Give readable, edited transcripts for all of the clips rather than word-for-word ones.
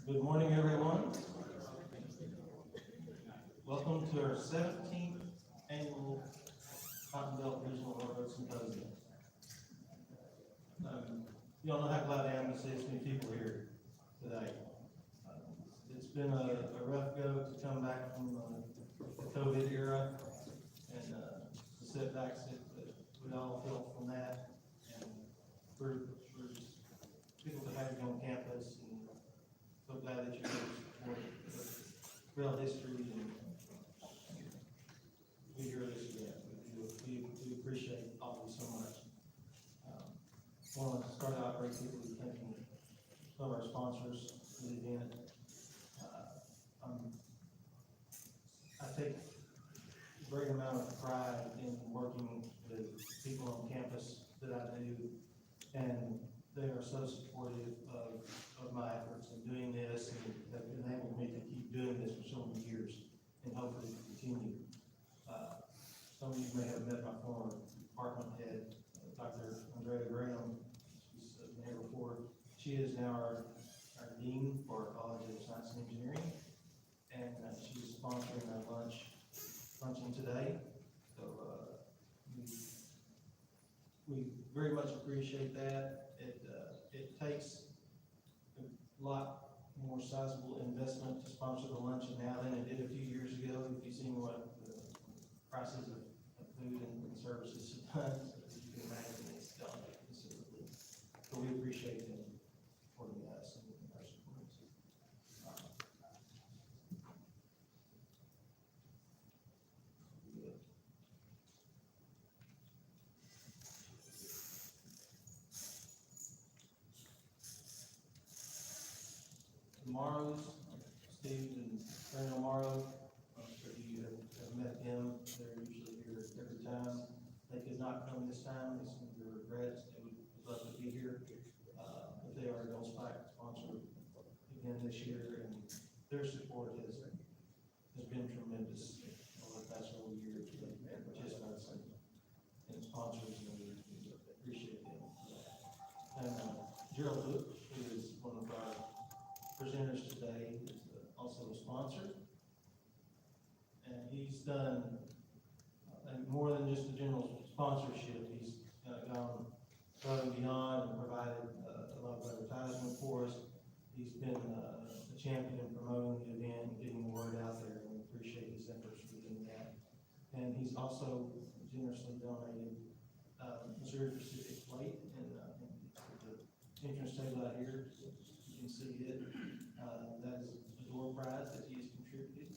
Good morning, everyone. Welcome to our 17th annual Cotton Belt Regional Railroad Symposium. You all know how glad I am to see so many people here today. It's been a rough go to come back from the COVID era and the setbacks that we all felt from that. And we're just people to have you on campus, and so glad that you're here to support rail history, and we hear this again. We appreciate all of you so much. I want to start out very quickly thanking some of our sponsors for the event. I take a great amount of pride in working with people on campus that I do, and they are so supportive of my efforts in doing this, and have enabled me to keep doing this for so many years, and hopefully continue. Some of you may have met my former department head, Dr. Andrea Graham. She's been here before. She is now our dean for our College of Science and Engineering, and she's sponsoring our luncheon today. So we very much appreciate that. It takes a lot more sizable investment to sponsor the luncheon now than it did a few years ago. If you've seen what the prices of food and services have done, as you can imagine, it's gone up considerably. So we appreciate them supporting us and our supporters. Tomorrow's Steve and Brandon Morrow, I'm sure you have met them. They're usually here every time. They could not come this time. It's some of their regrets. They would love to be here. But they are a Gold Spike sponsor again this year, and their support has been tremendous over the past several years. They've been participants and sponsors, and we appreciate them for that. And Gerald Luke, who is one of our presenters today, is also a sponsor, and he's done more than just a general sponsorship. He's gone above and beyond and provided a lot of advertisement for us. He's been a champion in promoting the event and getting the word out there, and we appreciate his efforts for doing that. And he's also generously donated Missouri Pacific Plate, and the entrance table out here, you can see it. That is a door prize that he has contributed,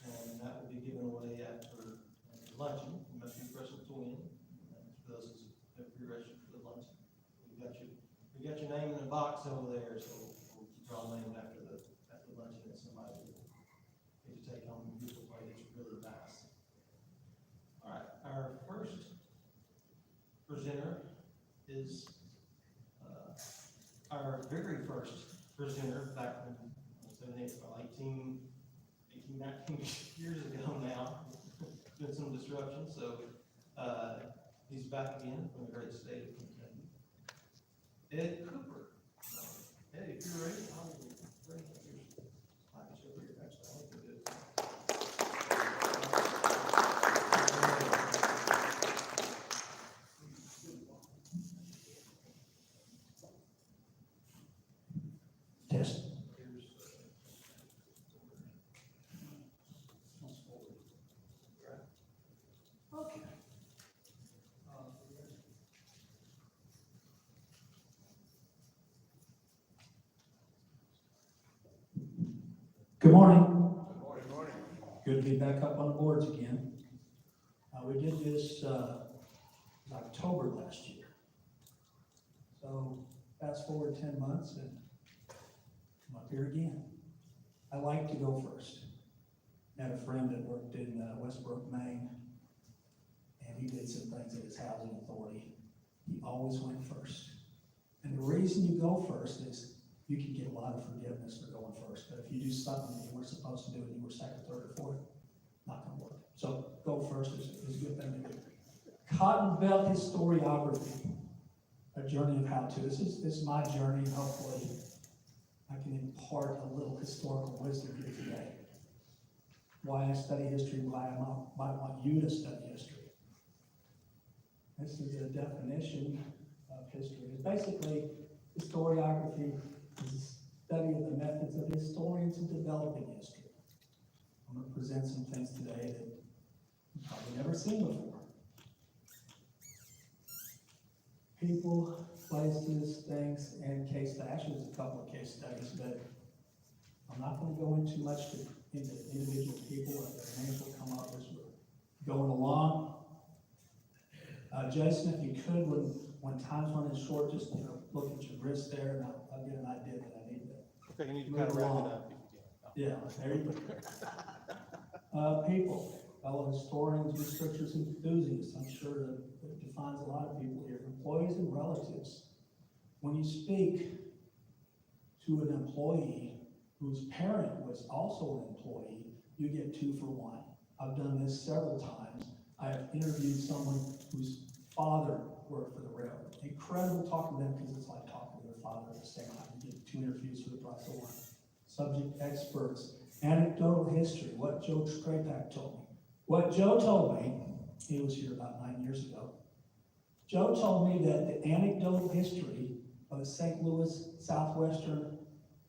and that will be given away after luncheon. You must be present to win. For those who have pre-registered for the luncheon, we got your name in the box over there, so we'll draw a name after the luncheon, and somebody will get to take home a beautiful plate. It's really nice. All right, our first presenter is our very first presenter back in 19 years ago now. Been some disruption, so he's back again from the great state of Kentucky. Ed Cooper. Ed, if you're ready, I will bring up your slides over here. Actually, I can do it. Test. Okay. Good morning. Good morning. Good morning. Good to be back up on the boards again. We did this October last year. So fast forward 10 months and I'm up here again. I like to go first. I had a friend that worked in Westbrook, Maine, and he did some things at his housing authority. He always went first. And the reason you go first is you can get a lot of forgiveness for going first. But if you do something that you weren't supposed to do and you were second, third, or fourth, not going to work. So go first is a good thing to do. Cotton Belt historiography, a journey of how to. This is my journey, and hopefully I can impart a little historical wisdom here today. Why I study history, why I might want you to study history. This is a definition of history. It's basically, historiography is a study of the methods of historians in developing history. I'm going to present some things today that you've probably never seen before. People, places, things, and case studies. Actually, there's a couple of case studies, but I'm not going to go into much into individual people. Their names will come up as we're going along. Jason, if you could, when time's running short, just look at your wrist there, and I'll get an idea that I need to. Okay, you need to kind of wrap it up if you can. Yeah, there you go. People, fellow historians, researchers, enthusiasts. I'm sure that defines a lot of people here. Employees and relatives. When you speak to an employee whose parent was also an employee, you get 2 for 1. I've done this several times. I have interviewed someone whose father worked for the railroad. Incredible talking to them because it's like talking to their father at the same time. You get 2 interviews for the price of 1. Subject experts, anecdotal history, what Joe Strapak told me. What Joe told me, he was here about 9 years ago. Joe told me that the anecdotal history of the St. Louis Southwestern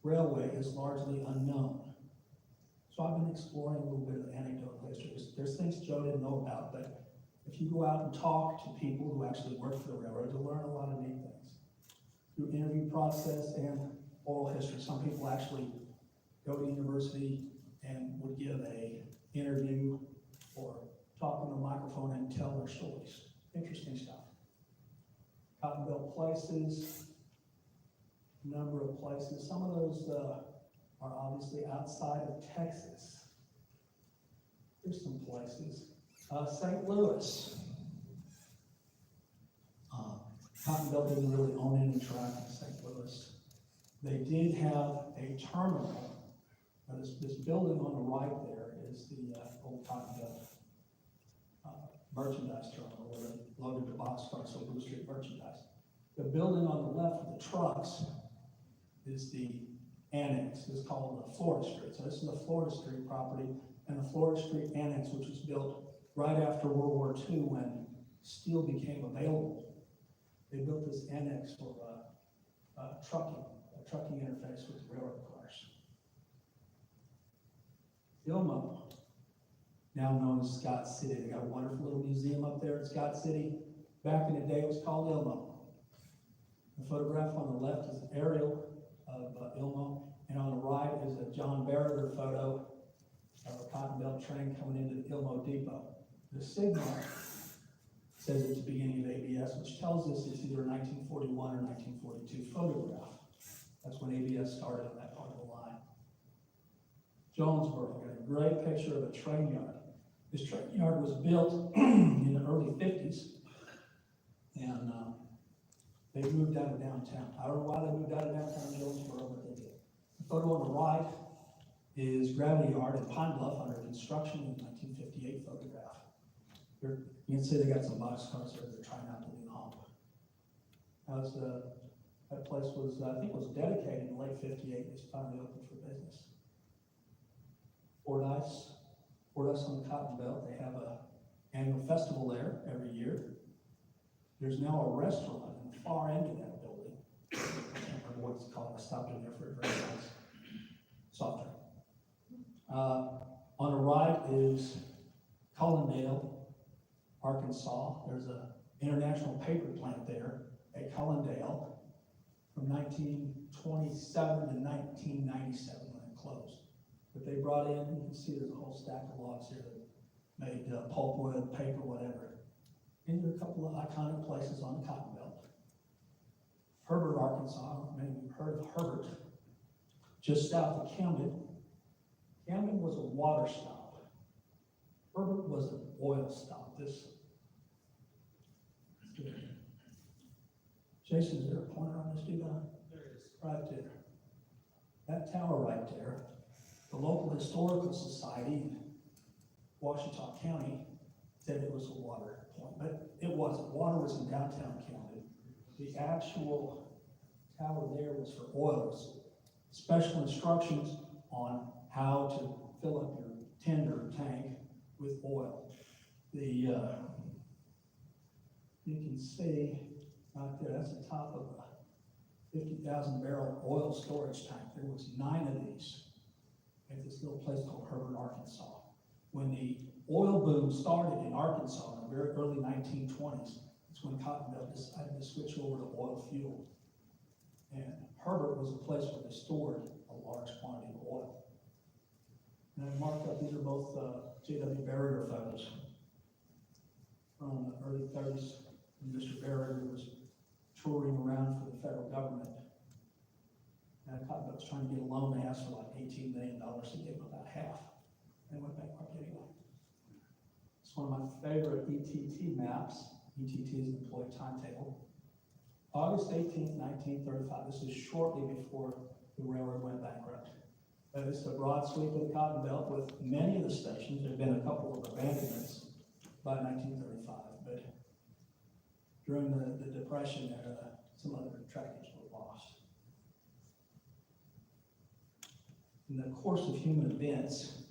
Railway is largely unknown. So I've been exploring a little bit of anecdotal history. There's things Joe didn't know about, but if you go out and talk to people who actually work for the railroad, you'll learn a lot of neat things. Through interview process and oral history, some people actually go to university and would give a interview or talk on a microphone and tell their stories. Interesting stuff. Cotton Belt places, number of places. Some of those are obviously outside of Texas. Here's some places. St. Louis. Cotton Belt didn't really own any track in St. Louis. They did have a terminal. This building on the right there is the old Cotton Belt merchandise terminal where they loaded the boxcars, so Blue Street merchandise. The building on the left with the trucks is the annex. It's called the Florida Street. So this is the Florida Street property, and the Florida Street annex, which was built right after World War II when steel became available. They built this annex for a trucking interface with railroad cars. Ilmo, now known as Scott City. They got a wonderful little museum up there in Scott City. Back in the day, it was called Ilmo. The photograph on the left is an aerial of Ilmo, and on the right is a John Barrett photo of a Cotton Belt train coming into the Ilmo Depot. The signal says it's the beginning of ABS, which tells us it's either a 1941 or 1942 photograph. That's when ABS started on that part of the line. Jonesboro, got a great picture of a train yard. This train yard was built in the early 50s, and they moved out of downtown. I don't know why they moved out of downtown Jonesboro, but they did. The photo on the right is Gravity Yard in Pine Bluff under construction in the 1958 photograph. You can see they got some boxcars there. They're trying out the new hump. That place was, I think, was dedicated in late '58. It's finally open for business. Fordyce on the Cotton Belt. They have an annual festival there every year. There's now a restaurant in the far end of that building. I can't remember what it's called. I stopped in there for a very nice soft drink. On the right is Cullendale, Arkansas. There's an international paper plant there at Cullendale from 1927 to 1997 when it closed. But they brought in, you can see there's a whole stack of logs here that made pulpwood, paper, whatever. And there are a couple of iconic places on the Cotton Belt. Herbert, Arkansas. Many of you have heard of Herbert. Just south of Camden. Camden was a water stop. Herbert was an oil stop. Jason, is there a pointer on this dude? There is. Right there. That tower right there, the local historical society in Washita County said it was a water point, but it wasn't. Water was in downtown Camden. The actual tower there was for oil special instructions on how to fill up your tender tank with oil. You can see right there, that's the top of a 50,000 barrel oil storage tank. There was 9 of these at this little place called Rayburn, Arkansas. When the oil boom started in Arkansas in the very early 1920s, it's when Cotton Belt decided to switch over to oil fuel. And Herbert was a place where they stored a large quantity of oil. And I marked up, these are both J.W. Barrier photos from the early 30s. And Mr. Barrier was touring around for the federal government. And Cotton Belt was trying to get a loan. They asked for like $18 million. He gave them about half. They went bankrupt anyway. It's one of my favorite ETT maps. ETT is the employee timetable. August 18th, 1935. This is shortly before the railroad went bankrupt. It's a broad sweep of the Cotton Belt with many of the stations. There have been a couple of abandonments by 1935, but during the Depression, some other tractors were lost. In the course of human events,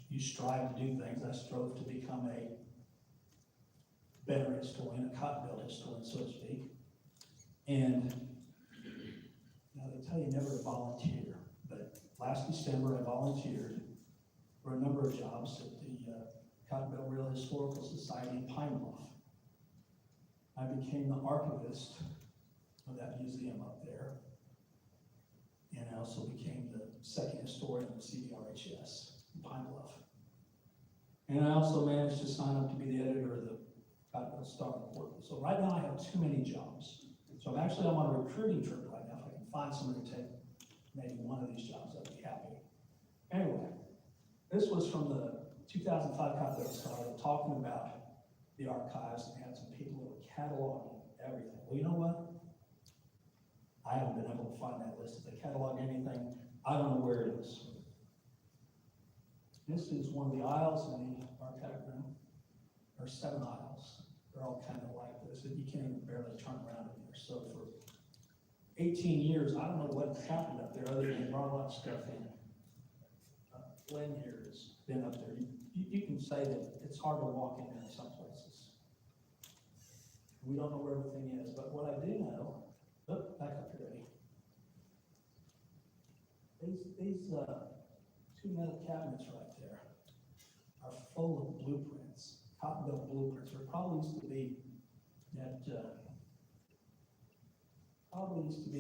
you strive to do things. I strove to become a better historian, a Cotton Belt historian, so to speak. And they tell you never to volunteer, but last December I volunteered for a number of jobs at the Cotton Belt Rail Historical Society in Pine Bluff. I became the archivist of that museum up there, and I also became the second historian of CBRHS in Pine Bluff. And I also managed to sign up to be the editor of the Cotton Belt Star Report. So right now I have too many jobs. So I'm actually on a recruiting trip right now. If I can find somebody to take maybe one of these jobs, I'd be happy. Anyway, this was from the 2005 Cotton Belt Star. They're talking about the archives, and had some people that were cataloging everything. Well, you know what? I haven't been able to find that list. If they catalog anything, I don't know where it is. This is one of the aisles in the archive room. There are 7 aisles. They're all kind of like this. You can't even barely turn around in there. So for 18 years, I don't know what's happened up there other than brought a lot of stuff in. Glenn here has been up there. You can say that it's hard to walk in there in some places. We don't know where everything is, but what I do know, back up here, Eddie. These 2 metal cabinets right there are full of blueprints, Cotton Belt blueprints. There probably used to be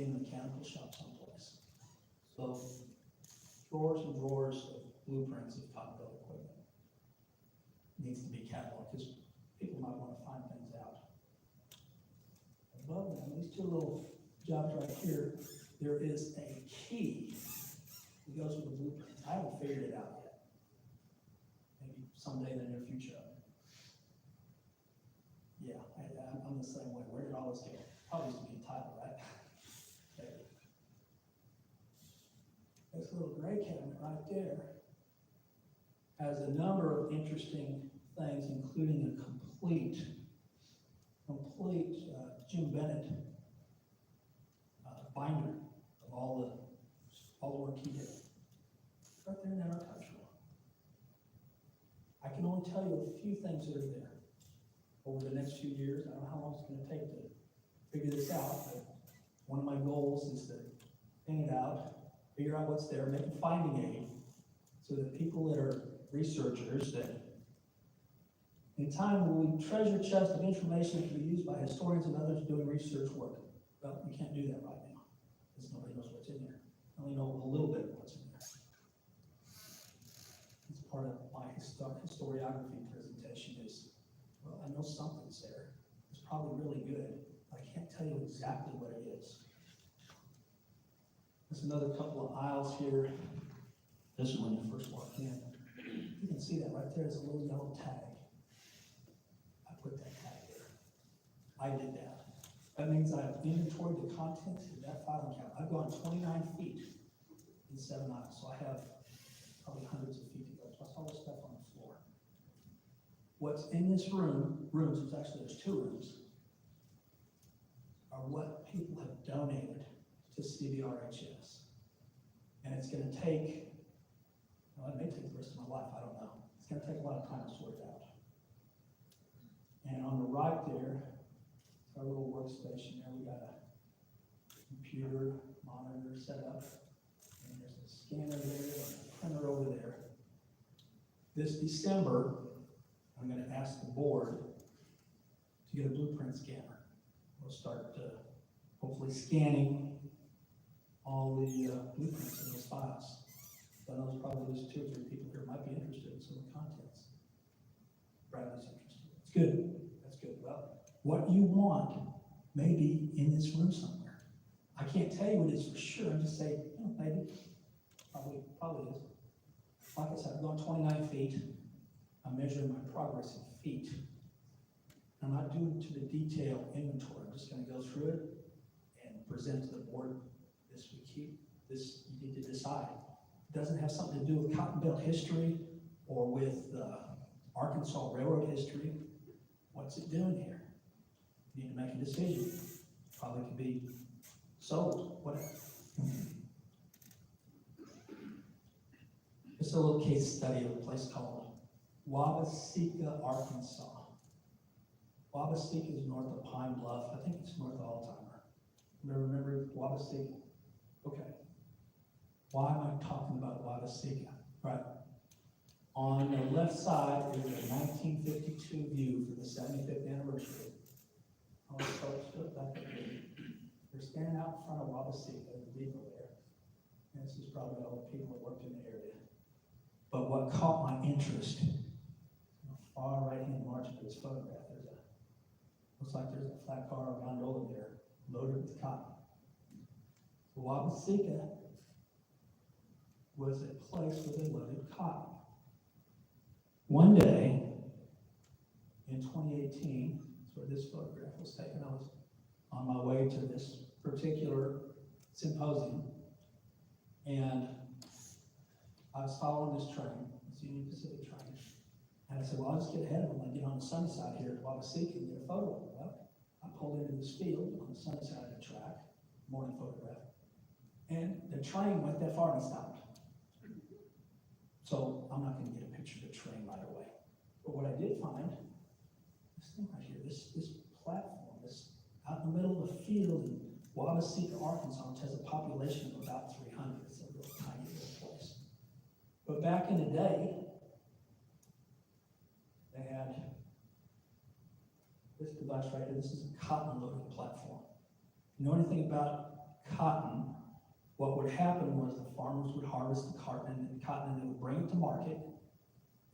in a mechanical shop someplace. So drawers and drawers of blueprints of Cotton Belt equipment needs to be cataloged because people might want to find things out. Above them, these 2 little jobs right here, there is a key that goes with the blueprints. I haven't figured it out yet. Maybe someday in the near future. Yeah, I'm the same way. Where did all this go? Probably used to be entitled, right? There. This little gray cabinet right there has a number of interesting things, including a complete Jim Bennett binder of all the work he did. Right there in that archive drawer. I can only tell you a few things that are there. Over the next few years, I don't know how long it's going to take to figure this out, but one of my goals is to hang it out, figure out what's there, make a finding aid, so that people that are researchers, that in time will we treasure chest of information that can be used by historians and others doing research work. Well, we can't do that right now, because nobody knows what's in there. I only know a little bit of what's in there. It's part of my historiography presentation is, well, I know something's there. It's probably really good, but I can't tell you exactly what it is. There's another couple of aisles here. This is when you first walk in. You can see that right there is a little yellow tag. I put that tag there. I did that. That means I've inventoried the contents of that filing cabinet. I've gone 29 feet in 7 aisles, so I have probably hundreds of feet to go, plus all the stuff on the floor. What's in this rooms, there's 2 rooms, are what people have donated to CBRHS. And it's gonna take, well, it may take the rest of my life, I don't know. It's gonna take a lot of time to sort it out. And on the right there, it's our little workstation there. We got a computer monitor set up, and there's a scanner there, and a printer over there. This December, I'm gonna ask the board to get a blueprint scanner. We'll start hopefully scanning all the blueprints in those files. So I know there's probably just 2 or 3 people here who might be interested in some of the contents. Bradley's interested. It's good. That's good. Well, what you want may be in this room somewhere. I can't tell you what it is for sure. I'm just saying, maybe. Probably is. Like I said, I'm going 29 feet. I'm measuring my progress in feet. I'm not doing to the detail inventory. I'm just going to go through it and present to the board this week. This you need to decide. It doesn't have something to do with Cotton Belt history or with Arkansas Railroad history. What's it doing here? You need to make a decision. Probably could be sold, whatever. It's a little case study of a place called Wabaseka, Arkansas. Wabaseka is north of Pine Bluff. I think it's north of Altimer. Remember Wabaseka? Okay. Why am I talking about Wabaseka? Right. On the left side is a 1952 view for the 75th anniversary. All the folks stood back up there. They're standing out in front of Wabaseka, the depot there. And this is probably all the people that worked in the area. But what caught my interest, on the far right-hand margin of this photograph, looks like there's a flat car or gondola there, loaded with cotton. Wabaseka was a place where they loaded cotton. One day, in 2018, that's where this photograph was taken. I was on my way to this particular symposium, and I was following this train, this Union Pacific train, and I said, well, I'll just get ahead of them and get on the sunny side here at Wabaseka and get a photo of them. Well, I pulled into this field on the sunny side of the track, morning photograph, and the train went that far and stopped. So I'm not going to get a picture of the train right away. But what I did find, this thing right here, this platform, this out in the middle of the field in Wabaseka, Arkansas, which has a population of about 300. It's a real tiny little place. But back in the day, they had this device right here. This is a cotton loading platform. You know anything about cotton? What would happen was the farmers would harvest the cotton and they would bring it to market,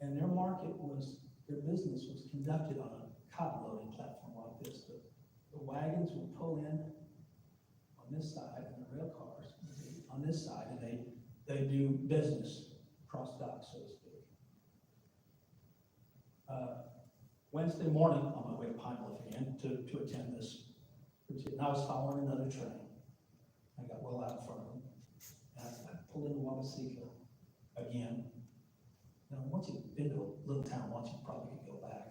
and their business was conducted on a cotton loading platform like this. The wagons would pull in on this side, and the rail cars on this side, and they do business across docks, so to speak. Wednesday morning, on my way to Pine Bluff again to attend this, and I was following another train. I got well out in front of them, and I pulled into Wabaseka again. Now, once you've been to a little town once, you probably could go back.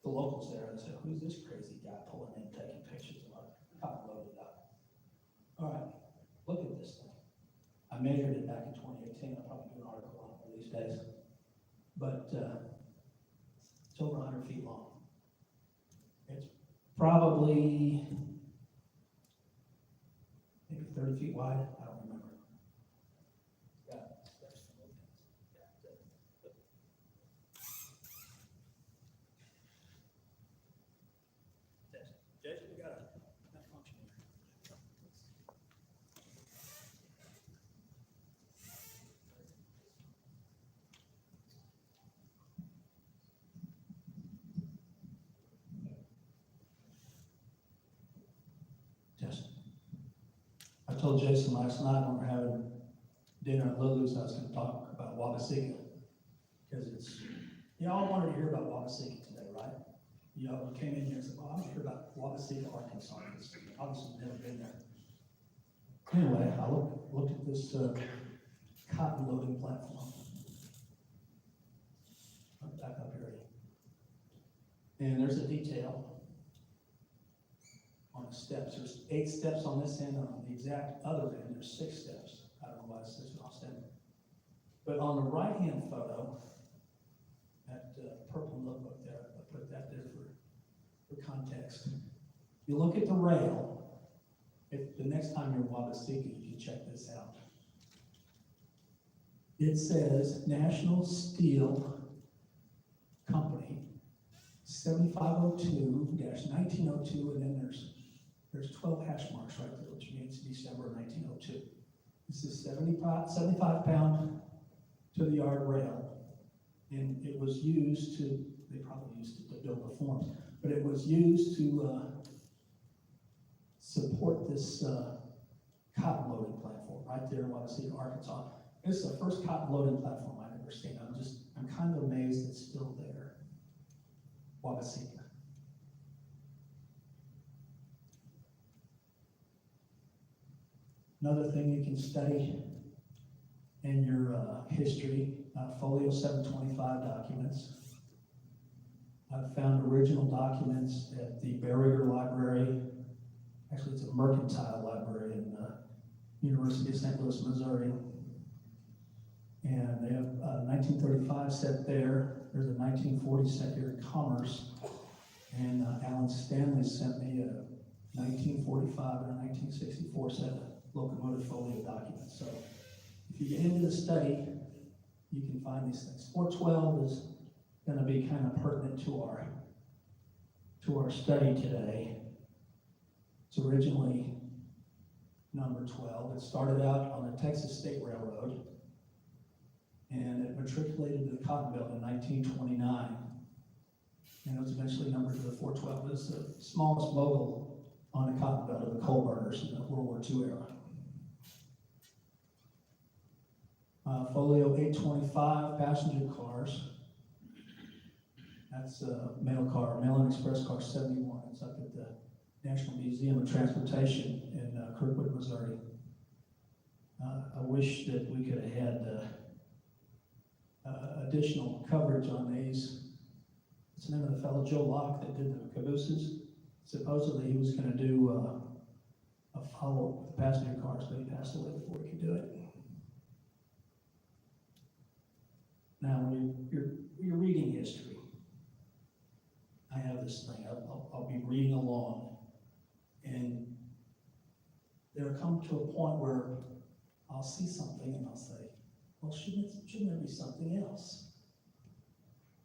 The locals there, they said, who's this crazy guy pulling in, taking pictures of our cotton loaded up? All right, look at this thing. I measured it back in 2018. I'll probably do an article on it one of these days. But it's over 100 feet long. It's probably maybe 30 feet wide. I don't remember. Yeah, there's some little things. Jason, we got a malfunction here. I told Jason last night when we were having dinner at Lulu's, I was going to talk about Wabaseka, because it's, y'all wanted to hear about Wabaseka today, right? You came in here and said, well, I'm going to hear about Wabaseka, Arkansas, because obviously you've never been there. Anyway, I looked at this cotton loading platform. I'm back up here. And there's a detail on the steps. There's 8 steps on this end, and on the exact other end, there's 6 steps. otherwise it's lost in. But on the right-hand photo, that purple notebook there, I put that there for context. You look at the rail, if the next time you're in Wabaseke, you can check this out. It says National Steel Company, 7502-1902, and then there's 12 hash marks right there, which means December 1902. This is 75 pound to the yard rail, and it was used to, they probably used it to build the forms, but it was used to support this cotton loading platform right there in Wabaseke, Arkansas. This is the first cotton loading platform I've ever seen. I'm kind of amazed it's still there. Wabaseke. Another thing you can study in your history, folio 725 documents. I've found original documents at the Barrier Library. Actually, it's a mercantile library in University of St. Louis, Missouri. And they have 1935 set there. There's a 1940 set here in Commerce. And Alan Stanley sent me a 1945 and a 1964 set of locomotive folio documents. So if you get into the study, you can find these things. 412 is going to be kind of pertinent to our study today. It's originally number 12. It started out on the Texas State Railroad, and it matriculated to the Cotton Belt in 1929. And it was eventually numbered to the 412. It was the smallest mogul on the Cotton Belt of the coal burners in the World War II era. Folio 825, passenger cars. That's a mail and express car 71. It's up at the National Museum of Transportation in Kirkwood, Missouri. I wish that we could have had additional coverage on these. What's the name of the fellow, Joe Locke, that did the cabooses? Supposedly he was going to do a follow-up with passenger cars, but he passed away before he could do it. Now, when you're reading history, I have this thing. I'll be reading along, and there'll come to a point where I'll see something and I'll say, well, shouldn't there be something else?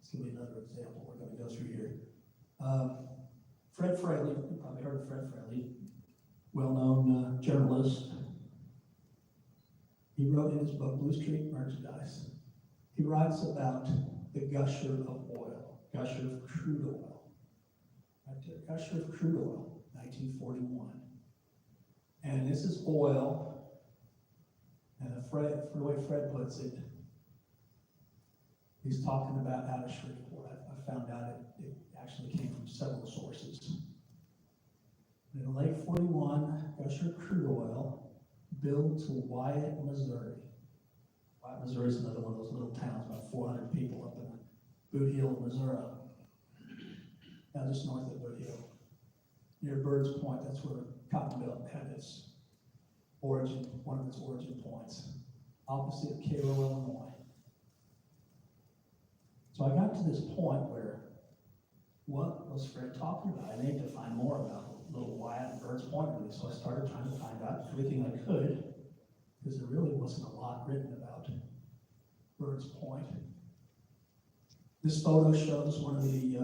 This will be another example we're going to go through here. Fred Fraley, you probably heard of Fred Fraley, well-known journalist. He wrote in his book, Blue Street Merchandise, he writes about the gusher of oil, gusher of crude oil. Right there, gusher of crude oil, 1941. And this is oil, and the way Fred puts it, he's talking about out of Shreveport. I found out it actually came from several sources. In late 41, gusher crude oil billed to Wyatt, Missouri. Wyatt, Missouri is another one of those little towns, about 400 people up in Boot Hill, Missouri. Now just north of Boot Hill. Near Bird's Point, that's where Cotton Belt had its origin, one of its origin points, opposite Cairo, Illinois. So I got to this point where, what was Fred talking about? I needed to find more about little Wyatt and Bird's Point, really. So I started trying to find out everything I could, because there really wasn't a lot written about Bird's Point. This photo shows one of the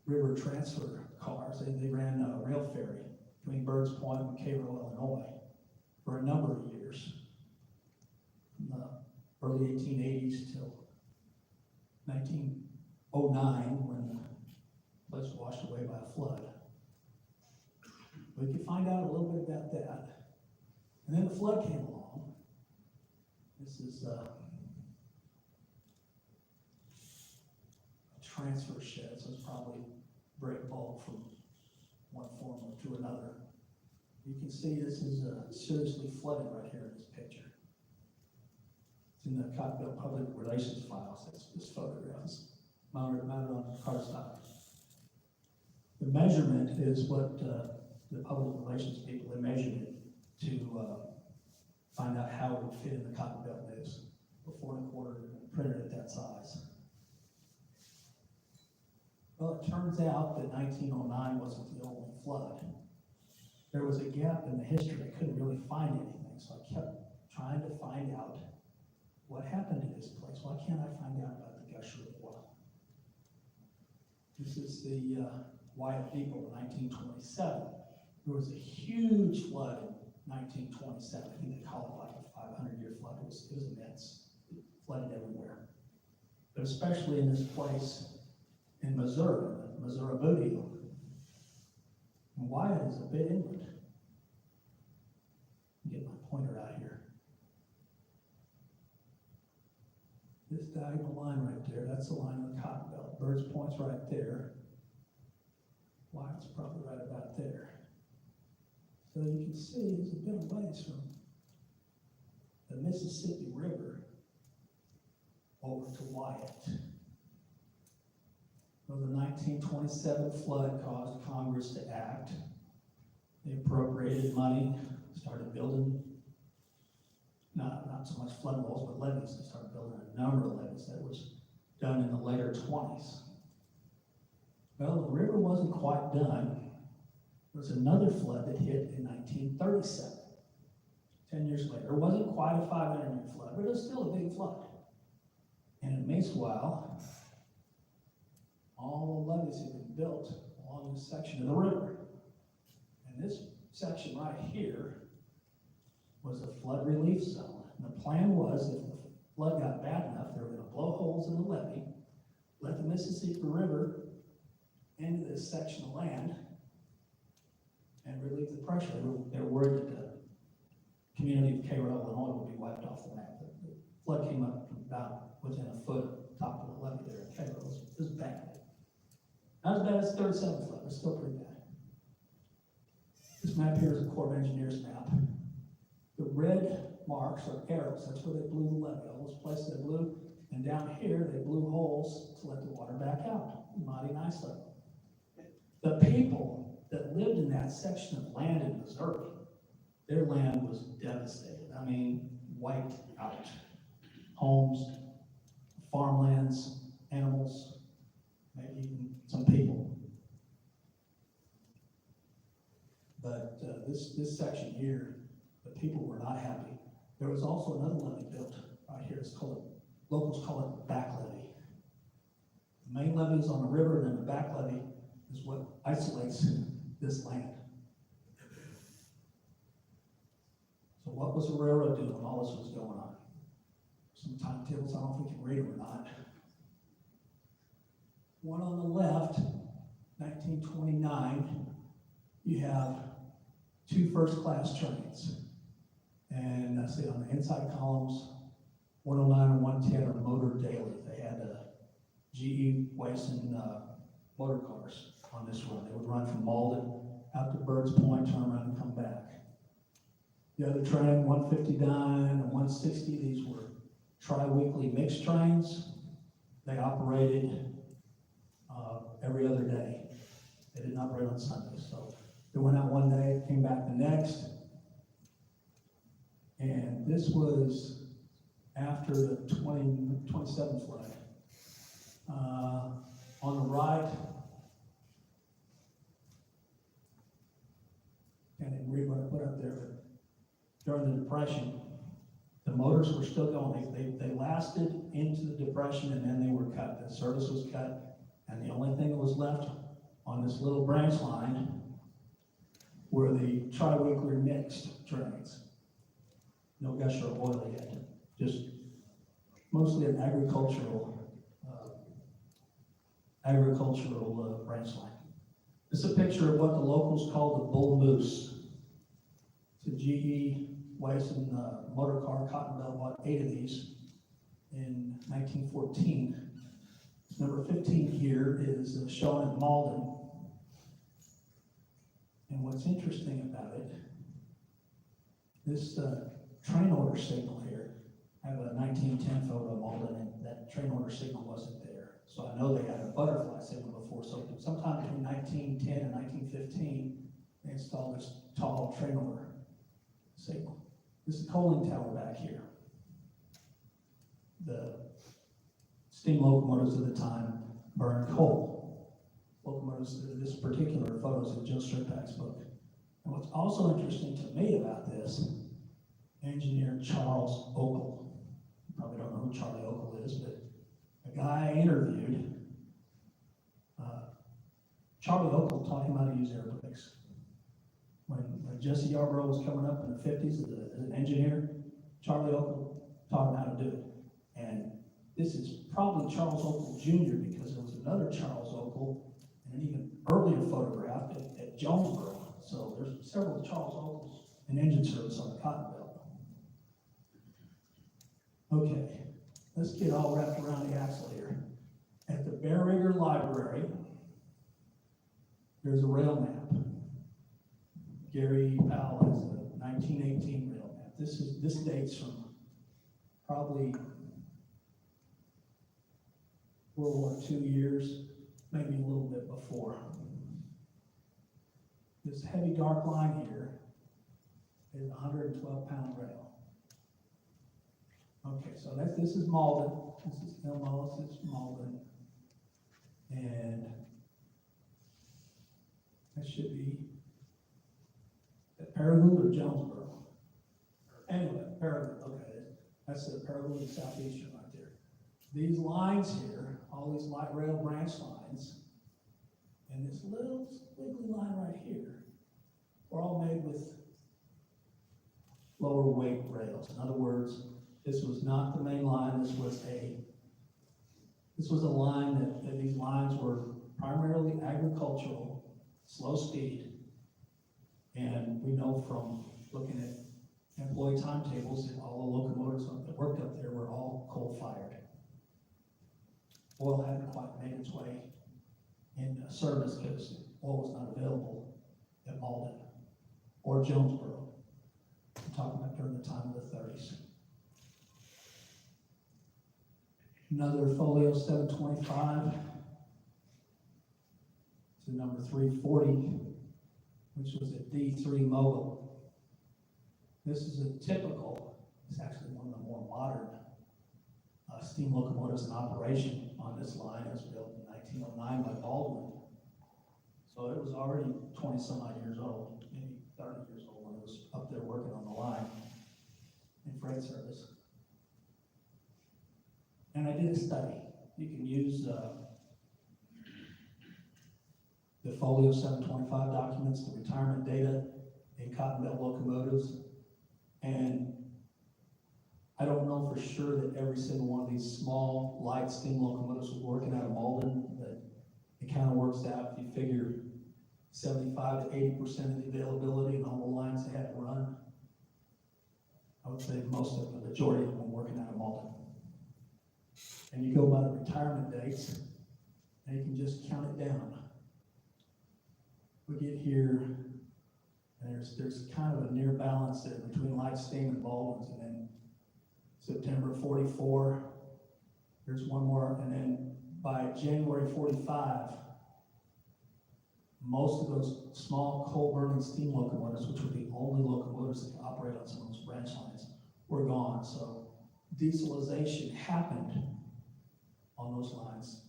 river transfer cars. They ran a rail ferry between Bird's Point and Cairo, Illinois for a number of years, from the early 1880s till 1909, when the place was washed away by a flood. We could find out a little bit about that. And then the flood came along. This is a transfer shed, so it's probably break bulk from one form to another. You can see this is seriously flooded right here in this picture. It's in the Cotton Belt Public Relations files. This photograph is mounted on cardstock. The measurement is what the public relations people, they measured it to find out how it would fit in the Cotton Belt News. 4 1/4 and printed at that size. Well, it turns out that 1909 wasn't the only flood. There was a gap in the history. I couldn't really find anything, so I kept trying to find out what happened to this place. Why can't I find out about the gusher of oil? This is the Wyatt Depot in 1927. There was a huge flood in 1927. I think they call it like a 500-year flood. It was immense. It flooded everywhere. But especially in this place in Missouri, the Missouri Booty. And Wyatt is a bit inland. Get my pointer out here. This diagonal line right there, that's the line of the Cotton Belt. Bird's Point's right there. Wyatt's probably right about there. So you can see it's a bit of ways from the Mississippi River over to Wyatt. Well, the 1927 flood caused Congress to act. They appropriated money, started building, not so much flood walls, but levees. They started building a number of levees. That was done in the later 20s. Well, the river wasn't quite done. There was another flood that hit in 1937, 10 years later. It wasn't quite a 500-year flood, but it was still a big flood. And in the meanwhile, all the levees had been built along this section of the river. And this section right here was a flood relief zone. And the plan was, if the flood got bad enough, they were going to blow holes in the levee, let the Mississippi River into this section of land, and relieve the pressure. They were worried that the community of Cairo, Illinois would be wiped off the map. The flood came up about within a foot of the top of the levee there in Cairo. It was bad. Not as bad as the 37 flood, but still pretty bad. This map here is a Corps of Engineers map. The red marks are arrows. That's where they blew the levee. All those places they blew. And down here, they blew holes to let the water back out. Mighty nicely. The people that lived in that section of land in Missouri, their land was devastated. I mean, wiped out. Homes, farmlands, animals, maybe even some people. But this section here, the people were not happy. There was also another levee built right here. Locals call it the back levee. The main levee is on the river, and then the back levee is what isolates this land. So what was the railroad doing when all this was going on? Some timetables, I don't know if we can read them or not. One on the left, 1929, you have 2 first-class trains. And I see on the inside columns, 109 and 110 are motored daily. They had GE Wason motor cars on this run. They would run from Malden out to Bird's Point, turn around and come back. The other train, 159 and 160, these were tri-weekly mixed trains. They operated every other day. They didn't operate on Sundays. So they went out one day, came back the next. And this was after the 27 flood. On the right, I didn't read what I put up there, but during the Depression, the motors were still going. They lasted into the Depression, and then they were cut. The service was cut, and the only thing that was left on this little branch line were the tri-weekly mixed trains. No gusher of oil yet, just mostly an agricultural branch line. This is a picture of what the locals call the Bull Moose. It's a GE Wason motor car. Cotton Belt bought 8 of these in 1914. Number 15 here is shown at Malden. And what's interesting about it, this train order signal here, I have a 1910 photo of Malden, and that train order signal wasn't there. So I know they had a butterfly signal before, so sometime between 1910 and 1915, they installed this tall train order signal. This is a coaling tower back here. The steam locomotives at the time burned coal. Locomotives, this particular photo is in Joe Stripak's book. And what's also interesting to me about this, engineer Charles Ogle. You probably don't know who Charlie Ogle is, but a guy I interviewed, Charlie Ogle taught him how to use air brakes. When Jesse Yarborough was coming up in the 50s as an engineer, Charlie Ogle taught him how to do it. And this is probably Charles Ogle Jr. because there was another Charles Ogle and an even earlier photograph at Jonesboro. So there's several Charles Ogles in engine service on the Cotton Belt. Okay, let's get all wrapped around the axle here. At the Bear Rigger Library, there's a rail map. Gary Powell has a 1918 rail map. This dates from probably World War II years, maybe a little bit before. This heavy dark line here is a 112-pound rail. Okay, so this is Malden. This is Elmos, this is Malden. And that should be at Paragould or Jonesboro. Anyway, Paragould, okay. That's the Paragould and Southeastern right there. These lines here, all these light rail branch lines, and this little squiggly line right here, were all made with lower weight rails. In other words, this was not the main line. This was a line that these lines were primarily agricultural, slow speed, and we know from looking at employee timetables that all the locomotives that worked up there were all coal-fired. Oil hadn't quite made its way in service because oil was not available at Malden or Jonesboro. I'm talking about during the time of the 30s. Another folio 725 to number 340, which was a D3 Mogul. This is a typical, it's actually one of the more modern steam locomotives in operation on this line. It was built in 1909 by Baldwin. So it was already 20 some odd years old, maybe 30 years old when it was up there working on the line in freight service. And I did a study. You can use the Folio 725 documents, the retirement data in Cotton Belt locomotives. And I don't know for sure that every single one of these small, light steam locomotives was working out of Malden, but it kind of works out. If you figure 75 to 80% of the availability and all the lines they had to run, I would say most of the majority of them were working out of Malden. And you go by the retirement dates, and you can just count it down. We get here, and there's kind of a near balance there between light steam and Baldwin's, and then September 44, there's one more, and then by January 45, most of those small coal-burning steam locomotives, which were the only locomotives that could operate on some of those branch lines, were gone. So dieselization happened on those lines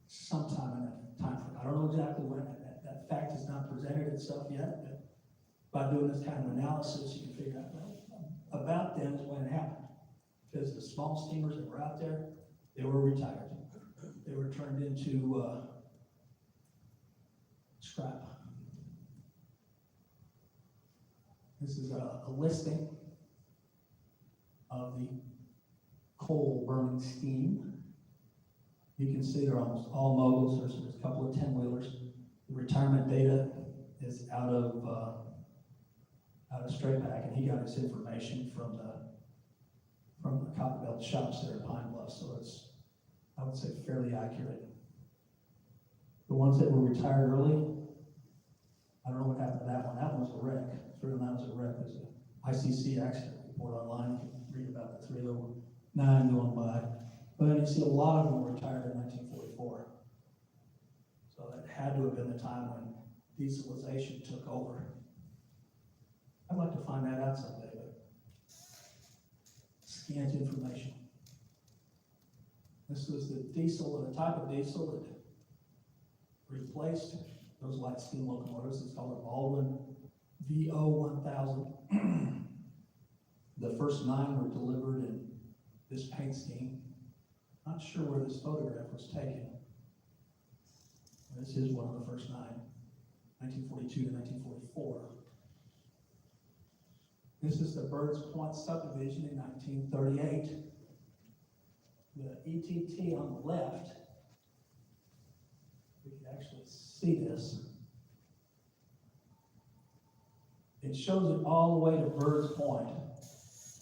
sometime in that time frame. I don't know exactly when. That fact has not presented itself yet, but by doing this kind of analysis, you can figure out, well, about then is when it happened. Because the small steamers that were out there, they were retired. They were turned into scrap. This is a listing of the coal burning steam. You can see they're almost all moguls. There's a couple of 10-wheelers. The retirement data is out of Straypack, and he got his information from the Cotton Belt shops there at Pine Bluff, so it's, I would say, fairly accurate. The ones that were retired early, I don't know what happened to that one. That one was a wreck. 309 was a wreck. There's an ICC accident report online. You can read about the 309 going by. But then you see a lot of them were retired in 1944. So that had to have been the time when dieselization took over. I'd like to find that out someday, but scant information. This was the diesel, the type of diesel that replaced those light steam locomotives. It's called a Baldwin VO1000. The first 9 were delivered in this paint scheme. Not sure where this photograph was taken. This is one of the first 9, 1942 to 1944. This is the Birds Point subdivision in 1938. The ETT on the left, we can actually see this. It shows it all the way to Birds Point,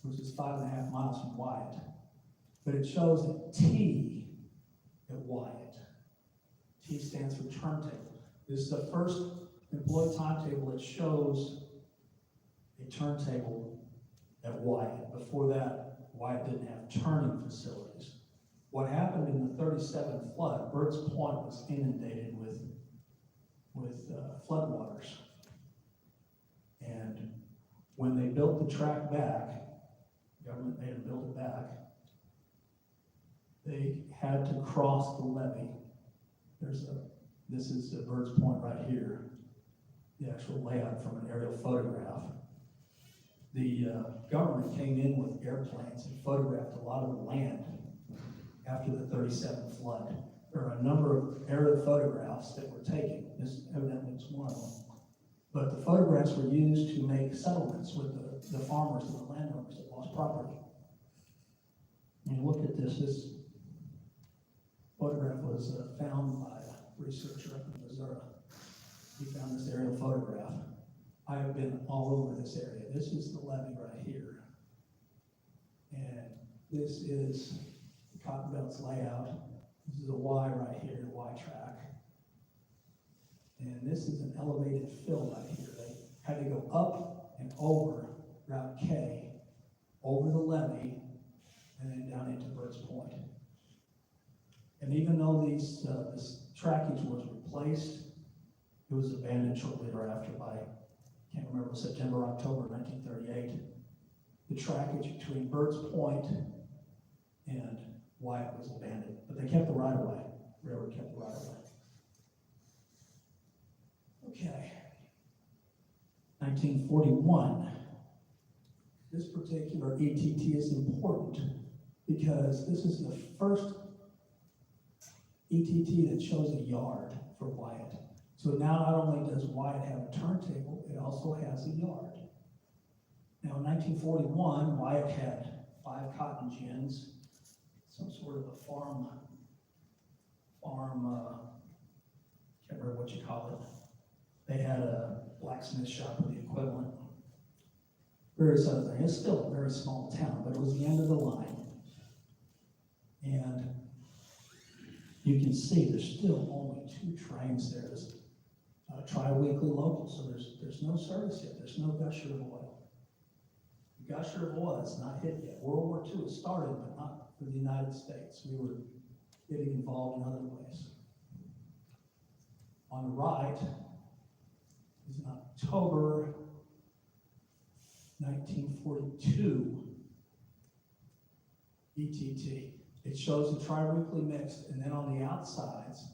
which is 5.5 miles from Wyatt. But it shows a T at Wyatt. T stands for turntable. This is the first employee timetable that shows a turntable at Wyatt. Before that, Wyatt didn't have turning facilities. What happened in the 37 flood, Birds Point was inundated with floodwaters. And when they built the track back, government made them build it back, they had to cross the levee. This is the Birds Point right here, the actual layout from an aerial photograph. The government came in with airplanes and photographed a lot of the land after the 37 flood. There are a number of aerial photographs that were taken. This evidently was one of them. But the photographs were used to make settlements with the farmers and the landowners that lost property. When you look at this photograph was found by a researcher up in Missouri. He found this aerial photograph. I have been all over this area. This is the levee right here. And this is the Cotton Belt's layout. This is a Y right here, the Y track. And this is an elevated fill right here. They had to go up and over Route K, over the levee, and then down into Birds Point. And even though this trackage was replaced, it was abandoned shortly thereafter by, I can't remember, September or October 1938. The trackage between Birds Point and Wyatt was abandoned, but they kept the right-of-way. Railroad kept the right-of-way. Okay. 1941. This particular ETT is important because this is the first ETT that shows a yard for Wyatt. So now not only does Wyatt have a turntable, it also has a yard. Now in 1941, Wyatt had 5 cotton gins, some sort of a farm, can't remember what you call it. They had a blacksmith shop or the equivalent. Various other things. It's still a very small town, but it was the end of the line. And you can see there's still only 2 trains there. There's tri-weekly local, so there's no service yet. There's no gusher of oil. The gusher of oil is not hit yet. World War II has started, but not for the United States. We were getting involved in other ways. On the right is in October 1942 ETT. It shows the tri-weekly mixed, and then on the outsides,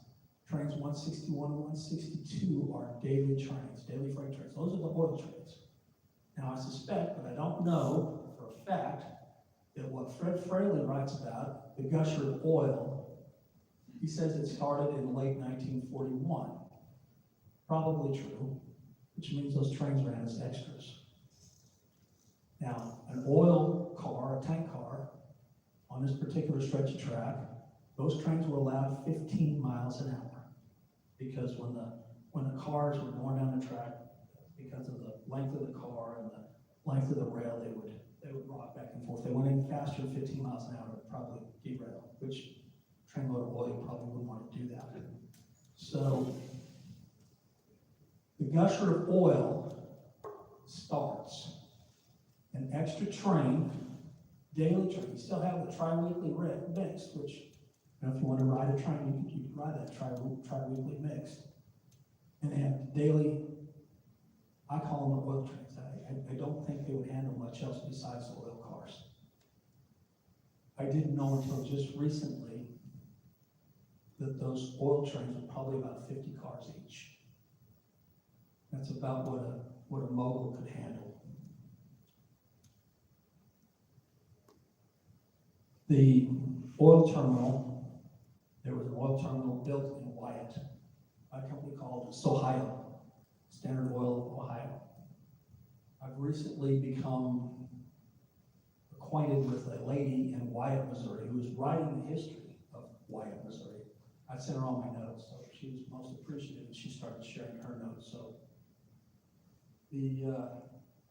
trains 161 and 162 are daily trains, daily freight trains. Those are the oil trains. Now I suspect, but I don't know for a fact, that what Fred Fraley writes about, the gusher of oil, he says it started in late 1941. Probably true, which means those trains ran as extras. Now, an oil car, a tank car, on this particular stretch of track, those trains were allowed 15 miles an hour. Because when the cars were going down the track, because of the length of the car and the length of the rail, they would rock back and forth. They went in faster than 15 miles an hour, it would probably derail, which trainload of oil probably wouldn't want to do that. So the gusher of oil starts an extra train, daily train. You still have the tri-weekly mixed, which, you know, if you want to ride a train, you can ride that tri-weekly mixed. And they have daily, I call them oil trains. I don't think they would handle much else besides the oil cars. I didn't know until just recently that those oil trains were probably about 50 cars each. That's about what a mogul could handle. The oil terminal, there was an oil terminal built in Wyatt by a company called Sohio, Standard Oil of Ohio. I've recently become acquainted with a lady in Wyatt, Missouri, who was writing the history of Wyatt, Missouri. I sent her all my notes, so she was most appreciative, and she started sharing her notes. So the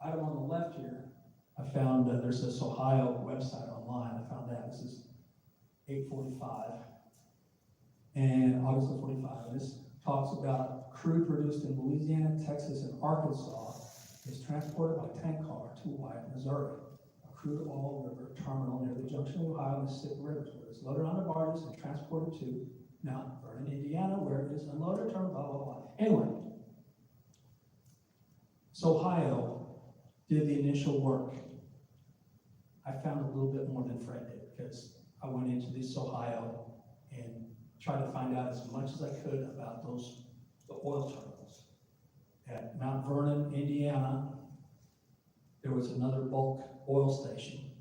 item on the left here, I found there's this Ohio website online. I found that. This is 845, and August of 45. And this talks about crude produced in Louisiana, Texas, and Arkansas is transported by tank car to Wyatt, Missouri, a crude oil river terminal near the junction of Ohio and Mississippi rivers, where it's loaded onto barges and transported to Mount Vernon, Indiana, where it is unloaded, terminal, blah, blah, blah. Anyway, so Ohio did the initial work. I found a little bit more than Fred did, because I went into this Ohio and tried to find out as much as I could about the oil terminals. At Mount Vernon, Indiana, there was another bulk oil station.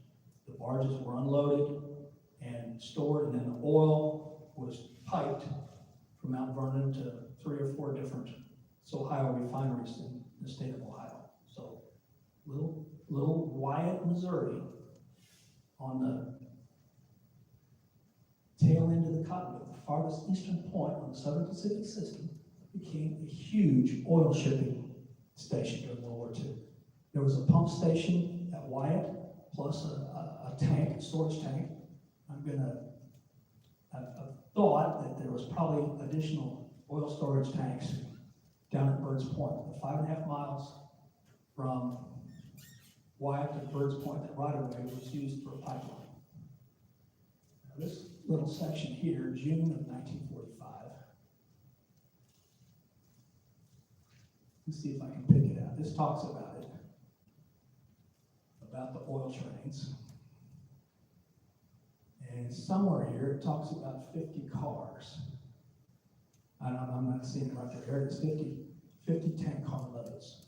The barges were unloaded and stored, and then the oil was piped from Mount Vernon to 3 or 4 different Ohio refineries in the state of Ohio. So little Wyatt, Missouri, on the tail end of the Cottonwood, the farthest eastern point on the Southern Pacific system, became a huge oil shipping station during World War II. There was a pump station at Wyatt, plus a tank, a storage tank. I thought that there was probably additional oil storage tanks down at Bird's Point, the 5.5 miles from Wyatt to Bird's Point. That right-of-way was used for a pipeline. Now, this little section here, June of 1945. Let's see if I can pick it out. This talks about it, about the oil trains. And somewhere here, it talks about 50 cars. I'm not seeing it right there. It's 50 tank car loads.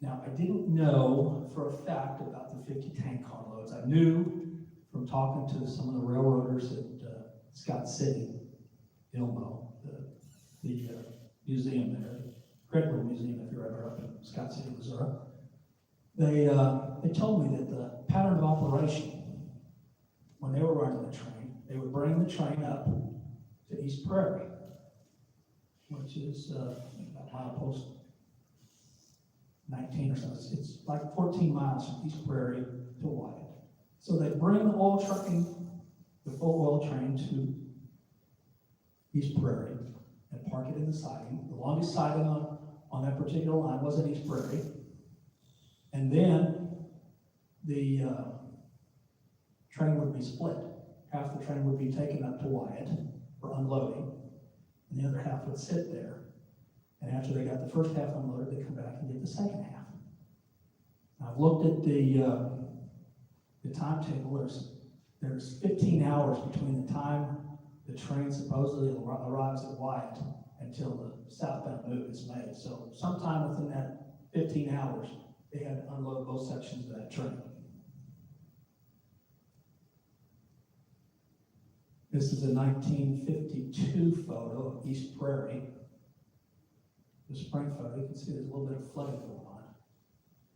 Now, I didn't know for a fact about the 50 tank car loads. I knew from talking to some of the railroaders at Scott City, Ilmo, the museum there, the Great Little Museum, if you're ever up in Scott City, Missouri. They told me that the pattern of operation, when they were running the train, they would bring the train up to East Prairie, which is about milepost 19 or so. It's like 14 miles from East Prairie to Wyatt. So they bring the oil trucking, the full oil train to East Prairie and park it in the siding. The longest siding on that particular line was at East Prairie. And then the train would be split. Half the train would be taken up to Wyatt for unloading, and the other half would sit there. And after they got the first half unloaded, they come back and get the second half. Now, I've looked at the timetable. There's 15 hours between the time the train supposedly arrives at Wyatt until the southbound move is made. So sometime within that 15 hours, they had to unload both sections of that train. This is a 1952 photo of East Prairie. The spring photo, you can see there's a little bit of flooding going on.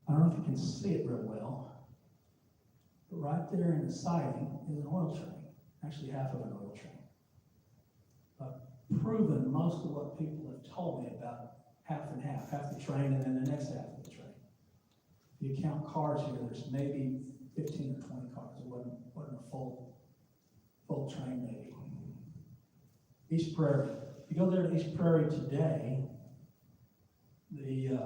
I don't know if you can see it real well, but right there in the siding is an oil train, actually half of an oil train. I've proven most of what people have told me about half and half the train and then the next half of the train. If you count cars here, there's maybe 15 or 20 cars. It wasn't a full train maybe. East Prairie. If you go there to East Prairie today, the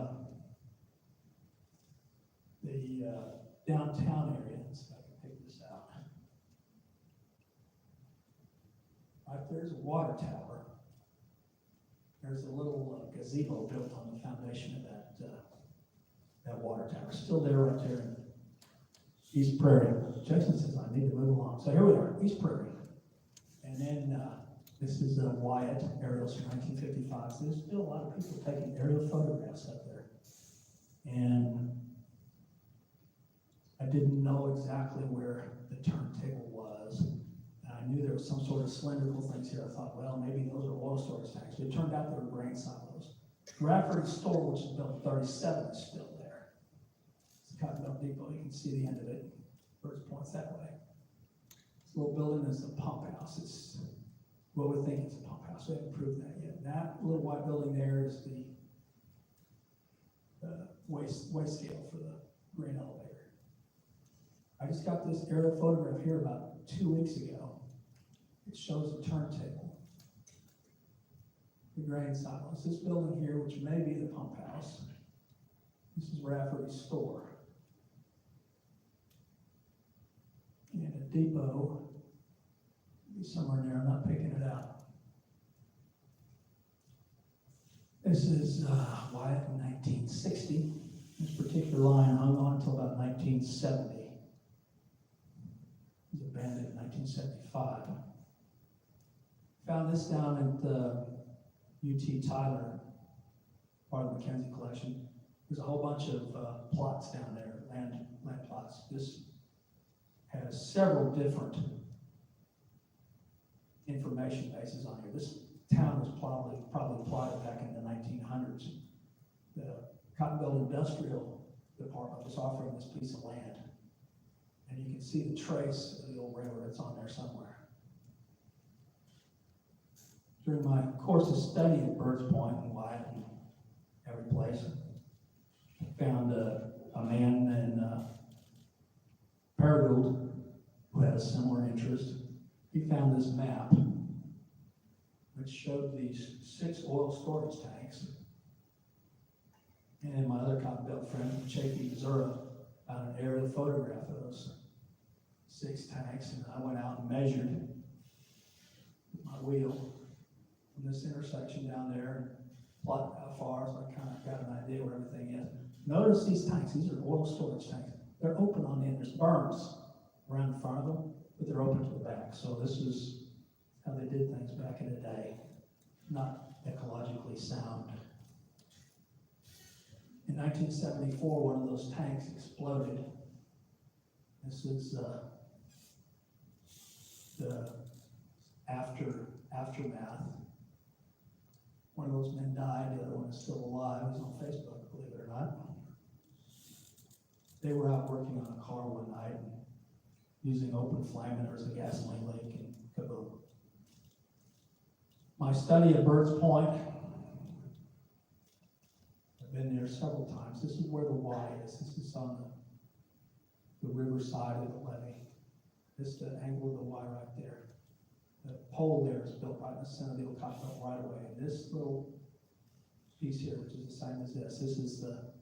downtown area, let's see if I can pick this out. Right there's a water tower. There's a little gazebo built on the foundation of that water tower. Still there right there in East Prairie. Jason says, I need to move along. So here we are, East Prairie. And then this is Wyatt aerials from 1955. So there's still a lot of people taking aerial photographs up there. And I didn't know exactly where the turntable was. And I knew there was some sort of cylindrical things here. I thought, well, maybe those are oil storage tanks. But it turned out they were grain silos. Bradford's store, which is built in 37, is still there. It's a Cotton Belt Depot. You can see the end of it. Birds points that way. This little building is the pump house. It's what we think it's a pump house. We haven't proved that yet. That little white building there is the weigh scale for the grain elevator. I just got this aerial photograph here about 2 weeks ago. It shows the turntable, the grain silos. This building here, which may be the pump house, this is Rafferty's store. And a depot, be somewhere in there, I'm not picking it out. This is Wyatt in 1960. This particular line hung on until about 1970. It was abandoned in 1975. Found this down at UT Tyler, part of the Mackenzie collection. There's a whole bunch of plots down there, land plots. This has several different information bases on here. This town was probably plotted back in the 1900s. The Cotton Belt Industrial Department was offering this piece of land. And you can see the trace of the old railroad. It's on there somewhere. During my course of study at Birds Point and Wyatt and every place, I found a man in Paragould who had a similar interest. He found this map which showed these 6 oil storage tanks. And my other Cotton Belt friend from Chaffee, Missouri, found an aerial photograph of those 6 tanks, and I went out and measured with my wheel from this intersection down there and plotted how far, so I kind of got an idea where everything is. Notice these tanks, these are oil storage tanks. They're open on the end, there's berms around the front of them, but they're open to the back. So this is how they did things back in the day, not ecologically sound. In 1974, one of those tanks exploded. This is the aftermath. One of those men died, the other one is still alive. He's on Facebook, believe it or not. They were out working on a car one night and using open flame, and there was a gasoline leak, and kaboom. My study at Birds Point, I've been there several times. This is where the Y is. This is on the river side of the levee. This is the angle of the Y right there. The pole there is built right in the center of the old Cotton Belt right away. And this little piece here, which is the same as this is the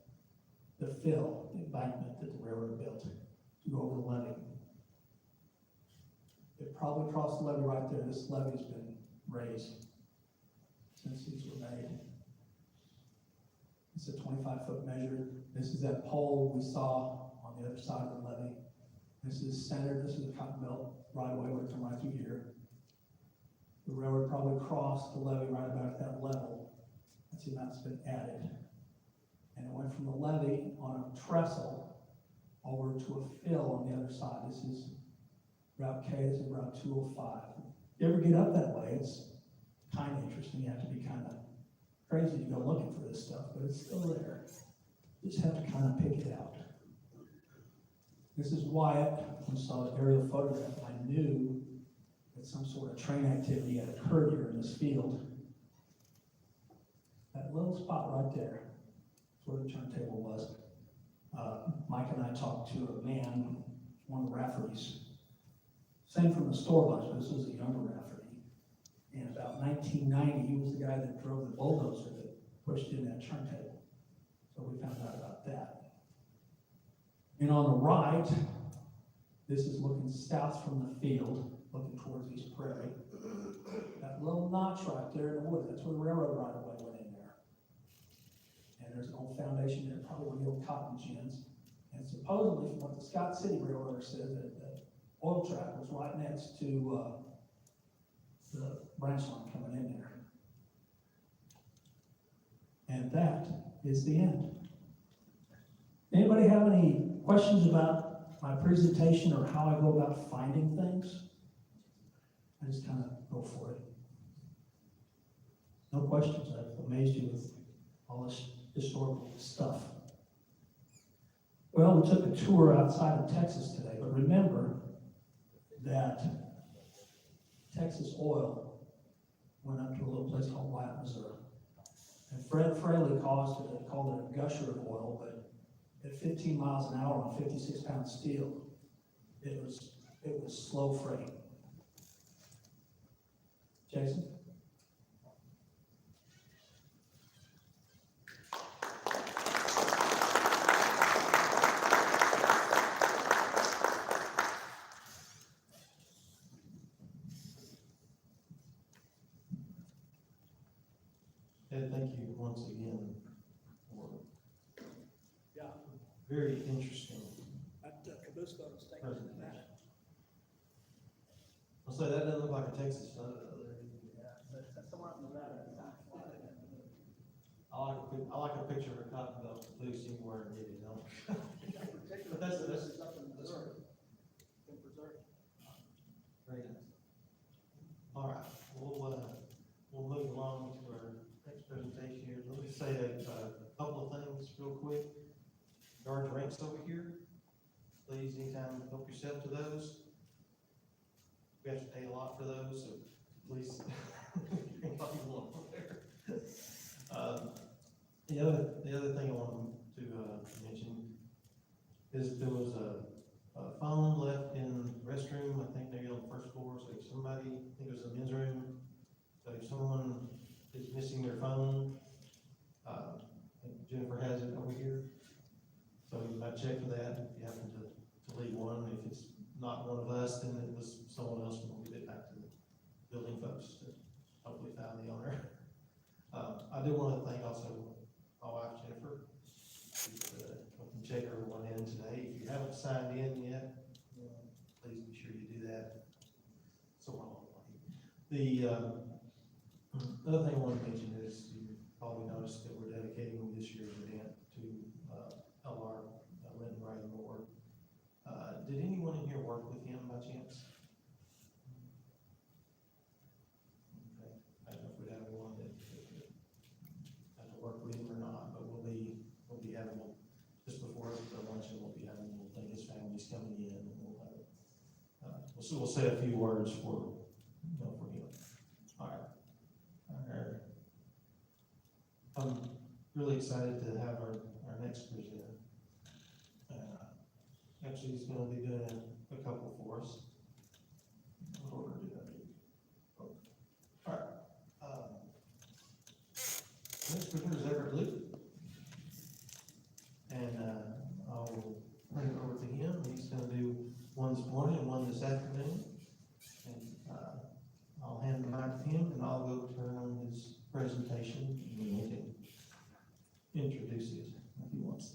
fill, the embankment that the railroad built to go over the levee. It probably crossed the levee right there. This levee's been raised since these were made. It's a 25-foot measure. This is that pole we saw on the other side of the levee. This is centered. This is a Cotton Belt right away. Would come right through here. The railroad probably crossed the levee right about at that level. That's the amount that's been added. And it went from the levee on a trestle over to a fill on the other side. This is Route K, this is Route 205. If you ever get up that way, it's kind of interesting. You have to be kind of crazy to go looking for this stuff, but it's still there. You just have to kind of pick it out. This is Wyatt. We saw the aerial photograph. I knew that some sort of train activity had occurred here in this field. That little spot right there is where the turntable was. Mike and I talked to a man, one of the Raffertys. Same from the store bunch, but this was a younger Rafferty. In about 1990, he was the guy that drove the bulldozer that pushed in that turntable. So we found out about that. And on the right, this is looking south from the field, looking towards East Prairie. That little notch right there in the woods, that's where the railroad right away went in there. And there's an old foundation there, probably one of the old cotton gins. And supposedly, from what the Scott City Railroad said, that oil track was right next to, the branch line coming in there. And that is the end. Anybody have any questions about my presentation or how I go about finding things? I just kind of go for it. No questions. I've amazed you with all this historical stuff. Well, we took a tour outside of Texas today, but remember that Texas oil went up to a little place called Wyatt, Missouri. And Fred Fraley called it a gusher of oil, but at 15 miles an hour on 56-pound steel, it was slow freight. Jason? Ed, thank you once again for very interesting presentation. I'll say that doesn't look like a Texas photo. I like a picture of a cotton belt with Lucy wearing it, you know. But that's very nice. All right, we'll move along to our next presentation here. Let me say a couple of things real quick. Guard ranks over here. Please, anytime, help yourself to those. We have to pay a lot for those, so please, bring what you want over there. The other thing I wanted to mention is there was a phone left in the restroom, I think maybe on the first floor, so if somebody, I think it was the men's room, so if someone is missing their phone, I think Jennifer has it over here, so you might check for that if you happen to leave one. If it's not one of us, then it was someone else, and we'll give it back to the building folks to hopefully find the owner. I do want to thank also my wife Jennifer. I can check everyone in today. If you haven't signed in yet, please be sure you do that. So the other thing I want to mention is you probably noticed that we're dedicating this year's event to LR Linton Rayburn. Did anyone in here work with him by chance? Okay. I don't know if we have anyone that had to work with him or not, but we'll be having, just before the luncheon, we'll be having, we'll think his family's coming in, and we'll have, we'll say a few words for him. All right. I'm really excited to have our next presenter. Actually, he's going to be doing a couple for us. What order did I do? Oh. All right. Next presenter is Everett Luke. And I'll turn it over to him. He's going to do one this morning and one this afternoon. And I'll hand the mic to him, and I'll go turn on his presentation, and he can introduce it if he wants.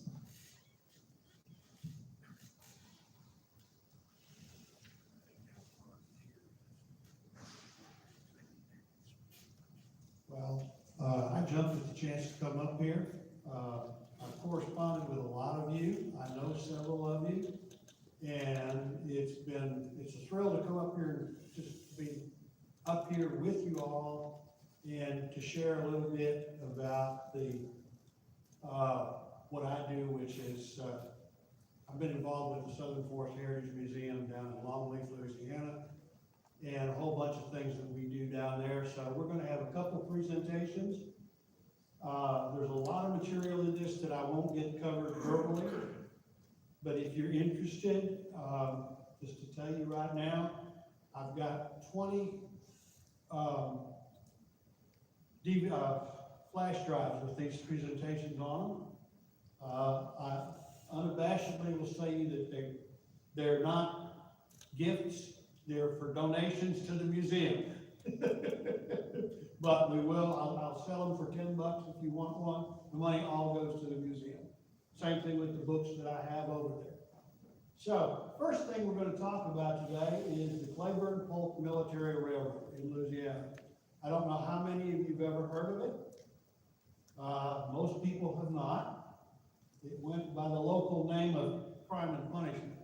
Well, I jumped at the chance to come up here. I've corresponded with a lot of you. I know several of you. And it's a thrill to come up here and just be up here with you all and to share a little bit about what I do, which is, I've been involved with the Southern Forest Heritage Museum down in Longleaf, Louisiana, and a whole bunch of things that we do down there. So we're going to have a couple presentations. There's a lot of material in this that I won't get covered verbally, but if you're interested, just to tell you right now, I've got 20 flash drives with these presentations on them. I unabashedly will say that they're not gifts. They're for donations to the museum. But I'll sell them for $10 if you want one. The money all goes to the museum. Same thing with the books that I have over there. So, first thing we're going to talk about today is the Rayburn Polk Military Railroad in Louisiana. I don't know how many of you have ever heard of it. Most people have not. It went by the local name of Crime and Punishment.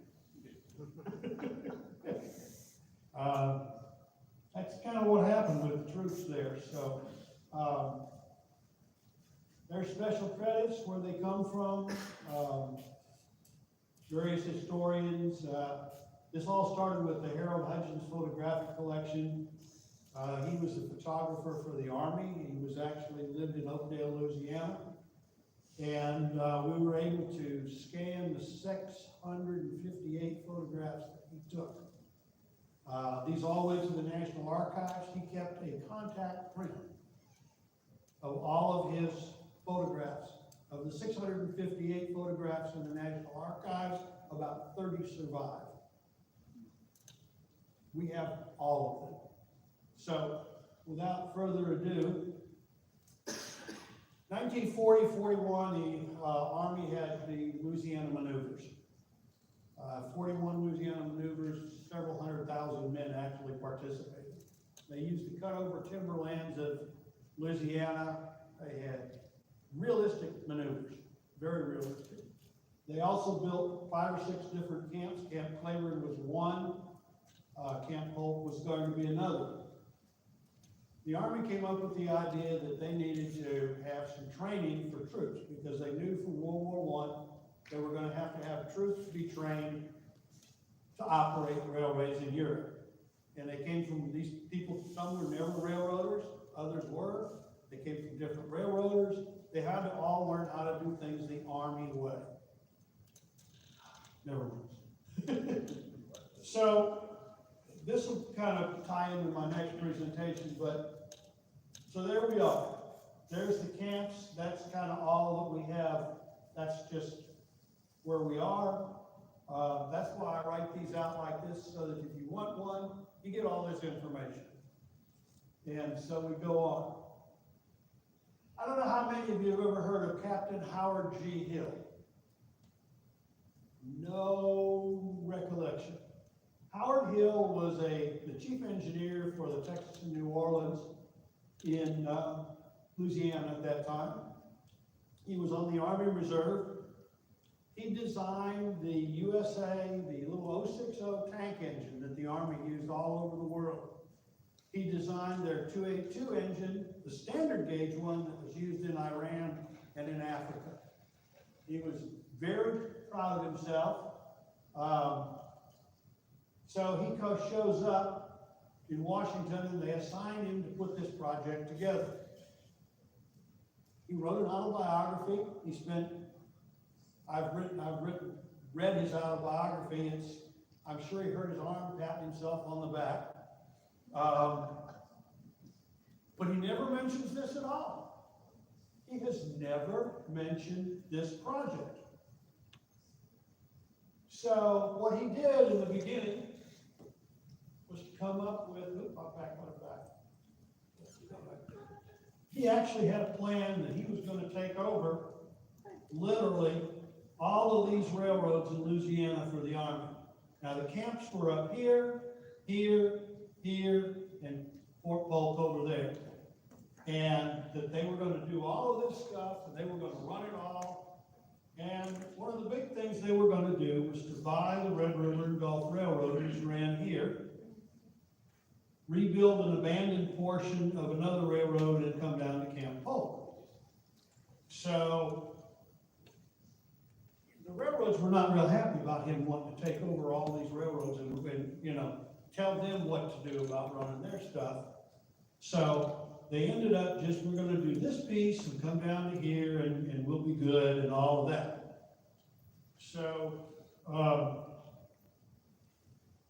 That's kind of what happened with the troops there. So, there's special credits where they come from. Various historians. This all started with the Harold Hudgens photographic collection. He was a photographer for the Army. He was actually lived in Oakdale, Louisiana. And we were able to scan the 658 photographs that he took. These all went to the National Archives. He kept a contact print of all of his photographs. Of the 658 photographs in the National Archives, about 30 survive. We have all of them. So, without further ado, 1940-41, the Army had the Louisiana maneuvers. 41 Louisiana maneuvers, several 100,000 men actually participated. They used the cut-over timberlands of Louisiana. They had realistic maneuvers, very realistic. They also built 5 or 6 different camps. Camp Rayburn was one. Camp Polk was going to be another. The Army came up with the idea that they needed to have some training for troops because they knew from World War I they were going to have troops be trained to operate railways in Europe. And they came from these people, some were never railroaders, others were. They came from different railroaders. They had to all learn how to do things the Army way. Never mind. So, this will kind of tie into my next presentation, but, so there we are. There's the camps. That's kind of all that we have. That's just where we are. That's why I write these out like this, so that if you want one, you get all this information. And so we go on. I don't know how many of you have ever heard of Captain Howard G. Hill. No recollection. Howard Hill was the chief engineer for the Texas and New Orleans in Louisiana at that time. He was on the Army Reserve. He designed the USA, the little 060 tank engine that the Army used all over the world. He designed their 282 engine, the standard gauge one that was used in Iran and in Africa. He was very proud of himself. So he shows up in Washington and they assign him to put this project together. He wrote an autobiography. He spent, read his autobiography. I'm sure he hurt his arm patting himself on the back. But he never mentions this at all. He has never mentioned this project. So what he did in the beginning was to come up with, he actually had a plan that he was going to take over literally all of these railroads in Louisiana for the Army. Now the camps were up here, here, here, and Fort Polk over there. And that they were going to do all of this stuff, and they were going to run it all. And one of the big things they were going to do was to buy the Red River and Gulf Railroad, which ran here, rebuild an abandoned portion of another railroad, and come down to Camp Polk. So the railroads were not real happy about him wanting to take over all these railroads and tell them what to do about running their stuff. So they ended up just, we're going to do this piece and come down to here and we'll be good and all of that. So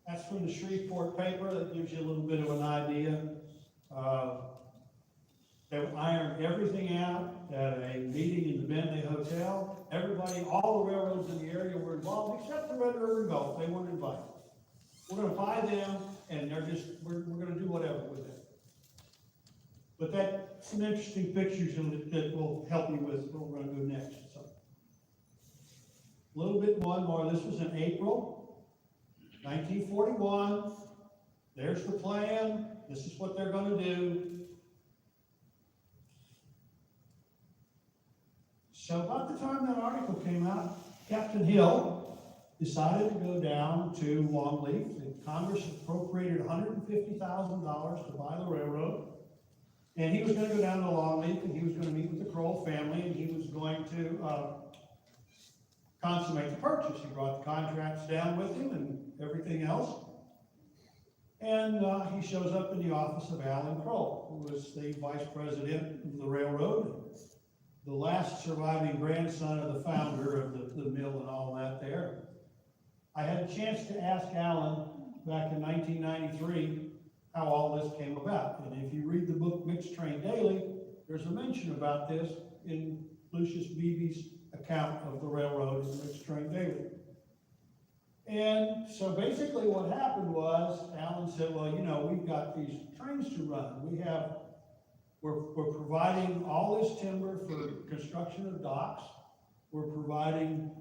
that's from the Shreveport paper. That gives you a little bit of an idea. They ironed everything out at a meeting in the Bentley Hotel. Everybody, all the railroads in the area were involved except the Red River and Gulf. They weren't invited. We're going to buy them and we're going to do whatever with it. But that's some interesting pictures that will help you with what we're going to do next. So, a little bit more. This was in April 1941. There's the plan. This is what they're going to do. So about the time that article came out, Captain Hill decided to go down to Longleaf. Congress appropriated $150,000 to buy the railroad. And he was going to go down to Longleaf, and he was going to meet with the Kroll family, and he was going to consummate the purchase. He brought the contracts down with him and everything else. And he shows up in the office of Alan Kroll, who was the vice president of the railroad, the last surviving grandson of the founder of the mill and all that there. I had a chance to ask Alan back in 1993 how all this came about. And if you read the book Mixed Train Daily, there's a mention about this in Lucius Beebe's account of the railroad in Mixed Train Daily. And so basically what happened was, Alan said, well, you know, we've got these trains to run. We're providing all this timber for construction of docks. We're providing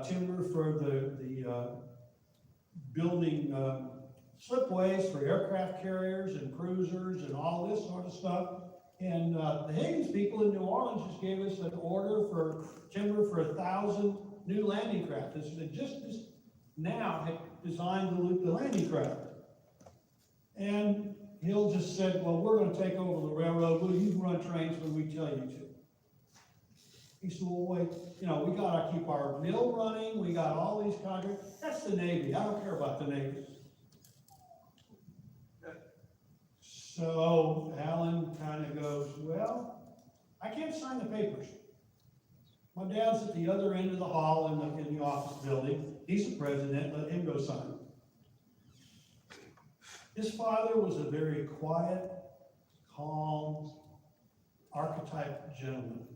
timber for the building slipways for aircraft carriers and cruisers and all this sort of stuff. And the Higgins people in New Orleans just gave us an order for timber for 1,000 new landing craft. They just now had designed the landing craft. And Hill just said, well, we're going to take over the railroad. Well, you can run trains when we tell you to. He said, well, wait, you know, we got to keep our mill running. We got all these contracts. That's the Navy. I don't care about the Navy. So Alan kind of goes, well, I can't sign the papers. My dad's at the other end of the hall in the office building. He's the president. Let him go sign. His father was a very quiet, calm, archetype gentleman.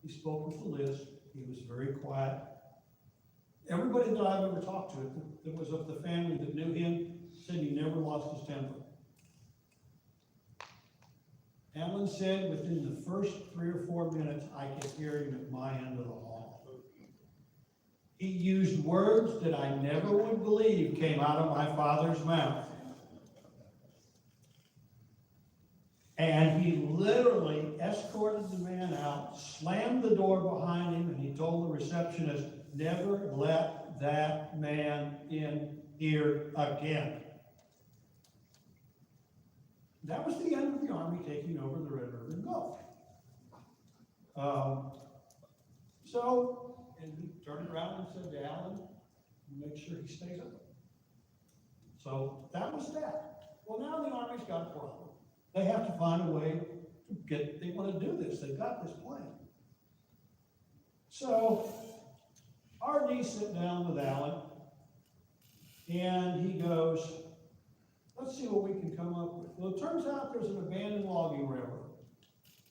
He spoke with a lisp. He was very quiet. Everybody that I've ever talked to that was of the family that knew him said he never lost his temper. Alan said within the first 3 or 4 minutes, I could hear him at my end of the hall. He used words that I never would believe came out of my father's mouth. And he literally escorted the man out, slammed the door behind him, and he told the receptionist, never let that man in here again. That was the end of the Army taking over the Red River Gulf. And he turned around and said to Alan, make sure he stays up. So that was that. Well, now the Army's got a problem. They have to find a way to they want to do this. They've got this plan. So R.D. sat down with Alan, and he goes, let's see what we can come up with. Well, it turns out there's an abandoned logging railroad.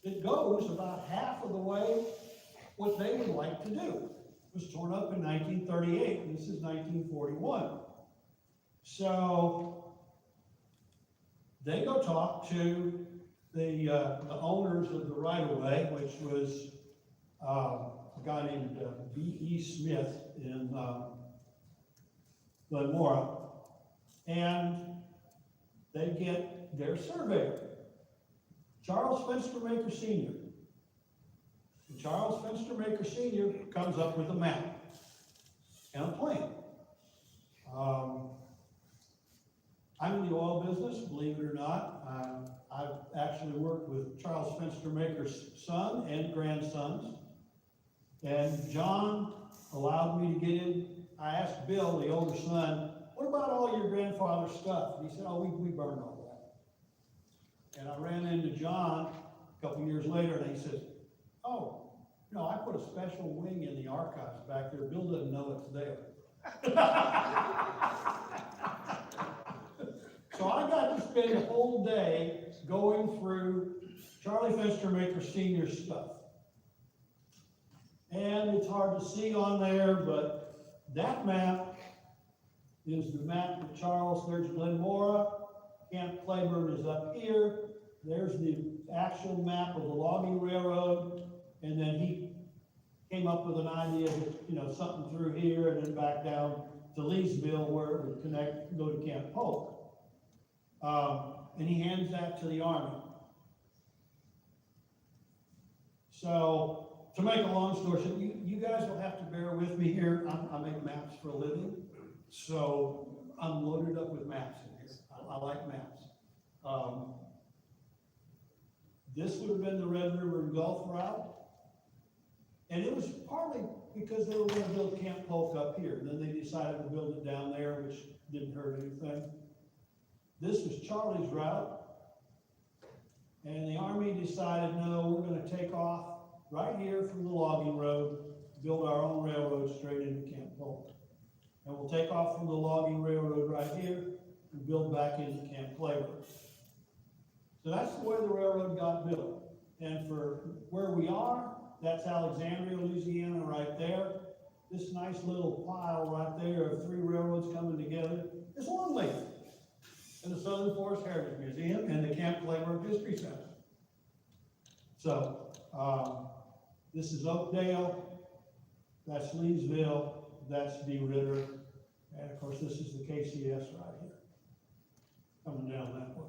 It goes about half of the way what they would like to do. It was torn up in 1938, and this is 1941. So they go talk to the owners of the right-of-way, which was a guy named B.E. Smith in Glenmora, and they get their surveyor, Charles Fenstermaker Sr. And Charles Fenstermaker Sr. comes up with a map and a plan. I'm in the oil business, believe it or not. I've actually worked with Charles Fenstermaker's son and grandsons. And John allowed me to get in. I asked Bill, the older son, what about all your grandfather's stuff? And he said, oh, we burned all that. And I ran into John a couple years later, and he says, oh, no, I put a special wing in the archives back there. Bill doesn't know it's there. So I got to spend a whole day going through Charlie Fenstermaker Sr.'s stuff. And it's hard to see on there, but that map is the map that Charles, there's Glenmora, Camp Claiborne is up here, there's the actual map of the logging railroad, and then he came up with an idea that, you know, something through here and then back down to Leesville where it would connect, go to Camp Polk. And he hands that to the Army. So, to make a long story short, you guys will have to bear with me here. I make maps for a living, so I'm loaded up with maps in here. I like maps. This would have been the Red River and Gulf route. And it was partly because they were going to build Camp Polk up here. And then they decided to build it down there, which didn't hurt anything. This was Charlie's route. And the Army decided, no, we're going to take off right here from the logging road, build our own railroad straight into Camp Polk. And we'll take off from the logging railroad right here and build back into Camp Claver. So that's the way the railroad got built. And for where we are, that's Alexandria, Louisiana, right there. This nice little pile right there of 3 railroads coming together is one link. And the Southern Forest Heritage Museum and the Camp Claver History Center. So, this is Oakdale, that's Leesville, that's D. Ritter, and of course this is the KCS right here, coming down that way.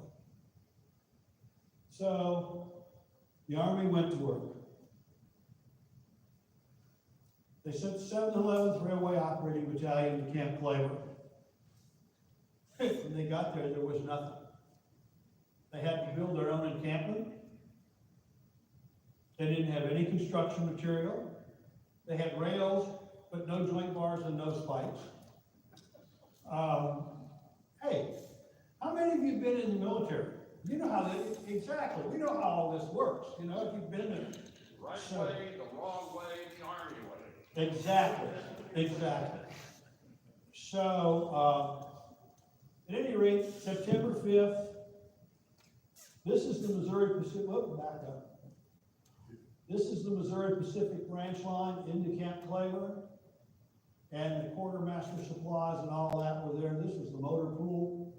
So, the Army went to work. They sent the 711th Railway Operating Battalion to Camp Claver. When they got there, there was nothing. They had to build their own encampment. They didn't have any construction material. They had rails, but no joint bars and no spikes. Hey, how many of you have been in the military? You know how they, exactly, we know how all this works, you know, if you've been there. Right way, the wrong way, the Army way. Exactly, exactly. So, at any rate, September 5th, this is the Missouri Pacific, back up. This is the Missouri Pacific branch line into Camp Claver, and the quartermaster supplies and all that were there. This was the motor pool.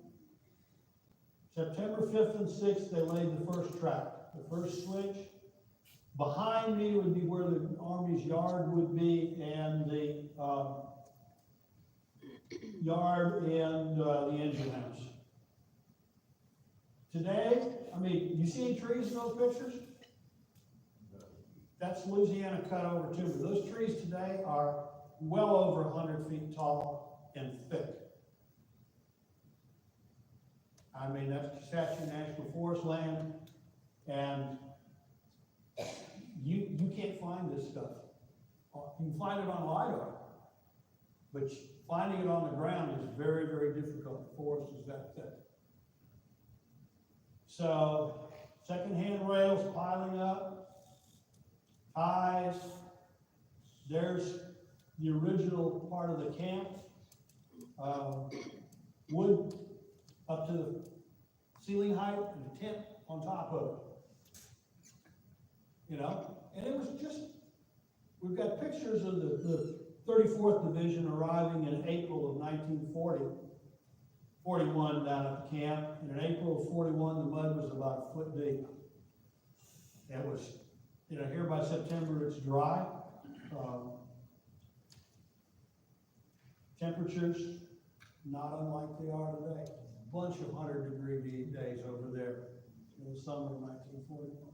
September 5th and 6th, they laid the first track, the first switch. Behind me would be where the Army's yard would be, and the yard and the engine house. Today, I mean, you see any trees in those pictures? That's Louisiana cut over timber. Those trees today are well over 100 feet tall and thick. I mean, that's Statue National Forest land, and you can't find this stuff. You can find it on LiDAR, but finding it on the ground is very, very difficult. The forest is that thick. So, secondhand rails piling up, ties. There's the original part of the camp. Wood up to the ceiling height and a tent on top of it. You know, and it was just, we've got pictures of the 34th Division arriving in April of 1941 down at the camp. And in April of 41, the mud was about a foot deep. It was, you know, here by September it's dry. Temperatures, not unlike they are today. A bunch of 100-degree days over there in the summer of 1941.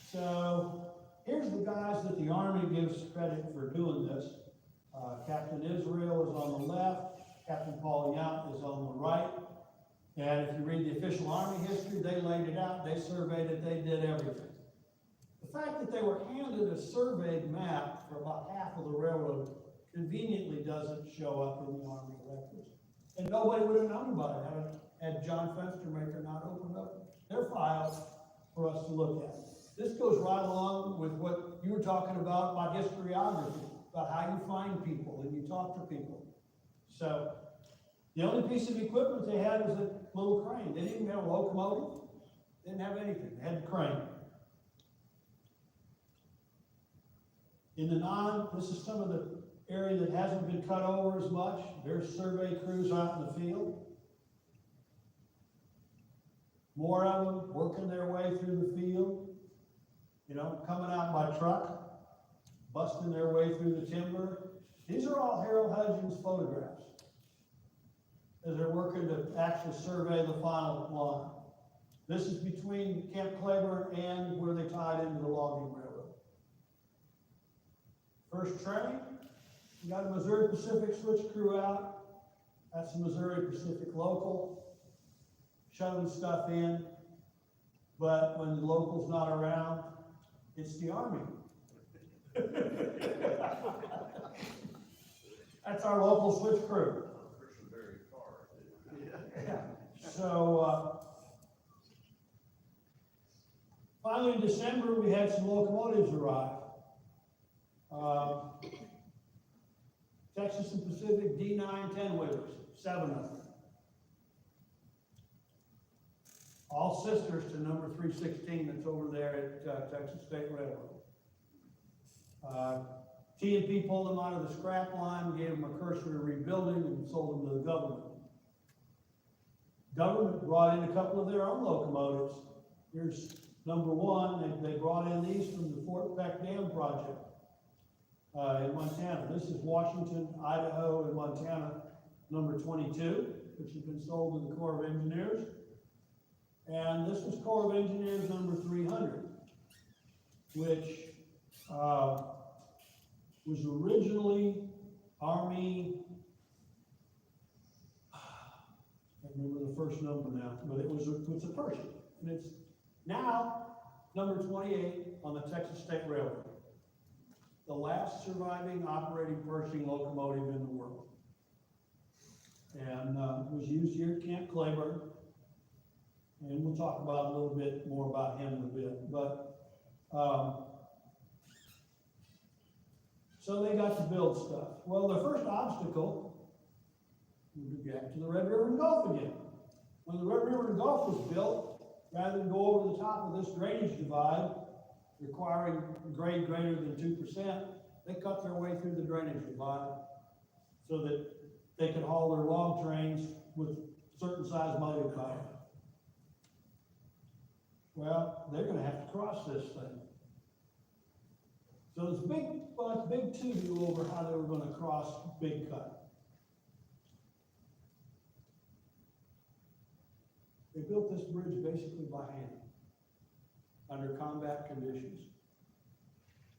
So, here's the guys that the Army gives credit for doing this. Captain Israel is on the left, Captain Paul Yount is on the right. And if you read the official Army history, they laid it out, they surveyed it, they did everything. The fact that they were handed a surveyed map for about half of the railroad conveniently doesn't show up in the Army records. And nobody would have known about it had John Fenstermaker not opened up their files for us to look at. This goes right along with what you were talking about historiography, about how you find people and you talk to people. So, the only piece of equipment they had was a little crane. They didn't even have a locomotive. They didn't have anything. They had the crane. In the this is some of the area that hasn't been cut over as much. There's survey crews out in the field. More of them working their way through the field, you know, coming out by truck. busting their way through the timber. These are all Harold Hudgens photographs as they're working to actually survey the final line. This is between Camp Claiborne and where they tied into the logging railroad. First train, we got a Missouri Pacific switch crew out. That's the Missouri Pacific local, shoving stuff in. But when the local's not around, it's the Army. That's our local switch crew. Yeah. So, finally in December, we had some locomotives arrive. Texas and Pacific D9 10-wheelers, 7 of them. All sisters to number 316 that's over there at Texas State Railroad. T&P pulled them out of the scrap line, gave them a cursory rebuilding, and sold them to the government. Government brought in a couple of their own locomotives. Here's number 1. They brought in these from the Fort Peck Dam project in Montana. This is Washington, Idaho, and Montana, number 22, which has been sold to the Corps of Engineers. And this was Corps of Engineers number 300, which was originally Army, I can't remember the first number now, but it's a Pershing. And it's now number 28 on the Texas State Railroad. The last surviving operating Pershing locomotive in the world. And it was used here at Camp Claiborne. And we'll talk about a little bit more about him in a bit. But, so they got to build stuff. Well, the first obstacle, we get back to the Red River and Gulf again. When the Red River and Gulf was built, rather than go over the top of this drainage divide, requiring grade greater than 2%, they cut their way through the drainage divide so that they could haul their log trains with certain size motor power. Well, they're going to have to cross this thing. So there's big to-do over how they were going to cross Big Cut. They built this bridge basically by hand, under combat conditions.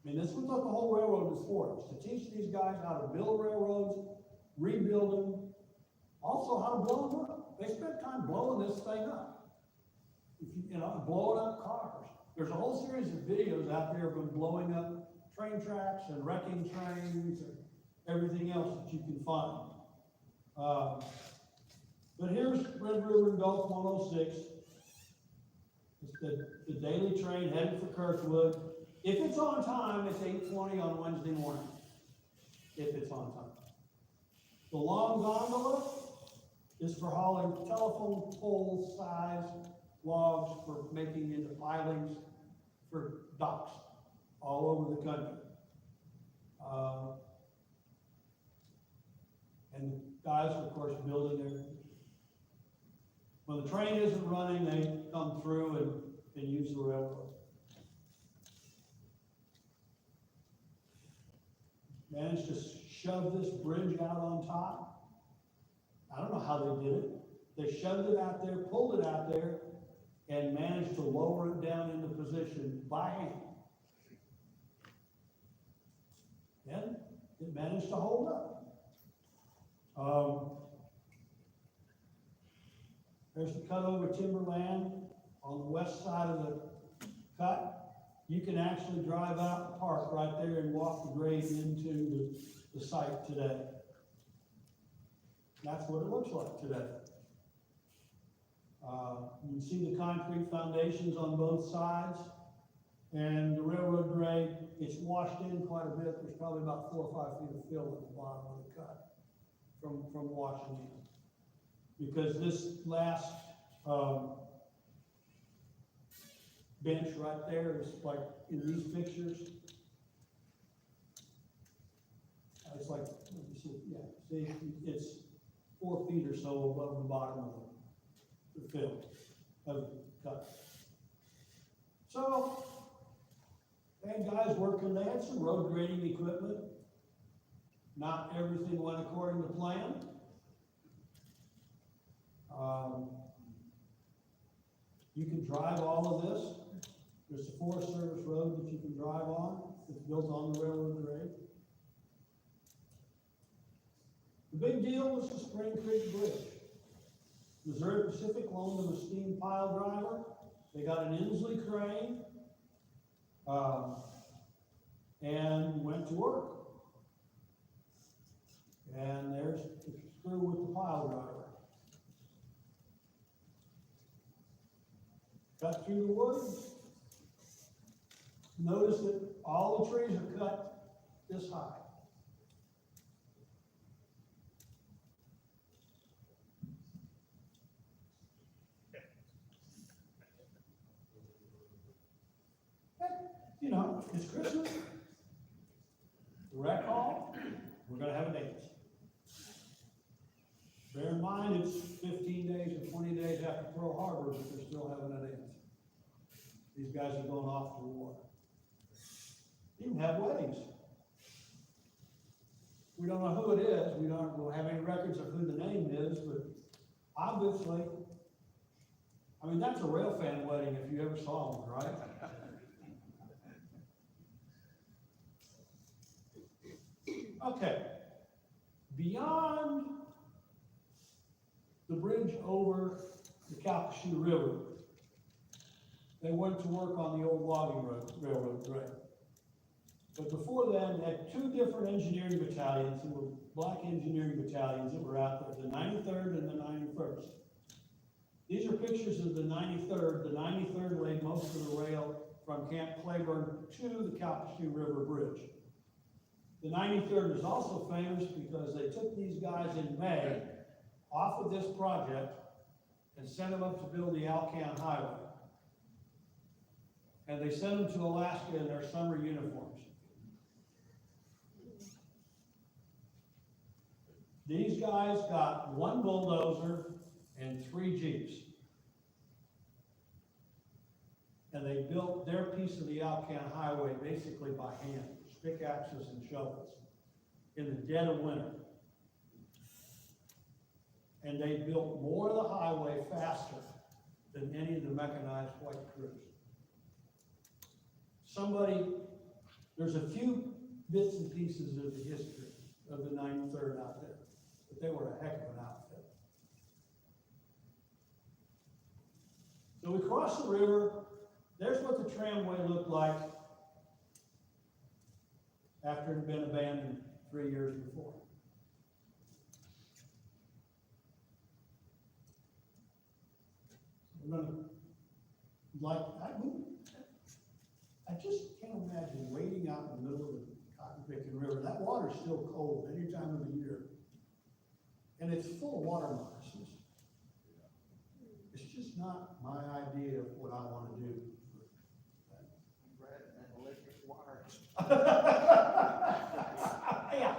I mean, this is what the whole railroad is for. It's to teach these guys how to build railroads, rebuild them, also how to blow them up. They spent time blowing this thing up. Blowing up cars. There's a whole series of videos out there of them blowing up train tracks and wrecking trains and everything else that you can find. But here's Red River and Gulf 106. It's the daily train headed for Kirkwood. If it's on time, it's 8:20 on Wednesday morning. If it's on time. The long gondola is for hauling telephone pole size logs for making into pilings for docks all over the country. And the guys are, of course, building their. When the train isn't running, they come through and use the railroad. Managed to shove this bridge out on top. I don't know how they did it. They shoved it out there, pulled it out there, and managed to lower it down into position by hand. And it managed to hold up. There's the cutover timberland on the west side of the cut. You can actually drive out and park right there and walk the grade into the site today. That's what it looks like today. You can see the concrete foundations on both sides, and the railroad grade, it's washed in quite a bit. There's probably about 4 or 5 feet of fill at the bottom of the cut from washing in. Because this last bench right there is like in these pictures. It's like, let me see, yeah, see, it's 4 feet or so above the bottom of the fill of the cut. So, They had guys working, they had some road grading equipment. Not everything went according to plan. You can drive all of this. There's a Forest Service road that you can drive on. It's built on the railroad grade. The big deal was the Spring Creek Bridge. Missouri Pacific loaned them a steam pile driver. They got an Inslee crane, and went to work. And there's the screw with the pile driver. Cut through the woods. Notice that all the trees are cut this high. You know, it's Christmas. The rec hall, we're gonna have a dance. Bear in mind, it's 15 days or 20 days after Pearl Harbor, but they're still having a dance. These guys are going off to war. Even have weddings. We don't know who it is. We don't have any records of who the name is, but obviously, I mean, that's a rail fan wedding if you ever saw one, right? Okay, beyond the bridge over the Calcasieu River, they went to work on the old logging railroad grade. But before then, they had two different engineering battalions, that were black engineering battalions that were out there, the 93rd and the 91st. These are pictures of the 93rd. The 93rd laid most of the rail from Camp Rayburn to the Calcasieu River Bridge. The 93rd is also famous because they took these guys in May off of this project and sent them up to build the Alcan Highway. And they sent them to Alaska in their summer uniforms. These guys got one bulldozer and 3 Jeeps. And they built their piece of the Alcan Highway basically by hand. Pickaxes and shovels in the dead of winter. And they built more of the highway faster than any of the mechanized white crews. There's a few bits and pieces of the history of the 93rd out there, but they were a heck of an outfit. So we cross the river. There's what the tramway looked like after it had been abandoned 3 years before. We're gonna, I just can't imagine waiting out in the middle of the cotton picking river. That water's still cold any time of the year. And it's full of water moccasins. It's just not my idea of what I want to do. Yeah.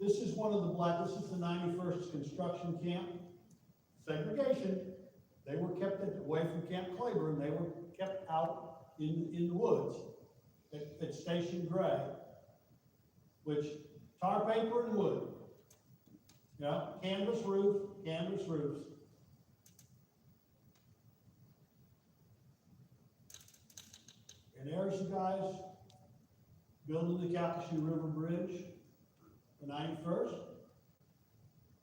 This is one of the this is the 91st construction camp. Segregation. They were kept away from Camp Rayburn. They were kept out in the woods at Station Gray, which tar paper and wood. Yeah, canvas roofs. And there's the guys building the Calcasieu River Bridge, the 91st.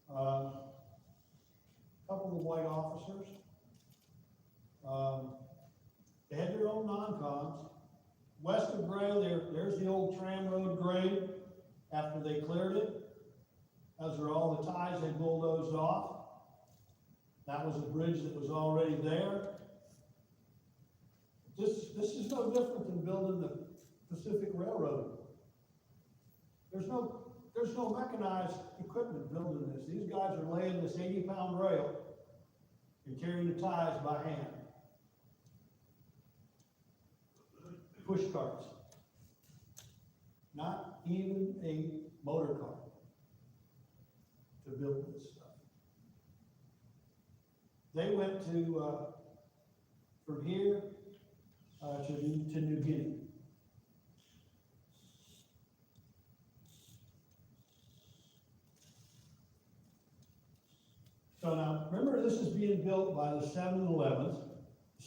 A couple of white officers. They had their own non-coms. West of Gray, there's the old tram road grade after they cleared it. Those are all the ties they bulldozed off. That was a bridge that was already there. This is no different than building the Pacific Railroad. There's no mechanized equipment building this. These guys are laying this 80-pound rail and carrying the ties by hand. Push carts. Not even a motor car to build this stuff. They went to, from here to New Guinea. So now, remember, this is being built by the 711th.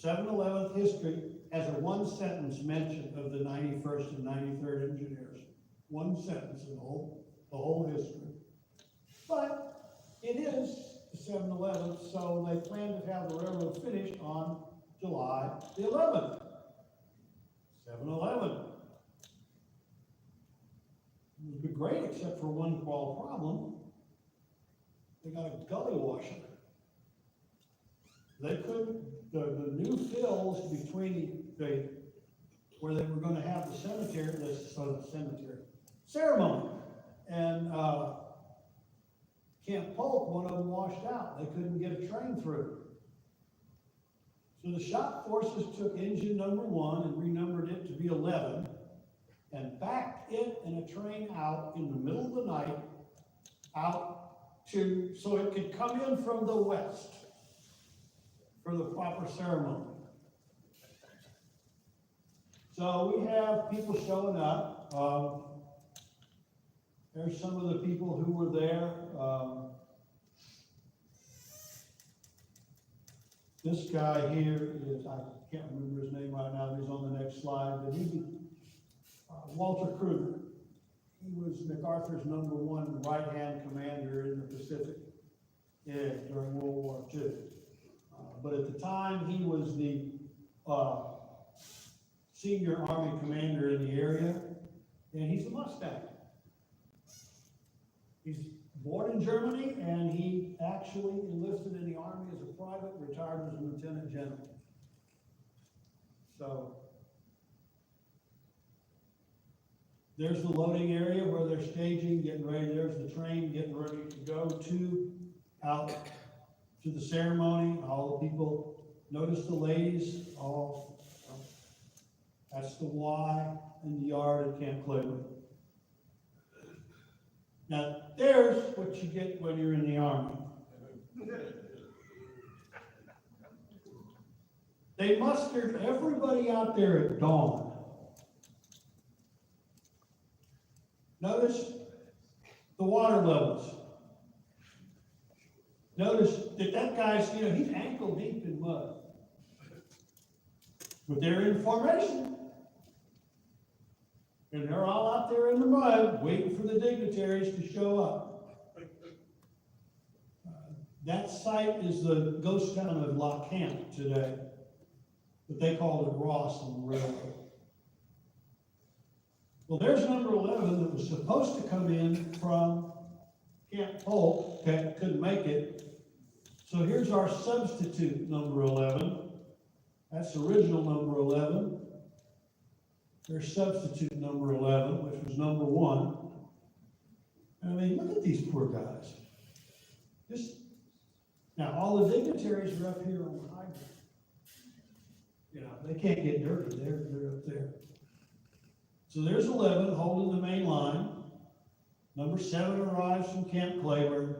711th history has a one-sentence mention of the 91st and 93rd engineers. One sentence in the whole history. But it is the 711th, so they plan to have the railroad finished on July the 11th. 711. It would be great except for one small problem. They got a gully washer. They couldn't, the new fills between where they were gonna have the ceremony, and, Camp Polk, one of them washed out. They couldn't get a train through. So the shop forces took engine number 1 and renumbered it to be 11, and backed it and a train out in the middle of the night, so it could come in from the west for the proper ceremony. So we have people showing up. There's some of the people who were there. This guy here is, I can't remember his name right now, he's on the next slide, but he, Walter Kruger. He was MacArthur's #1 right-hand commander in the Pacific during World War II. But at the time, he was the senior Army commander in the area, and he's a Mustang. He's born in Germany, and he actually enlisted in the Army as a private, retired as a lieutenant general. So, there's the loading area where they're staging, getting ready. There's the train getting ready to go out to the ceremony. All the people, notice the ladies, that's the Y in the yard at Camp Cleveland. Now, there's what you get when you're in the Army. They mustered everybody out there at dawn. Notice the water levels. Notice that guy's, he's ankle deep in mud. But they're in formation. And they're all out there in the mud, waiting for the dignitaries to show up. That site is the ghost town of La Camp today. But they called it Ross on the railroad. Well, there's number 11 that was supposed to come in from Camp Polk, that couldn't make it. So here's our substitute number 11. That's the original number 11. There's substitute number 11, which was number 1. I mean, look at these poor guys. Now, all the dignitaries are up here on the hydrant. They can't get dirty. They're up there. So there's 11 holding the main line. Number 7 arrives from Camp Cleveland.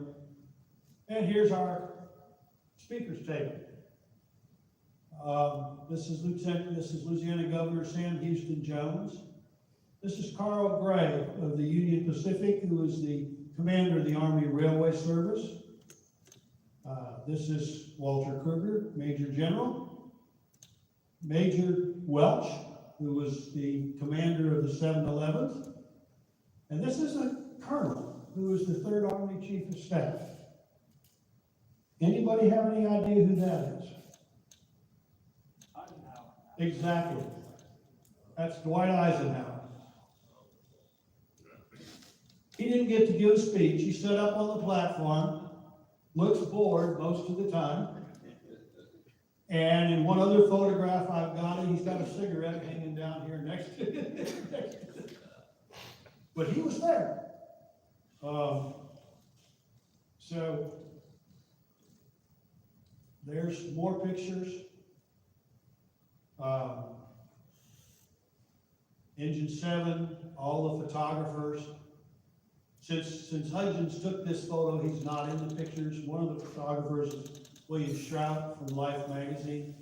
And here's our speaker's table. This is Louisiana Governor Sam Houston Jones. This is Carl Gray of the Union Pacific, who is the commander of the Army Railway Service. This is Walter Kruger, Major General. Major Welch, who was the commander of the 711th. And this is a colonel, who is the 3rd Army Chief of Staff. Anybody have any idea who that is? Exactly. That's Dwight Eisenhower. He didn't get to give a speech. He stood up on the platform, looks bored most of the time. And in one other photograph I've got, he's got a cigarette hanging down here next to him. But he was there. So there's more pictures. Engine 7, all the photographers. Since Hudgens took this photo, he's not in the pictures. One of the photographers is William Strout from Life magazine.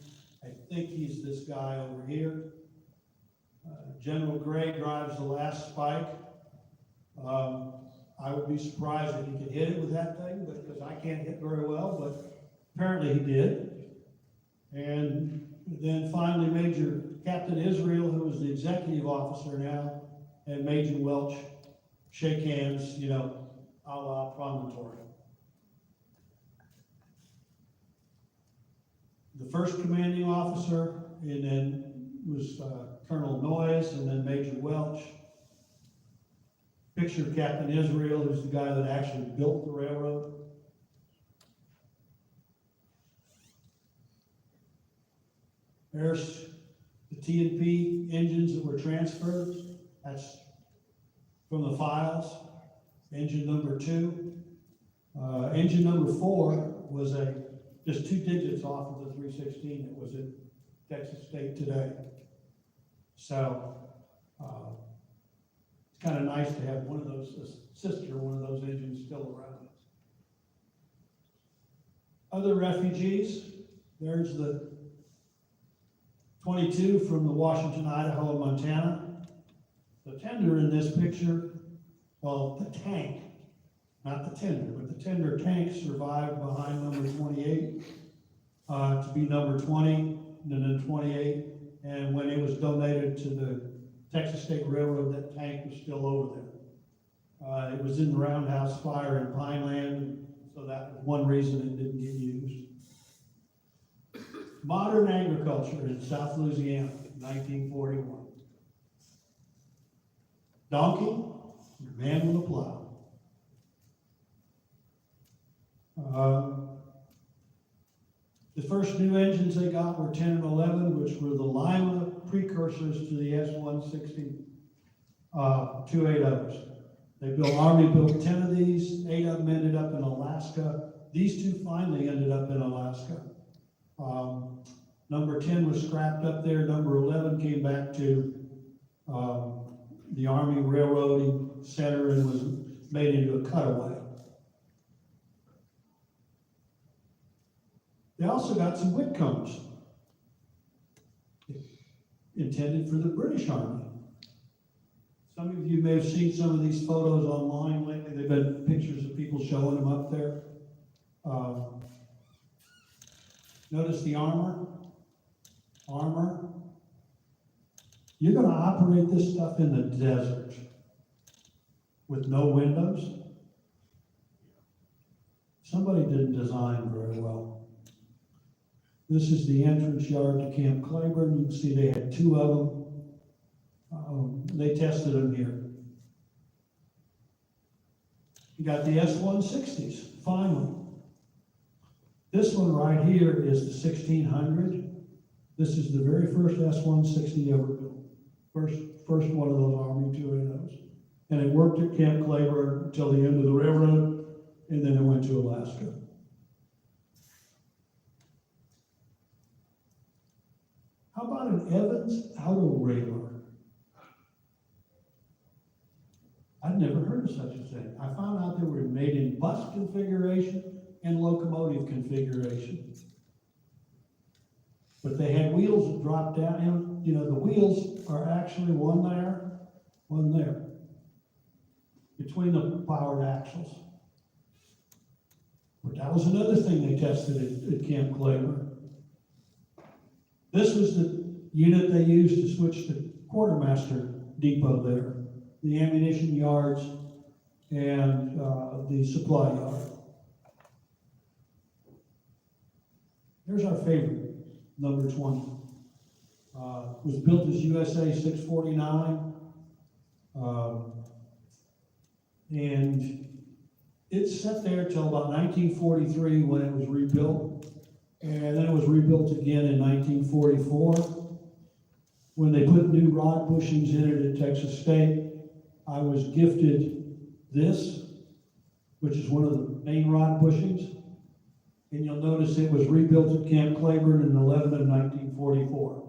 I think he's this guy over here. General Gray drives the last spike. I would be surprised if he could hit it with that thing, but because I can't hit very well, but apparently he did. And then finally Major Captain Israel, who is the executive officer now, and Major Welch shake hands, you know, a la promontory. The first commanding officer, and then was Colonel Noyes, and then Major Welch. Picture of Captain Israel, who's the guy that actually built the railroad. There's the T&P engines that were transferred. That's from the files. Engine number 2. Engine number 4 was just 2 digits off of the 316 that was at Texas State today. So it's kind of nice to have one of those, one of those engines still around. Other refugees, there's the 22 from the Washington, Idaho, and Montana. The tender in this picture, well, the tank, not the tender, but the tender tank survived behind number 28 to be number 20, and then 28. And when it was donated to the Texas State Railroad, that tank was still over there. It was in the Roundhouse Fire in Pineland, so that was one reason it didn't get used. Modern agriculture in South Louisiana, 1941. Donkey, your man with a plow. The first new engines they got were 10 and 11, which were the Lima precursors to the S-160 280s. Army built 10 of these, 8 of them ended up in Alaska. These 2 finally ended up in Alaska. Number 10 was scrapped up there. Number 11 came back to the Army Railroading Center and was made into a cutaway. They also got some Whitcombs intended for the British Army. Some of you may have seen some of these photos online lately. They've been pictures of people showing them up there. Notice the armor. You're going to operate this stuff in the desert with no windows. Somebody didn't design very well. This is the entrance yard to Camp Clayburn. You can see they had 2 of them. They tested them here. You got the S-160s, finally. This one right here is the 1600. This is the very first S-160 ever built. First one of those Army 280s. And it worked at Camp Clayburn until the end of the railroad, and then it went to Alaska. How about an Evans auto railer? I'd never heard of such a thing. I found out they were made in bus configuration and locomotive configuration. But they had wheels that dropped down, and you know, the wheels are actually one there, between the powered axles. But that was another thing they tested at Camp Clayburn. This was the unit they used to switch the quartermaster depot there, the ammunition yards, and the supply yard. Here's our favorite, number 20. Was built as USA 649, and it sat there till about 1943 when it was rebuilt, and then it was rebuilt again in 1944. When they put new rod bushings in it at Texas State, I was gifted this, which is one of the main rod bushings. And you'll notice it was rebuilt at Camp Clayburn in 1944.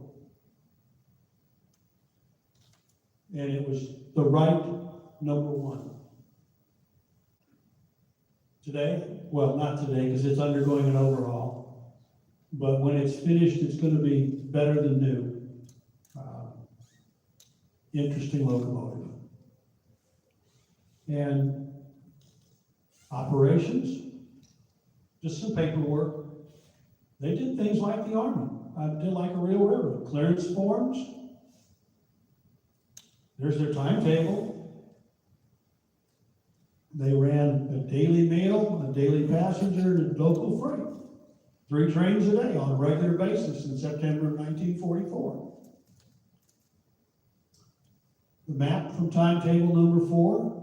And it was the right number 1. Today, well, not today, because it's undergoing an overhaul. but when it's finished, it's gonna be better than new. Interesting locomotive. And operations, just some paperwork. They did things like the Army. I did like a real railroad. Clearance forms. There's their timetable. They ran a daily mail, a daily passenger, and a local freight. 3 trains a day on a regular basis in September of 1944. The map from timetable number 4.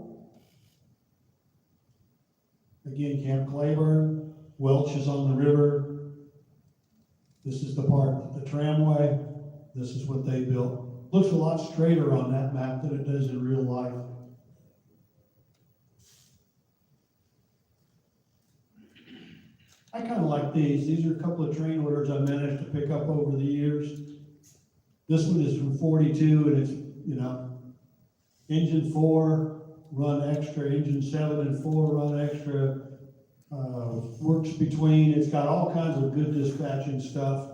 Again, Camp Rayburn, Welch is on the river. This is the part, the tramway. This is what they built. Looks a lot straighter on that map than it does in real life. I kind of like these. These are a couple of train orders I managed to pick up over the years. This one is from 42, and it's, engine 4, run extra, engine 7 and 4, run extra, works between. It's got all kinds of good dispatching stuff.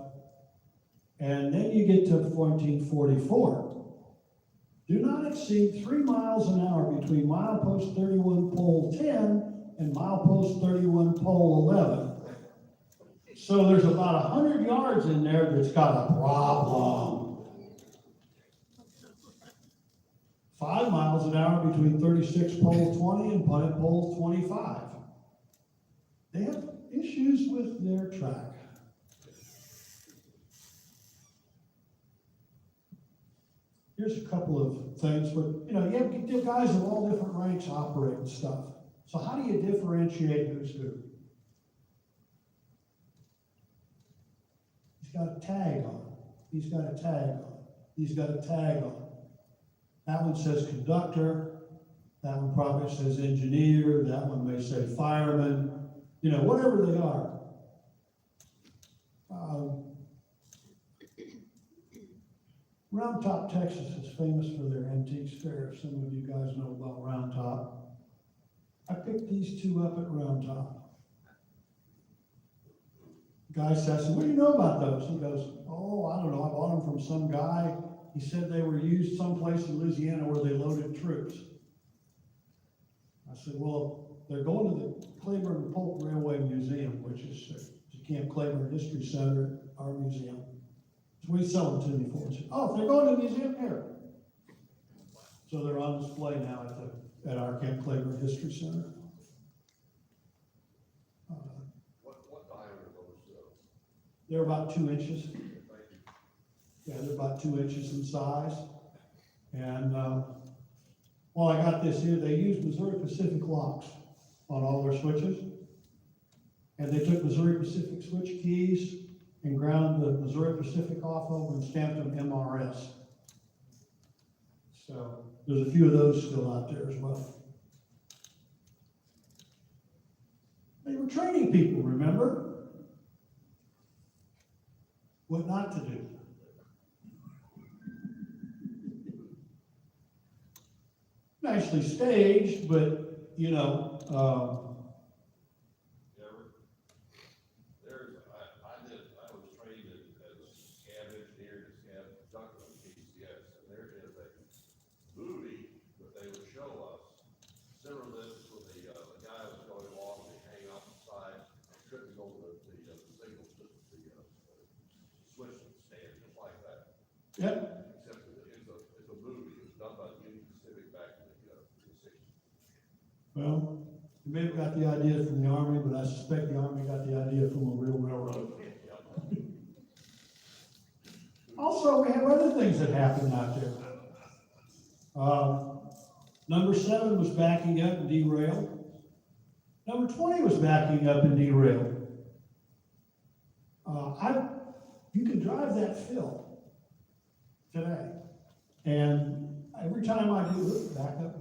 And then you get to 1444. Do not exceed 3 miles an hour between milepost 31 pole 10 and milepost 31 pole 11. So there's about 100 yards in there that's got a problem. 5 miles an hour between 36 pole 20 and punnet pole 25. They have issues with their track. Here's a couple of things, but you have guys of all different ranks operating stuff. So how do you differentiate who's who? He's got a tag on it. He's got a tag on it. He's got a tag on it. That one says conductor. That one probably says engineer. That one may say fireman. Whatever they are. Round Top, Texas is famous for their antiques fair. Some of you guys know about Round Top. I picked these 2 up at Round Top. Guy says, "What do you know about those?" He goes, "Oh, I don't know. I bought them from some guy. He said they were used someplace in Louisiana where they loaded troops." I said, "Well, they're going to the Rayburn Polk Railway Museum, which is Camp Rayburn History Center, our museum. So we sell them to me for it." "Oh, if they're going to the museum, here." So they're on display now at our Camp Rayburn History Center. What diameter are those? They're about 2 inches. Yeah, they're about 2 inches in size. And while I got this here, they used Missouri Pacific locks on all their switches. And they took Missouri Pacific switch keys and ground the Missouri Pacific off of them and stamped them MRS. So there's a few of those still out there as well. They were training people, remember? What not to do. Nicely staged, but I was trained as a scab engineer and scab conductor on PCS, and there is a movie that they would show us. Similar to this, with the guy was going along, and they hang off the side, tripping over the signal, the switch stand, just like that. Yep. Except it's a movie. It was done by the Union Pacific back in the 60s. Well, you may have got the idea from the Army, but I suspect the Army got the idea from a real railroad. Also, we have other things that happened out there. Number 7 was backing up and derailed. Number 20 was backing up and derailed. You can drive that fill today. And every time I do, back up.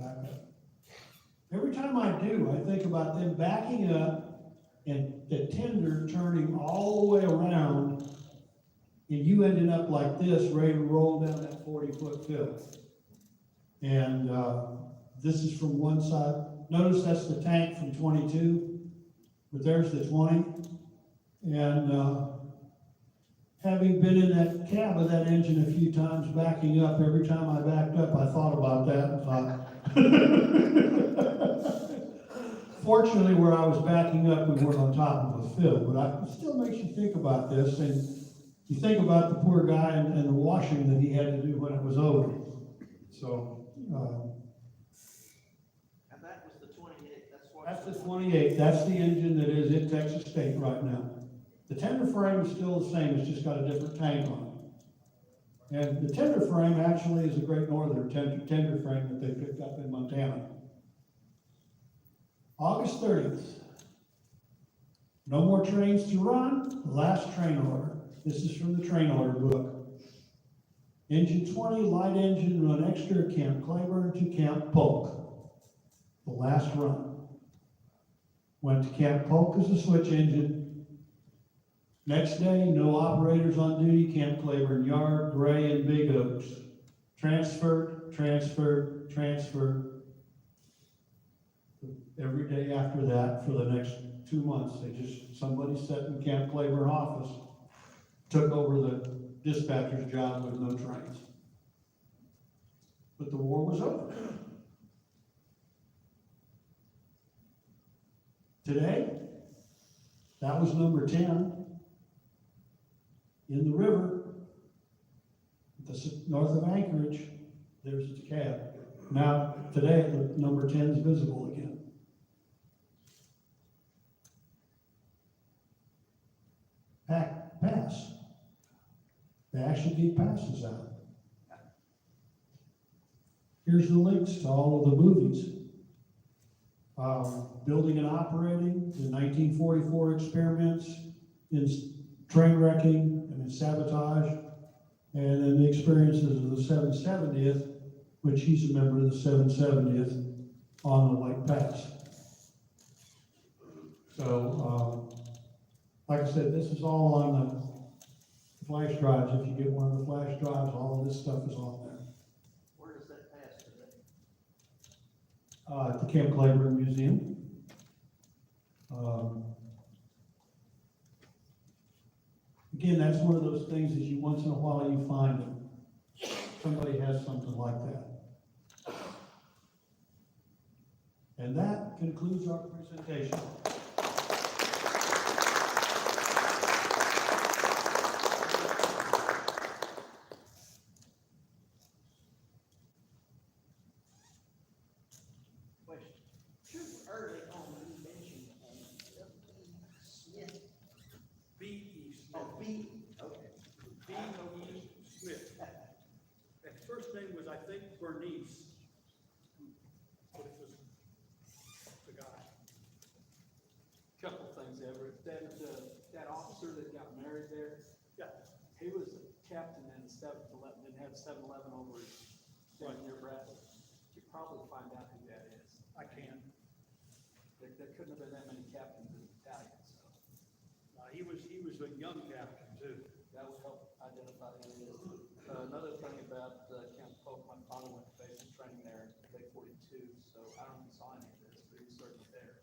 Every time I do, I think about them backing up and the tender turning all the way around and you ending up like this, ready to roll down that 40-foot fill. And this is from one side. Notice that's the tank from 22, but there's the 20. And having been in that cab of that engine a few times, backing up, every time I backed up, I thought about that and thought. Fortunately, where I was backing up, we weren't on top of a fill, but it still makes you think about this, and you think about the poor guy and the washing that he had to do when it was over. So, And that was the 28, that's what. that's the 28, that's the engine that is in Texas State right now. The tender frame is still the same, it's just got a different tank on it. And the tender frame actually is a Great Northern tender frame that they picked up in Montana. August 30th. No more trains to run, the last train order. This is from the train order book. Engine 20, light engine, run extra, Camp Clayburn to Camp Polk. The last run. Went to Camp Polk as a switch engine. Next day, no operators on duty, Camp Clayburn Yard, Gray and Big Oaks. Transferred. Every day after that, for the next 2 months, somebody sat in Camp Clayburn office, took over the dispatcher's job with no trains. But the war was over. Today, that was number 10 in the river, north of Anchorage. There's its cab. Now, today, the number 10 is visible again. Pass. They actually gave passes out. Here's the links to all of the movies. Building and operating, the 1944 experiments in train wrecking and in sabotage, and then the experiences of the 770th, which he's a member of the 770th on the White Pass. So, like I said, this is all on the flash drives. If you get one of the flash drives, all of this stuff is on there. Where does that pass today? At the Camp Clayburn Museum. Again, that's one of those things that you once in a while you find them. Somebody has something like that. And that concludes our presentation. Early on, you mentioned Smith. B.E. Smith. Oh, B, okay. B.E. Smith. His first name was, I think, Bernice. But it was the guy. Couple things, Everett. That officer that got married there, Yeah. he was a captain in the 7-Eleven, didn't have 7-Eleven over his, right near Bradley. You probably find out who that is. I can. There couldn't have been that many captains in the battalion, so He was a young captain too. that would help identify who it is. Another thing about Camp Polk, my father went to basic training there in Bay 42, so I don't know if he saw any of this, but he was certainly there.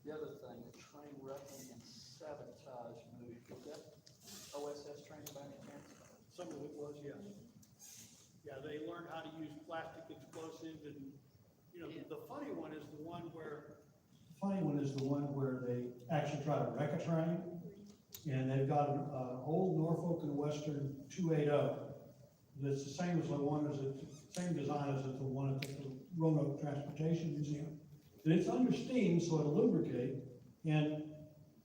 The other thing, the train wrecking and sabotage movie, was that OSS training by any chance? Some of it was, yes. Yeah, they learned how to use plastic explosives and, the funny one is the one where they actually try to wreck a train, and they've got an old Norfolk and Western 280 that's the same as the one same design as the one at the Roanoke Transportation Museum. And it's under steam, so it'll lubricate,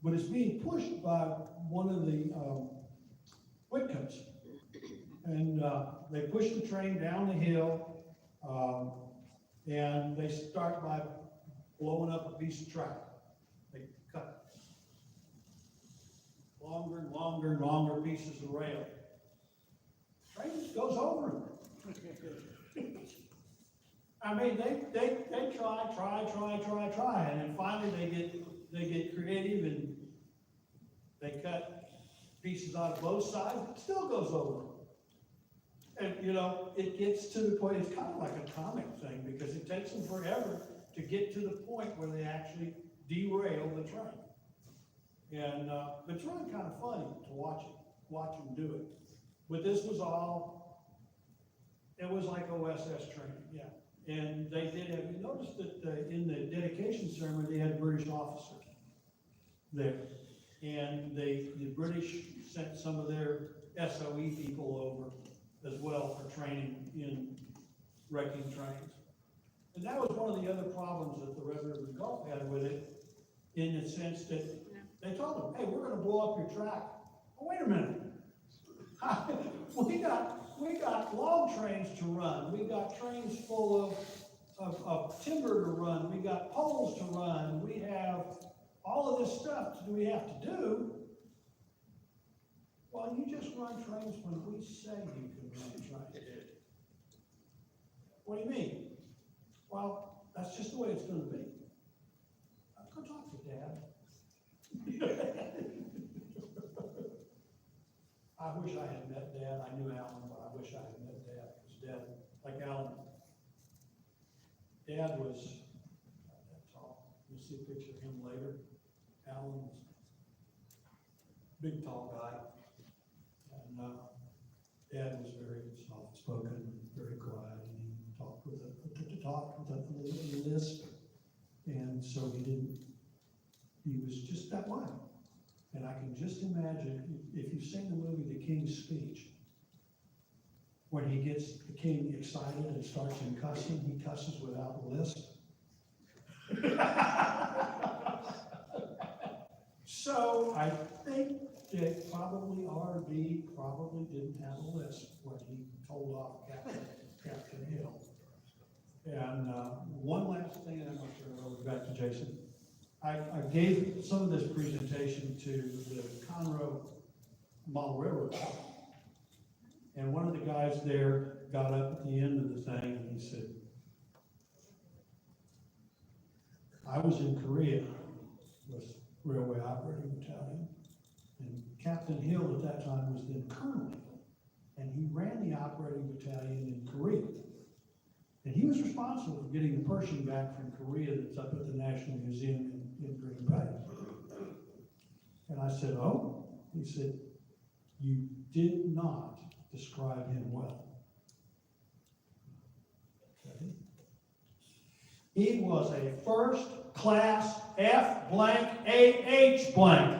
but it's being pushed by one of the Whitcombs. And they push the train down the hill, and they start by blowing up a piece of track. They cut longer and longer and longer pieces of rail. Train just goes over them. I mean, they try, and then finally they get creative and they cut pieces out of both sides. It still goes over them. And, it gets to the point, it's kind of like a comic thing, because it takes them forever to get to the point where they actually derail the train. And, it's really kind of funny to watch them do it. But this was all, it was like OSS training, yeah. And they did have, you noticed that in the dedication ceremony, they had British officers there. And the British sent some of their SOE people over as well for training in wrecking trains. And that was one of the other problems that the Red River Gulf had with it, in the sense that they told them, hey, we're gonna blow up your track. Oh, wait a minute. We got long trains to run. We got trains full of timber to run. We got poles to run. We have all of this stuff we have to do. Well, you just run trains when we say you can run trains. What do you mean? Well, that's just the way it's gonna be. Go talk to Dad. I wish I had met Dad. I knew Alan, but I wish I had met Dad, because Dad, like Alan, Dad was not that tall. You'll see a picture of him later. Alan was a big, tall guy. And, Dad was very soft-spoken, very quiet, and he talked with a lisp. And so he was just that way. And I can just imagine, if you've seen the movie The King's Speech, when he gets the king excited and starts in cussing, he cusses without a lisp. So I think that probably R.B. probably didn't have a lisp when he told off Captain Hill. And one last thing, and I'm going to turn it over back to Jason. I gave some of this presentation to the Conroe Model Railroad. And one of the guys there got up at the end of the thing and he said, I was in Korea with Railway Operating Battalion, and Captain Hill at that time was then Colonel Hill, and he ran the operating battalion in Korea. And he was responsible for getting the Pershing back from Korea that's up at the National Museum in Green Bay. And I said, oh? He said, you did not describe him well. Okay. He was a first class F blank AH blank.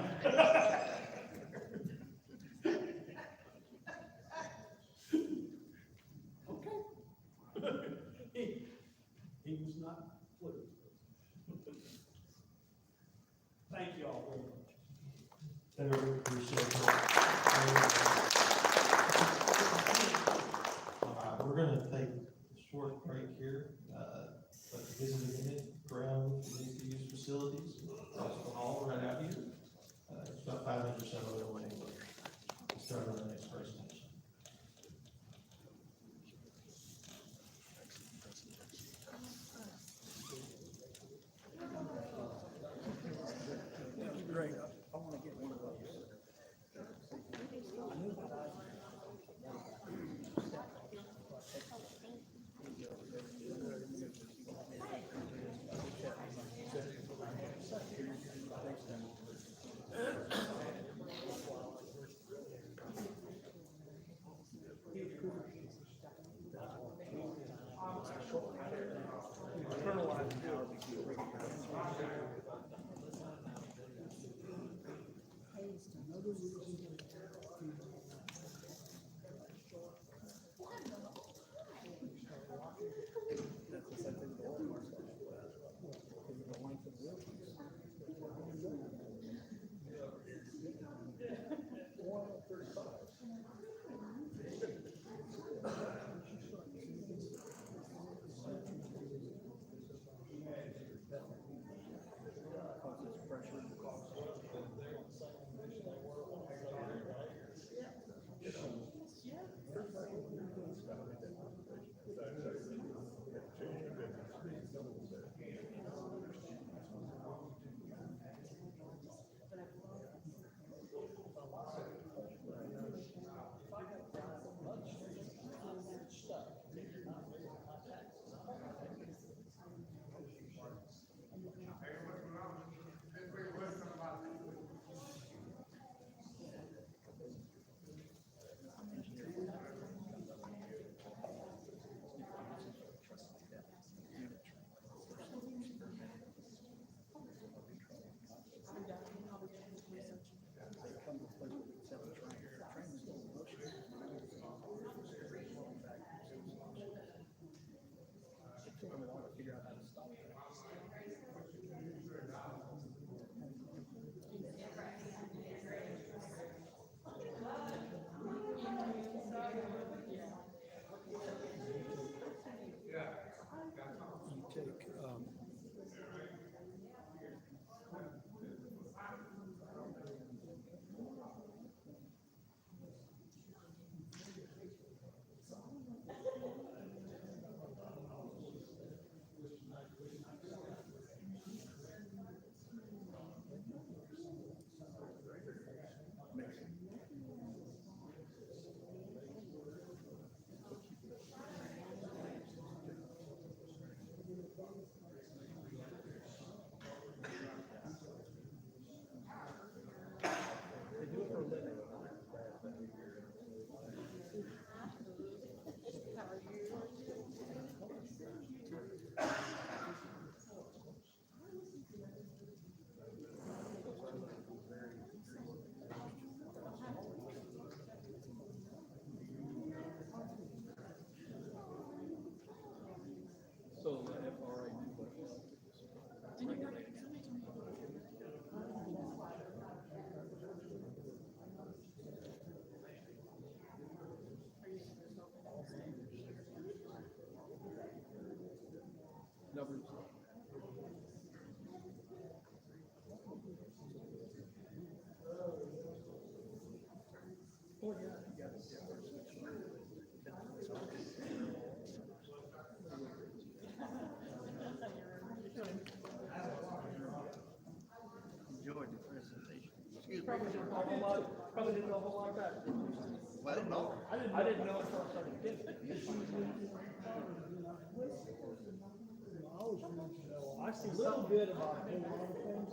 He was not pleased. Thank you all very much. I really appreciate that. We're gonna take a short break here, but visit a minute, ground, need to use facilities, across the hall right out here. It's about 5 minutes or so away. We'll start on the next presentation. Great. I want to get one of those. a whole lot, probably didn't know a whole lot about it. Well, no, I didn't know until I started getting it. I see something good about it.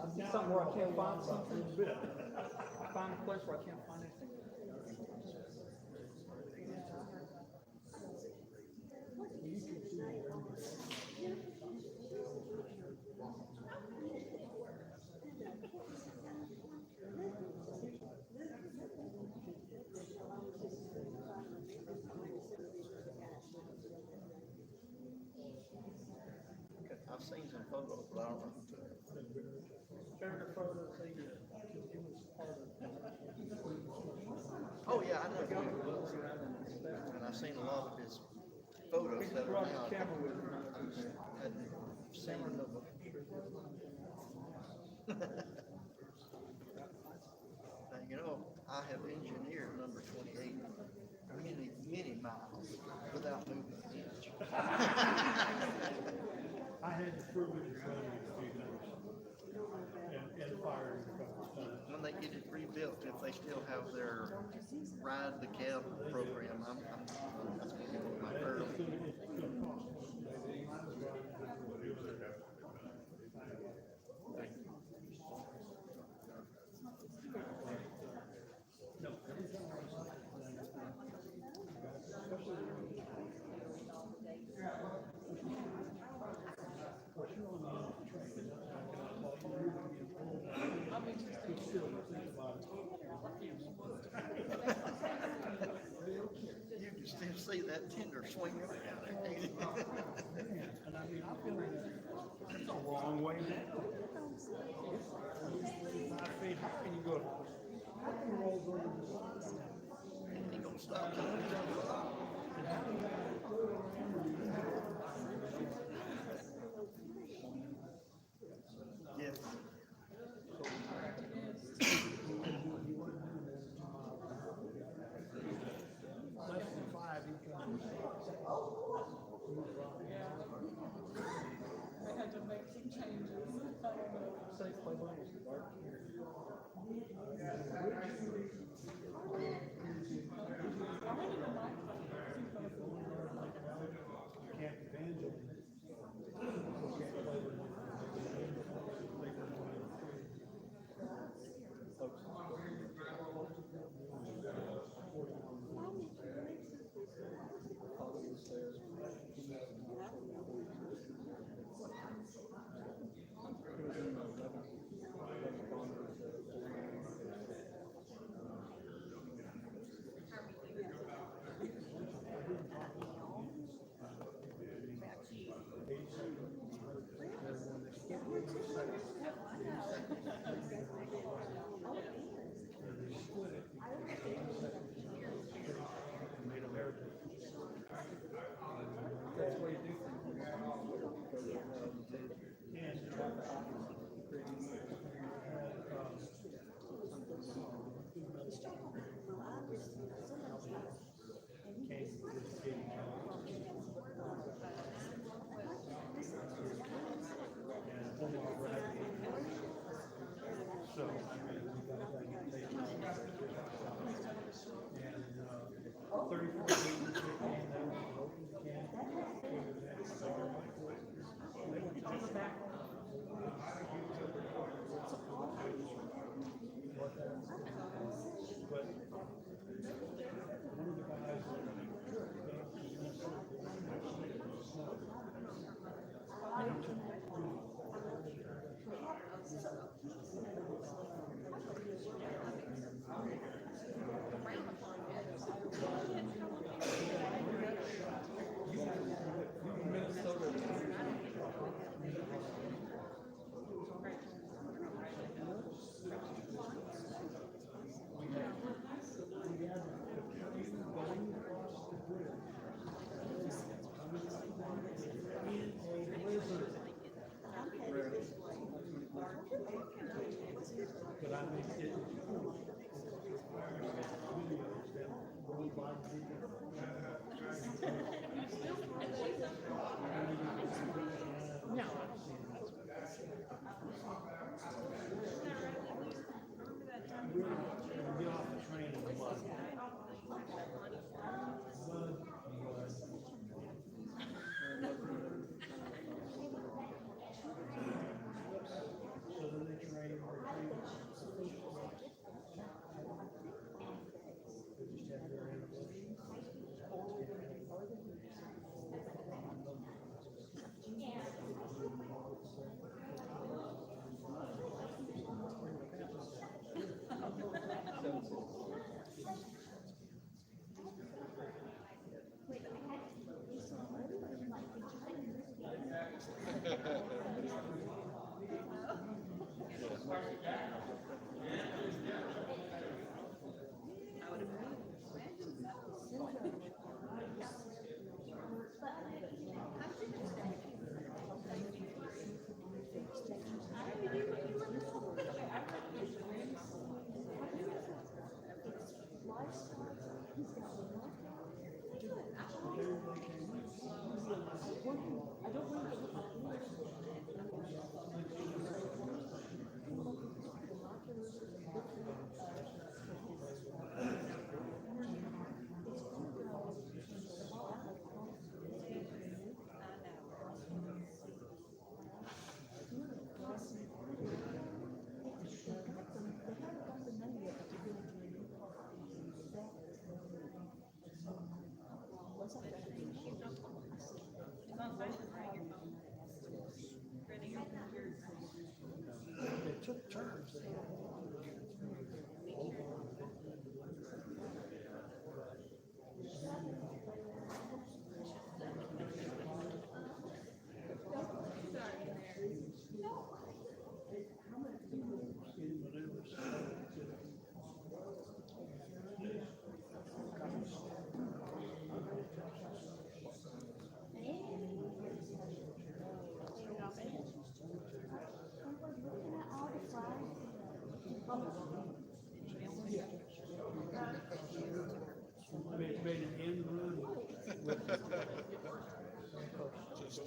I see something where I can't find something. I find a place where I can't find anything. I've seen some photos, but I don't know who took them. Favorite photo, say, it was part of. Oh, yeah, I know who it was, and I've seen a lot of his photos He that are brought now. his camera with him. Hadn't seen them before. Now, you know, I have engineered number 28 many, many miles without moving an inch. I had the privilege of running it a few times, and firing a couple of times. When they get it rebuilt, if they still have their ride the cab program, that's gonna be one of my early. It's gonna cost. You can still see that tender swing right down there. And I mean, I've been, it's a long way down. 5 feet high, and you go, how can you roll over the side? Ain't gonna stop. Yes. Less than 5, you can. They had to make some changes. Safe playground was the dark. Can't evangelize. That's where you do things. So, and, 34 feet, 15, that was an open can. But one of the guys but I mean, it videos that roll by people. Remember that time?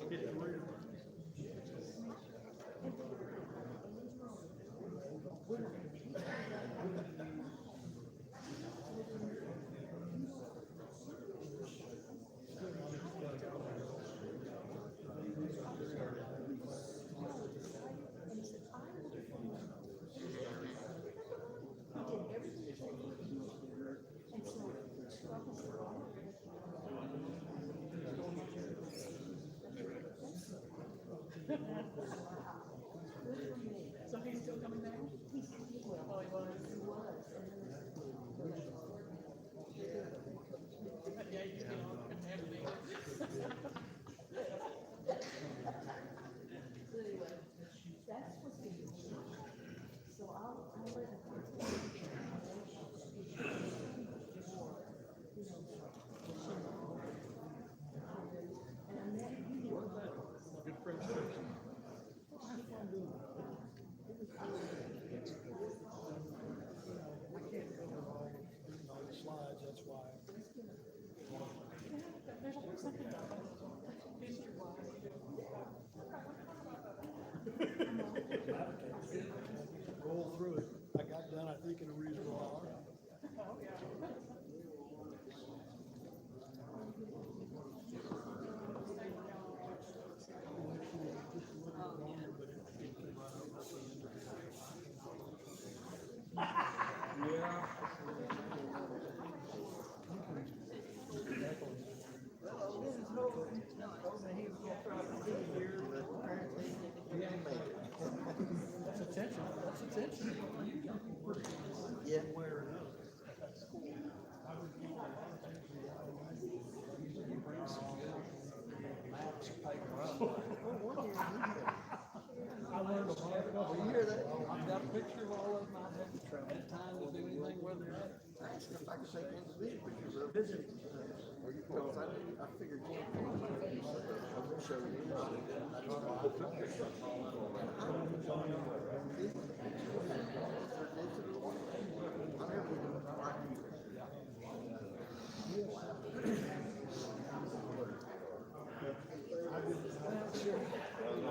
Hit the roof. So he's still coming down? Oh, he was. Yeah, you can contaminate it. Good friendship. Slides, that's why. There's always something history wise. Roll through it. I got done, I think, in a reasonable hour. Oh, yeah. Well, this is told me he was gonna try to be here, but apparently he didn't make it. That's attention, that's attention. Yeah. I learned a lot of Well, you hear that? I've got a picture of all of them. I haven't had time to do anything with it. Actually, if I could take individual pictures of it, because I figured you would show you.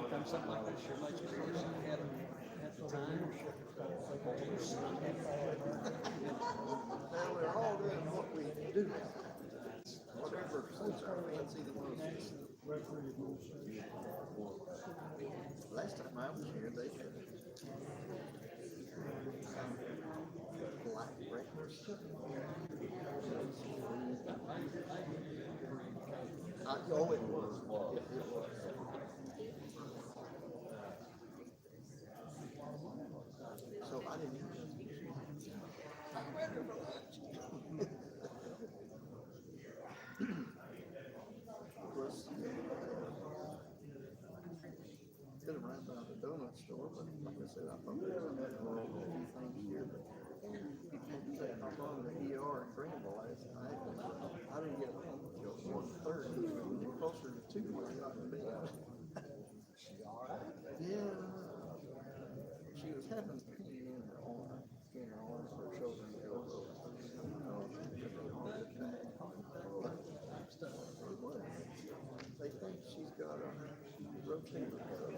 Come something like this, sure makes me wish I had the time. Now, we're all doing what we do. Whatever suits our fancy the most. Last time I was here, they had black breakfast. Oh, it was. It was. So I didn't. I read it for lunch. Was could have ran down to the donut store, but like I said, I thought there was a few things here, but people say how long the ER in Greenville last night. I didn't get home until 1:30, closer to 2 when I got to bed. Yeah. She was having pain in her arm, her shoulder and elbow. They think she's got a rotator cuff.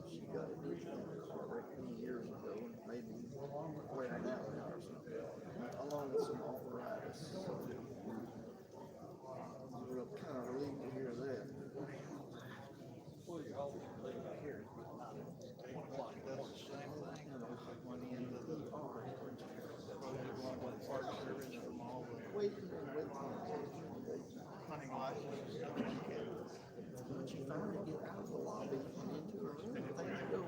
She got it in a car wreck many years ago, and maybe wearing out now or something, along with some arthritis. We're kind of relieved to hear that. Well, you're always late here. That's the same thing, and I went into the car. Waiting and waiting. Hunting license. When she finally get out of the lobby and into her room, things go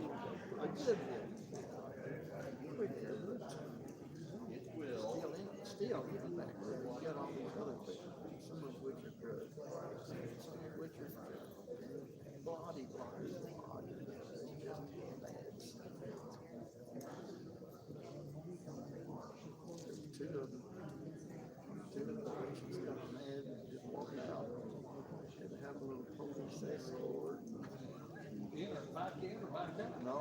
a good bit. Quicker. It will. Still getting back there. You got all these other things, some of which are good, some of which are body. It's just bad. Two of the patients got mad and just walked out. Had to have a little police escort. In or back in or back out? No.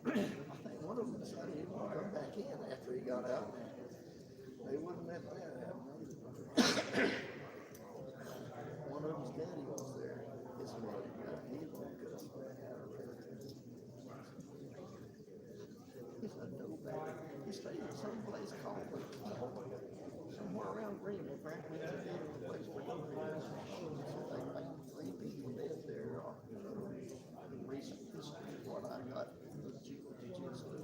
I think one of them decided he didn't want to come back in after he got out. They wouldn't let that happen. One of daddy was there, his mother, he won't go. He said, no, baby. He stayed at some place called the Keyhole, somewhere around Greenville. Frankly, it's a big place for no reason. So they think 3 people dead there in recent history, what I got from the jiu-jitsu.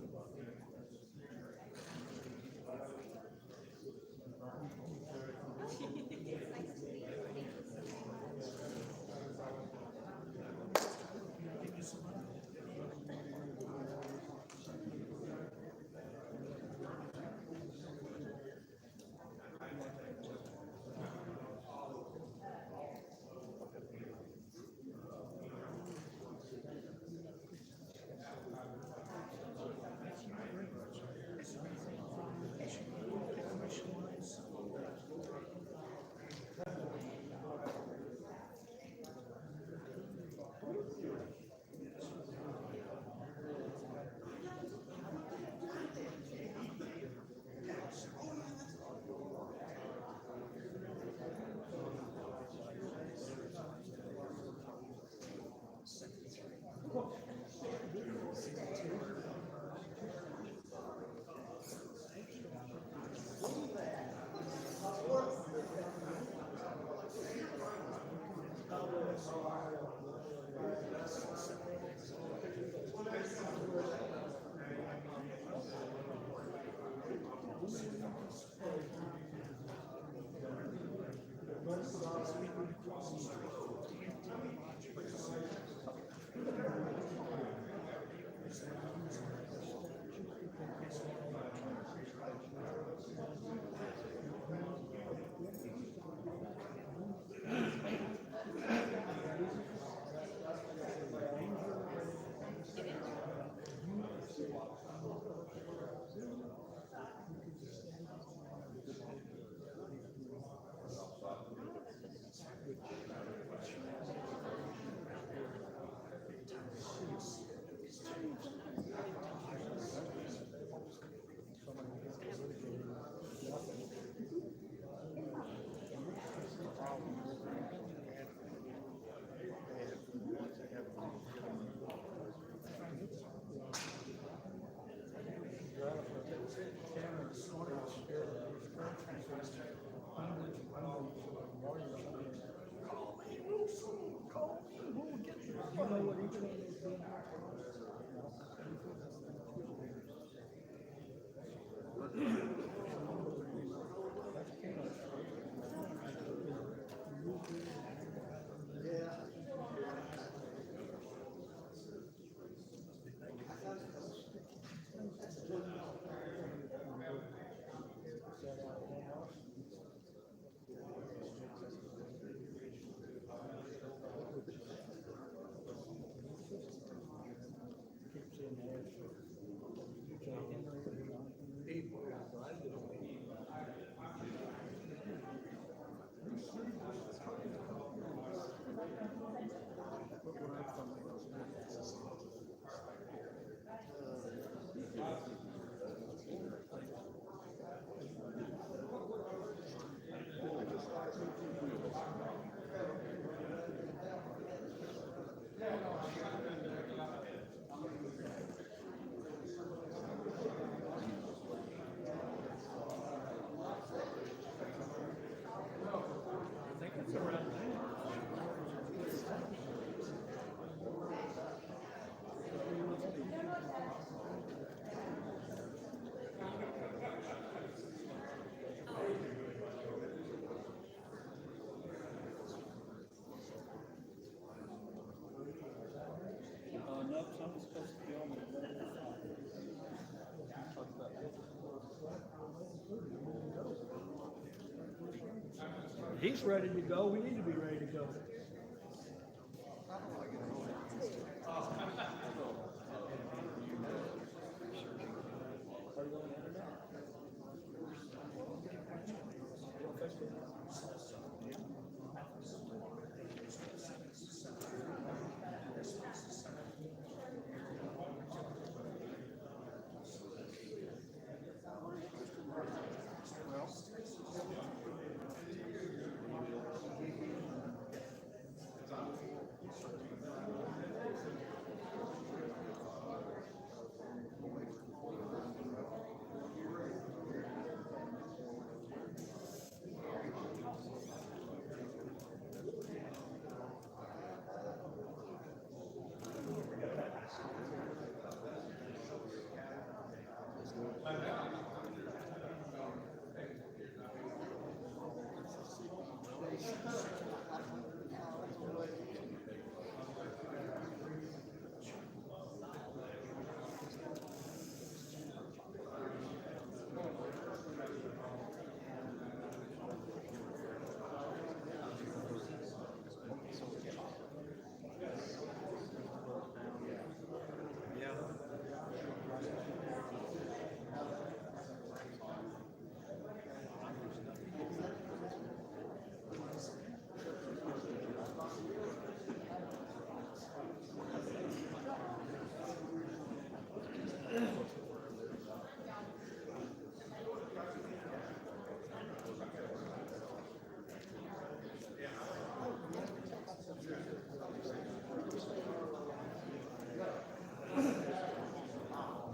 He's ready to go, we need to be ready to go.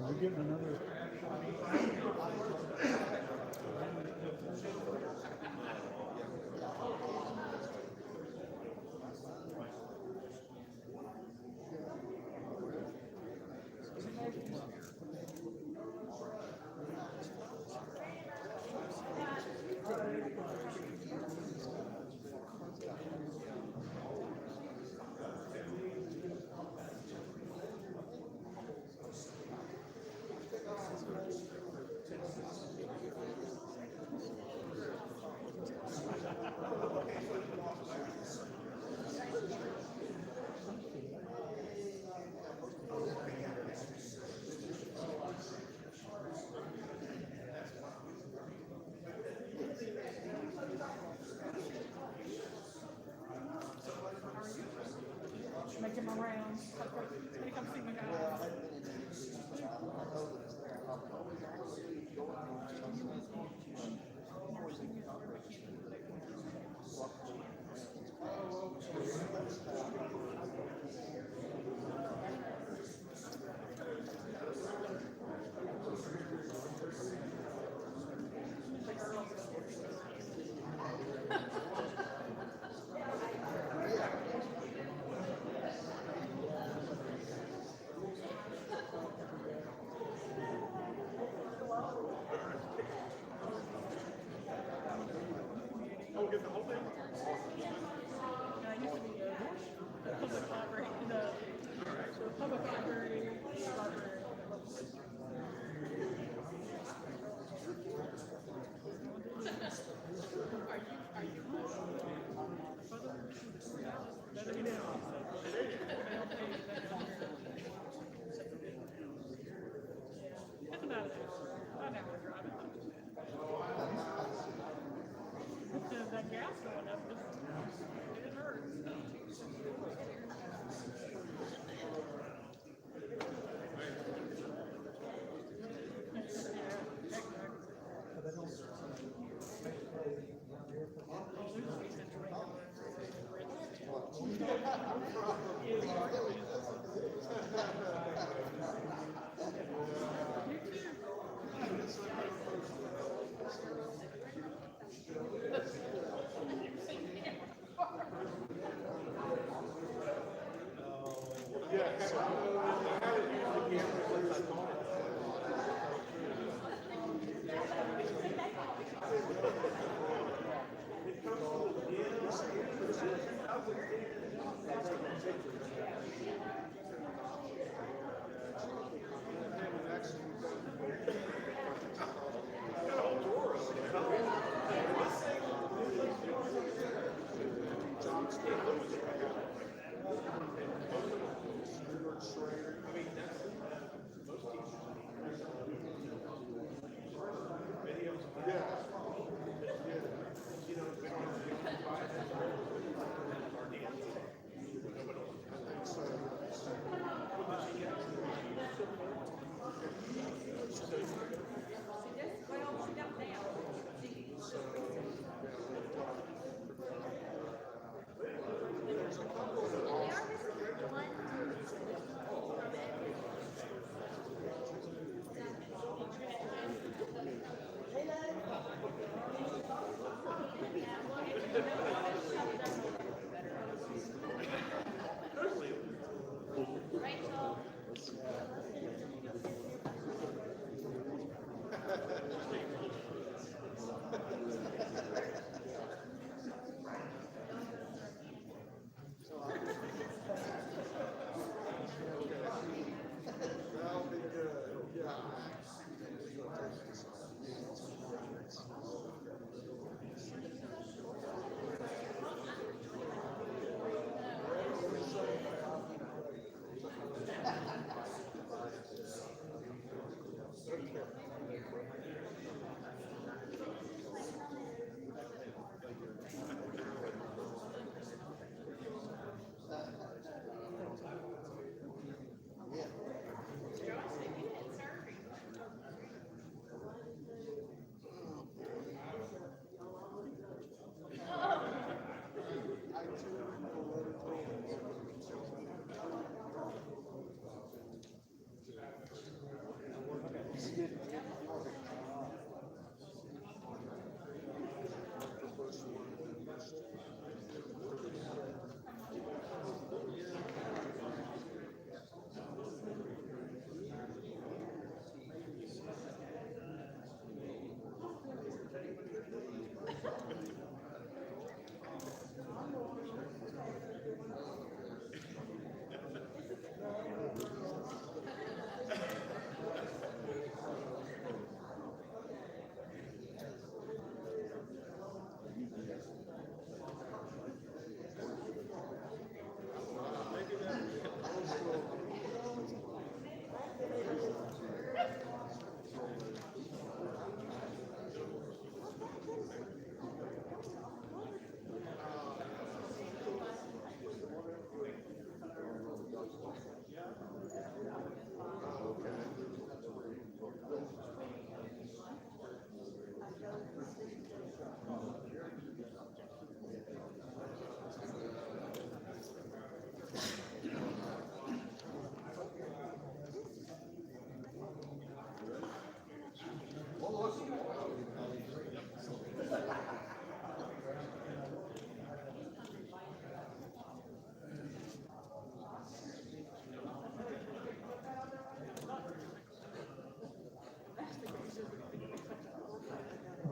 Are we getting another? Making my rounds. Somebody come see me guys. Public library, it's about an hour drive. That gas going up, it hurts.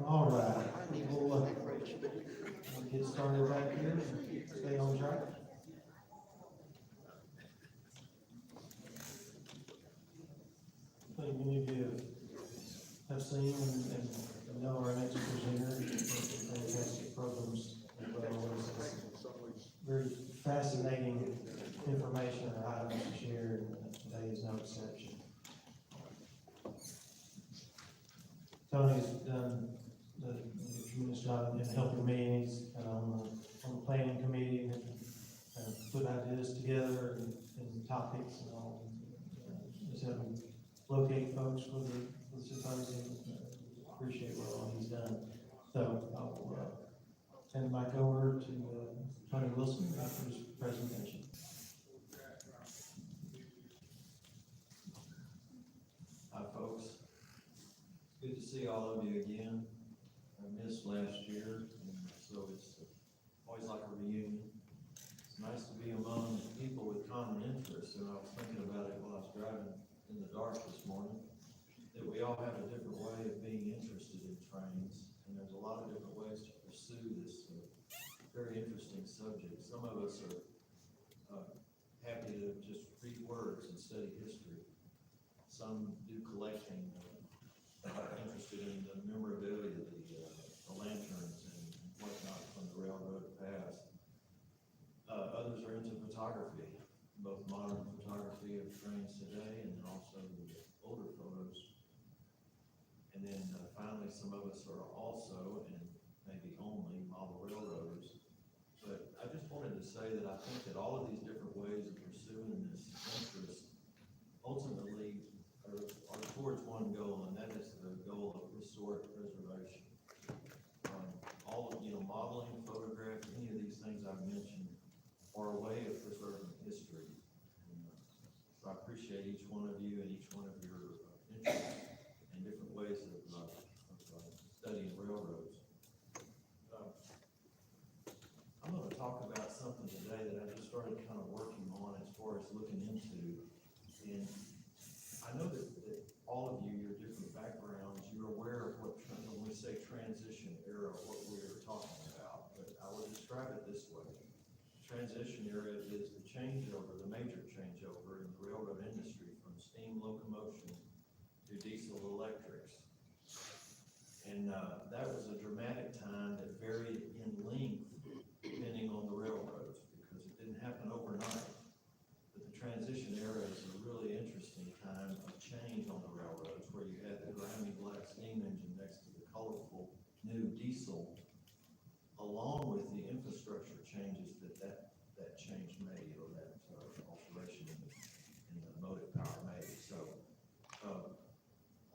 All right, we'll get started back here, stay on track. I think many of you have seen and know our next presenter, fantastic programs as well. It's very fascinating information and items to share, and today is no exception. Tony's done the tremendous job in helping me, and he's on the planning committee and put ideas together and topics and all. Just helping locate folks for the symposium. Appreciate what all he's done. So I'll hand it back over to Tony Wilson for his presentation. Hi, folks. Good to see all of you again. I missed last year, and so it's always like a reunion. It's nice to be among people with common interests, and I was thinking about it while I was driving in the dark this morning, that we all have a different way of being interested in trains, and there's a lot of different ways to pursue this very interesting subject. Some of us are happy to just read words and study history. Some do collecting, interested in the memorabilia, the lanterns and whatnot from the railroad past. Others are into photography, both modern photography of trains today and also the older photos. And then finally, some of us are also, and maybe only, model railroaders. But I just wanted to say that I think that all of these different ways of pursuing this interest ultimately are towards one goal, and that is the goal of historic preservation. All of, modeling, photograph, any of these things I've mentioned are a way of preserving history. And, so I appreciate each one of you and each one of your interests and different ways of studying railroads. I'm going to talk about something today that I just started kind of working on as far as looking into. And I know that all of you, your different backgrounds, you're aware of what, when we say transition era, what we're talking about. But I would describe it this way. Transition era is the changeover, the major changeover in the railroad industry from steam locomotion to diesel electrics. And that was a dramatic time that varied in length depending on the railroads, because it didn't happen overnight. But the transition era is a really interesting time of change on the railroads, where you had the grimy black steam engine next to the colorful new diesel, along with the infrastructure changes that change made, or that alteration in the motive power made. So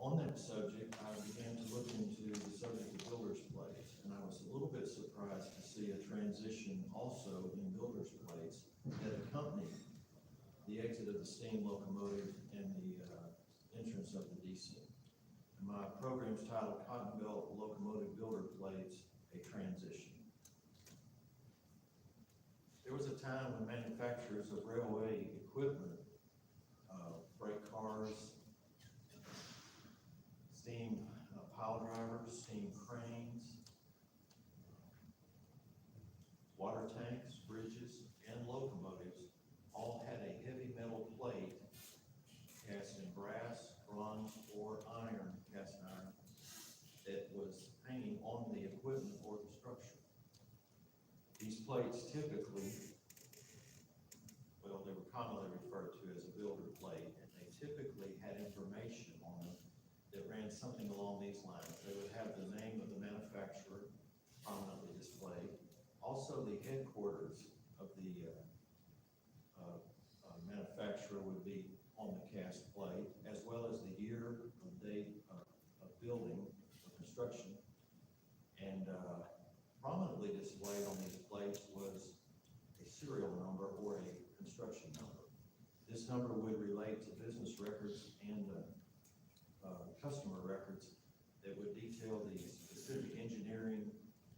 on that subject, I began to look into the subject of builder's plates, and I was a little bit surprised to see a transition transition also in builder's plates that accompanied the exit of the steam locomotive and the entrance of the diesel. And my program's titled Cotton Belt Locomotive Builder Plates, a Transition. There was a time when manufacturers of railway equipment, freight cars, steam pile drivers, steam cranes, water tanks, bridges, and locomotives all had a heavy metal plate cast in brass, bronze, or iron, cast iron, that was hanging on the equipment or the structure. These plates typically, well, they were commonly referred to as a builder plate, and they typically had information on them that ran something along these lines. They would have the name of the manufacturer prominently displayed, also the headquarters of the manufacturer would be on the cast plate, as well as the year and date of building or construction. And prominently displayed on these plates was a serial number or a construction number. This number would relate to business records and customer records that would detail the specific engineering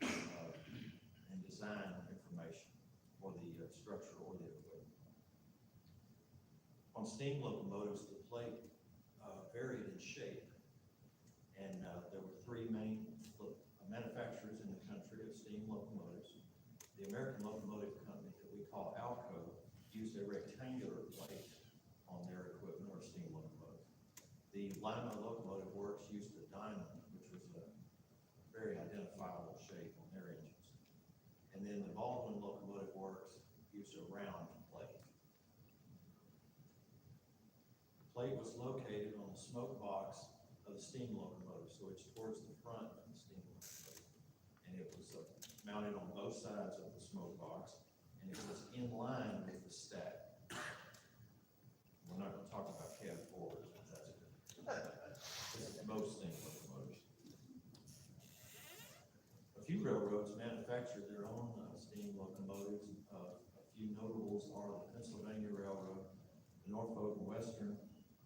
and design information for the structure or the equipment. On steam locomotives, the plate varied in shape, and there were three main manufacturers in the country of steam locomotives. The American Locomotive Company, that we call ALCO, used a rectangular plate on their equipment or steam locomotive. The Lima Locomotive Works used a diamond, which was a very identifiable shape on their engines. And then the Baldwin Locomotive Works used a round plate. The plate was located on the smoke box of the steam locomotive, so it's towards the front of the steam locomotive. And it was mounted on both sides of the smoke box, and it was in line with the stack. We're not going to talk about cab forward, but that's good. This is most steam locomotives. A few railroads manufactured their own steam locomotives. A few notables are the Pennsylvania Railroad, the Norfolk and Western,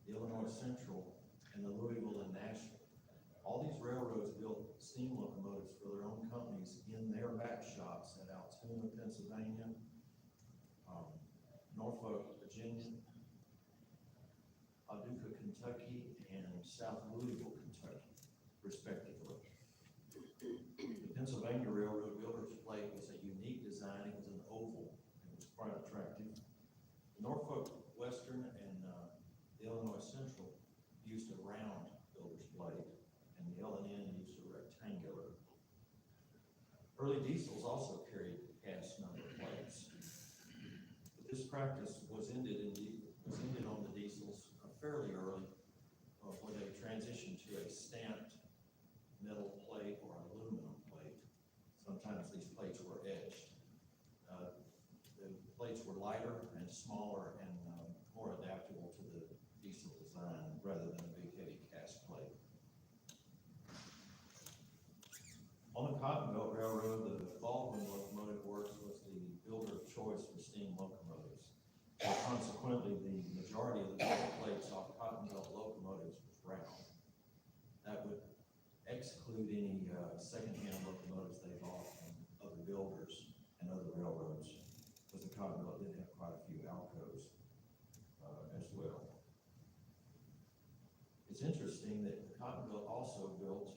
the Illinois Central, and the Louisville and Nashville. All these railroads built steam locomotives for their own companies in their back shops at Altoona, Pennsylvania, Norfolk, Virginia, Paducah, Kentucky, and South Louisville, Kentucky, respectively. The Pennsylvania Railroad builder's plate was a unique design. It was an oval. It was quite attractive. The Norfolk Western and the Illinois Central used a round builder's plate, and the L&N used a rectangular. Early diesels also carried cast number plates. But this practice was ended on the diesels fairly early, where they transitioned to a stamped metal plate or aluminum plate. Sometimes these plates were etched. The plates were lighter and smaller and more adaptable to the diesel design rather than a big heavy cast plate. On the Cotton Belt Railroad, the Baldwin Locomotive Works was the builder of choice for steam locomotives. And consequently, the majority of the builder plates off Cotton Belt locomotives was round. That would exclude any secondhand locomotives they bought from other builders and other railroads, because the Cotton Belt did have quite a few Alcos as well. It's interesting that the Cotton Belt also built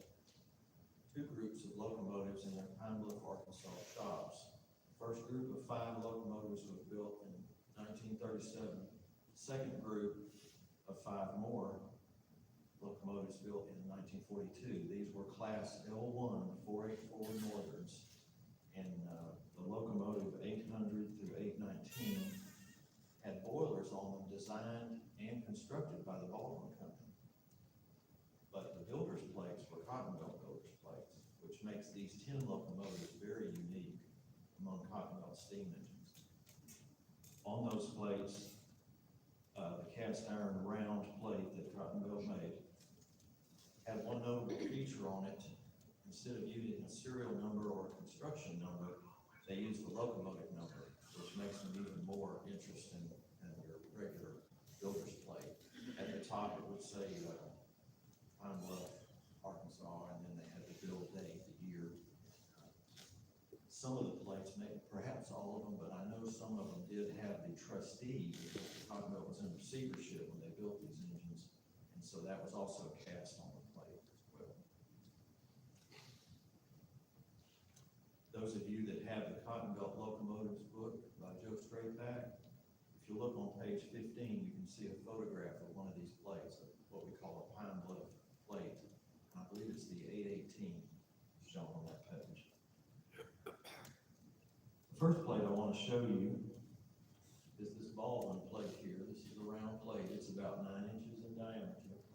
two groups of locomotives in their Pine Bluff, Arkansas shops. The first group of 5 locomotives was built in 1937. The second group of 5 more locomotives built in 1942. These were class L1 484 Northerns, and the locomotive 800 through 819 had boilers on them designed and constructed by the Baldwin Company. But the builder's plates were Cotton Belt builder's plates, which makes these 10 locomotives very unique among Cotton Belt steam engines. On those plates, the cast iron round plate that Cotton Belt made had one notable feature on it. Instead of using a serial number or a construction number, they use the locomotive number, which makes them even more interesting than your regular builder's plate. At the top, it would say, Pine Bluff, Arkansas, and then they had the build date, the year. Some of the plates, maybe, perhaps all of them, but I know some of them did have the trustee, because the Cottonville was in receivership when they built these engines, and so that was also cast on the plate as well. Those of you that have the Cotton Belt Locomotives book by Joe Strayback, if you look on page 15, you can see a photograph of one of these plates, what we call a Pine Bluff plate. I believe it's the 818 shown on that page. The first plate I want to show you is this Baldwin plate here. This is a round plate. It's about 9 inches in diameter.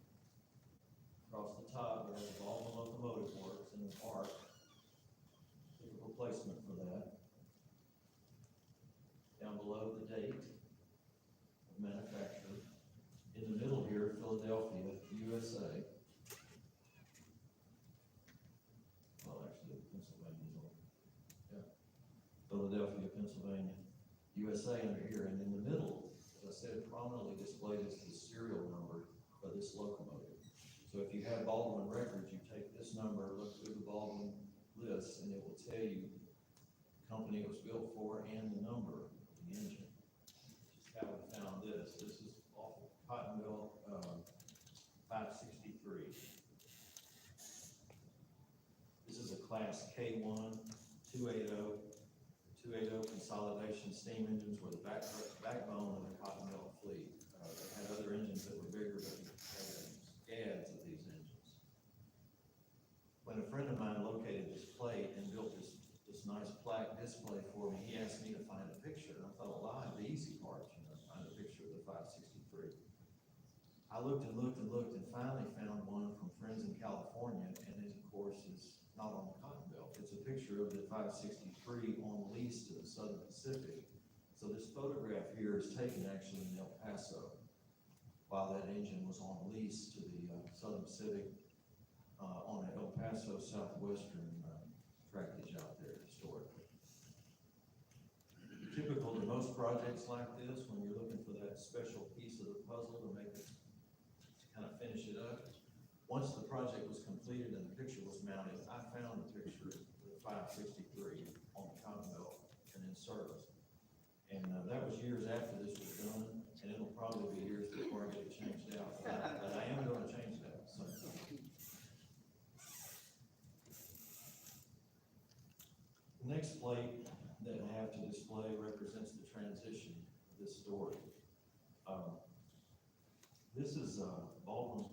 Across the top, we have the Baldwin Locomotive Works in the arc. Typical placement for that. Down below, the date of manufacture. In the middle here, Philadelphia, USA. Well, actually, Pennsylvania. Yeah. Philadelphia, Pennsylvania, USA under here. And in the middle, as I said, prominently displayed is the serial number for this locomotive. So if you have Baldwin records, you take this number, look through the Baldwin list, and it will tell you the company it was built for and the number of the engine. Which is how we found this. This is off of Cottonville 563. This is a class K1 280 consolidation steam engines were the backbone of the Cottonville fleet. They had other engines that were bigger, but they had scads of these engines. When a friend of mine located this plate and built this nice plaque display for me, he asked me to find a picture. And I thought, well, I have the easy part, find a picture of the 563. I looked and looked and looked and finally found one from friends in California, and it, of course, is not on the Cotton Belt. It's a picture of the 563 on lease to the Southern Pacific. So this photograph here is taken actually in El Paso while that engine was on lease to the Southern Pacific on an El Paso southwestern trackage out there historically. Typical to most projects like this, when you're looking for that special piece of the puzzle to make it, to kind of finish it up, once the project was completed and the picture was mounted, I found the picture of the 563 on the Cotton Belt and in service. And that was years after this was done, and it'll probably be years before I get it changed out. But I am going to change that sometime. The next plate that I have to display represents the transition of this story. This is Baldwin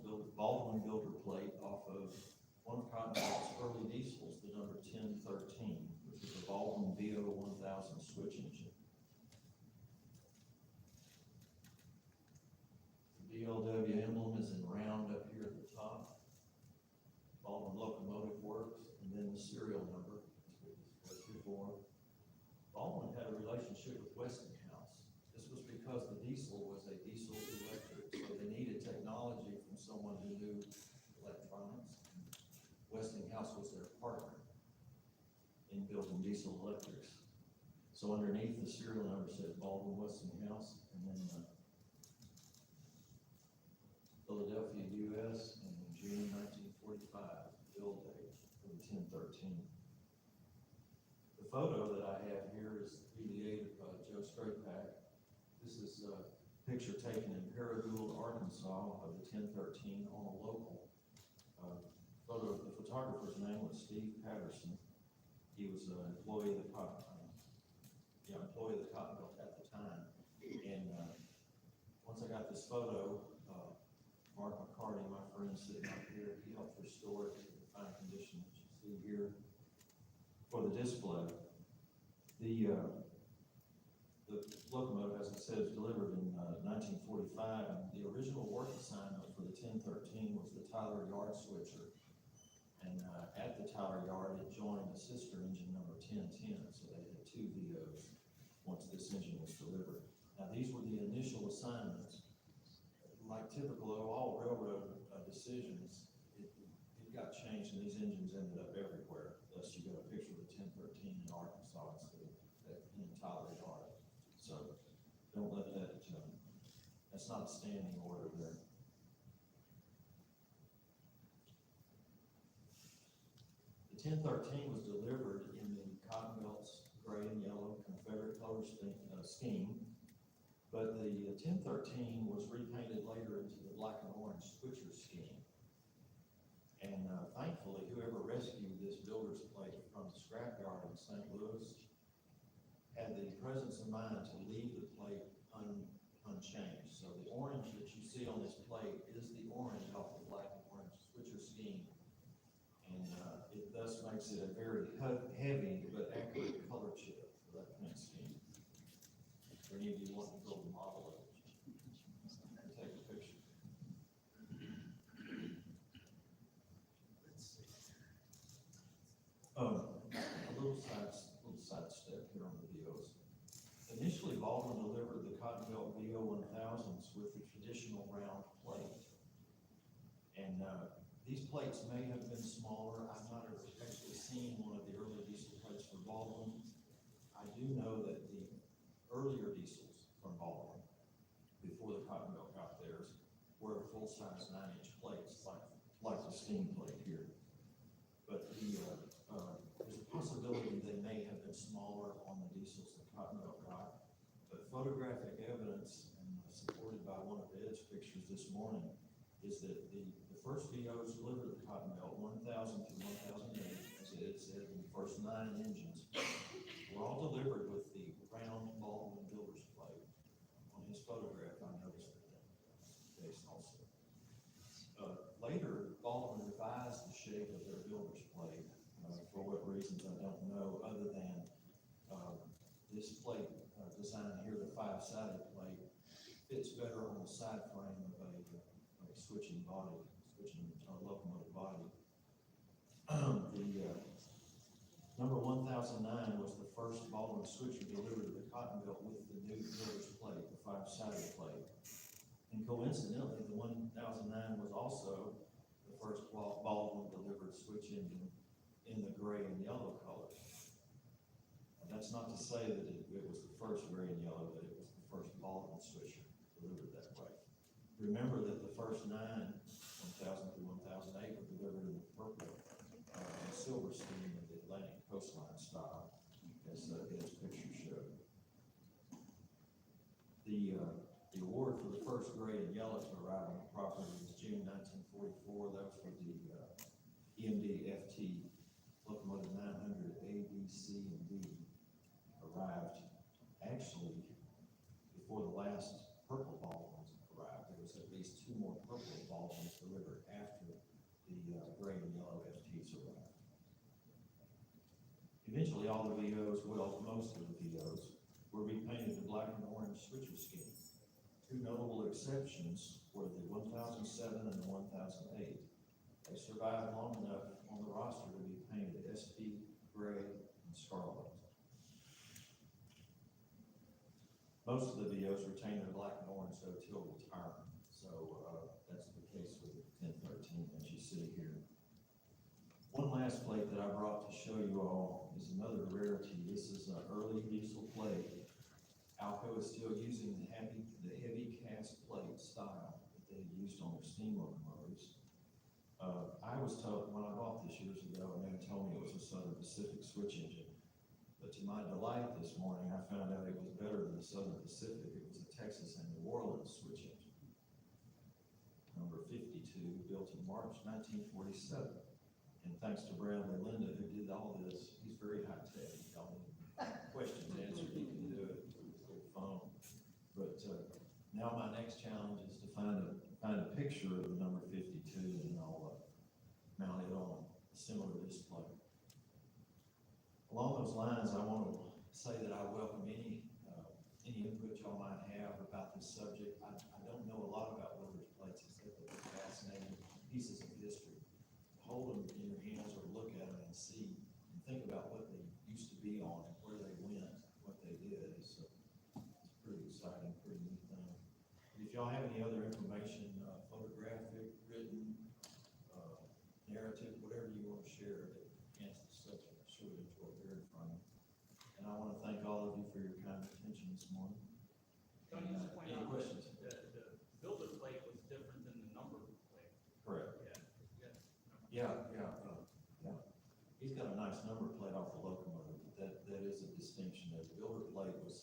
Builder plate off of one of Cottonville's early diesels, the number 1013, which is a Baldwin VO 1000 switch engine. The BLW emblem is in round up here at the top. Baldwin Locomotive Works, and then the serial number, as we discussed before. Baldwin had a relationship with Westinghouse. This was because the diesel was a diesel electric, so they needed technology from someone who knew electronics. Westinghouse was their partner in building diesel electrics. So underneath the serial number said Baldwin Westinghouse, and then Philadelphia, U.S., and in June 1945, build date for the 1013. The photo that I have here is through the aid of Joe Strayback. This is a picture taken in Paragould, Arkansas of the 1013 on a local. The photographer's name was Steve Patterson. He was an employee of the Cottonville at the time. And once I got this photo, Mark McCarty, my friend sitting up here, he helped restore it to the fine condition that you see here for the display. The locomotive, as I said, was delivered in 1945, and the original work assignment for the 1013 was the Tyler Yard switcher. And at the Tyler Yard, it joined a sister engine number 1010, so they had two VOs once this engine was delivered. Now, these were the initial assignments. Like typical of all railroad decisions, it got changed, and these engines ended up everywhere. Thus, you got a picture of the 1013 in Arkansas instead of That's not a standing order there. The 1013 was delivered in the Cotton Belt's gray and yellow Confederate color scheme, but the 1013 was repainted later into the black and orange switcher scheme. And thankfully, whoever rescued this builder's plate from the scrapyard in St. Louis had the presence of mind to leave the plate unchanged. So the orange that you see on this plate is the orange off the black and orange switcher scheme. And it thus makes it a very heavy but accurate color chip for that paint scheme. For any of you want to build a model of it, and take a picture. A little side step here on the VOs. Initially, Baldwin delivered the Cotton Belt VO 1000s with the traditional round plate. And these plates may have been smaller. I've not actually seen one of the early diesel plates for Baldwin. I do know that the earlier diesels from Baldwin, before the Cotton Belt got theirs, were full-size 9-inch plates, like the steam plate here. But there's a possibility they may have been smaller on the diesels that Cotton Belt got. But photographic evidence, and supported by one of Ed's pictures this morning, is that the first VOs delivered to the Cotton Belt, 1000 through 1008, as Ed said, the first 9 engines, were all delivered with the round Baldwin builder's plate. On his photograph, I noticed that case also. Later, Baldwin revised the shape of their builder's plate. For what reasons, I don't know, other than this plate design here, the 5-sided plate, fits better on the side frame of a switching locomotive body. The number 1009 was the first Baldwin switcher delivered to the Cotton Belt with the new builder's plate, the 5-sided plate. And coincidentally, the 1009 was also the first Baldwin delivered switch engine in the gray and yellow color. And that's not to say that it was the first gray and yellow, but it was the first Baldwin switcher delivered that way. Remember that the first 9, 1000 through 1008, were delivered in the purple and silver scheme of the Atlantic coastline style, as his picture showed. The award for the first gray and yellow to arrive on the property was June 1944. That was for the EMD FT locomotive 900 A, B, C, and D. Arrived actually before the last purple Baldwins arrived. There was at least 2 more purple Baldwins delivered after the gray and yellow FTs arrived. Eventually, all the VOs, well, most of the VOs, were repainted the black and orange switcher scheme. 2 notable exceptions were the 1007 and the 1008. They survived long enough on the roster to be painted SP, gray, and scarlet. Most of the VOs retain their black and orange though till retirement. So that's the case with the 1013 that you see here. One last plate that I brought to show you all is another rarity. This is an early diesel plate. Alco is still using the heavy cast plate style that they used on their steam locomotives. I was told, when I bought this years ago, a man told me it was a Southern Pacific switch engine. But to my delight this morning, I found out it was better than the Southern Pacific. It was a Texas and New Orleans switch engine. Number 52, built in March 1947. And thanks to Bradley Linda, who did all this, he's very high tech. Y'all need questions answered, he can do it with his little phone. But now my next challenge is to find a picture of the number 52, and I'll mount it on a similar display. Along those lines, I want to say that I welcome any input y'all might have about this subject. I don't know a lot about builder's plates, except that they're fascinating pieces of history. Hold them in your hands or look at them and see, and think about what they used to be on, and where they went, what they did. It's pretty exciting, pretty neat thing. If y'all have any other information, photographic, written, narrative, whatever you want to share that enhance the subject, I sure would enjoy hearing from you. And I want to thank all of you for your kind attention this morning. Can I just point Any out questions? that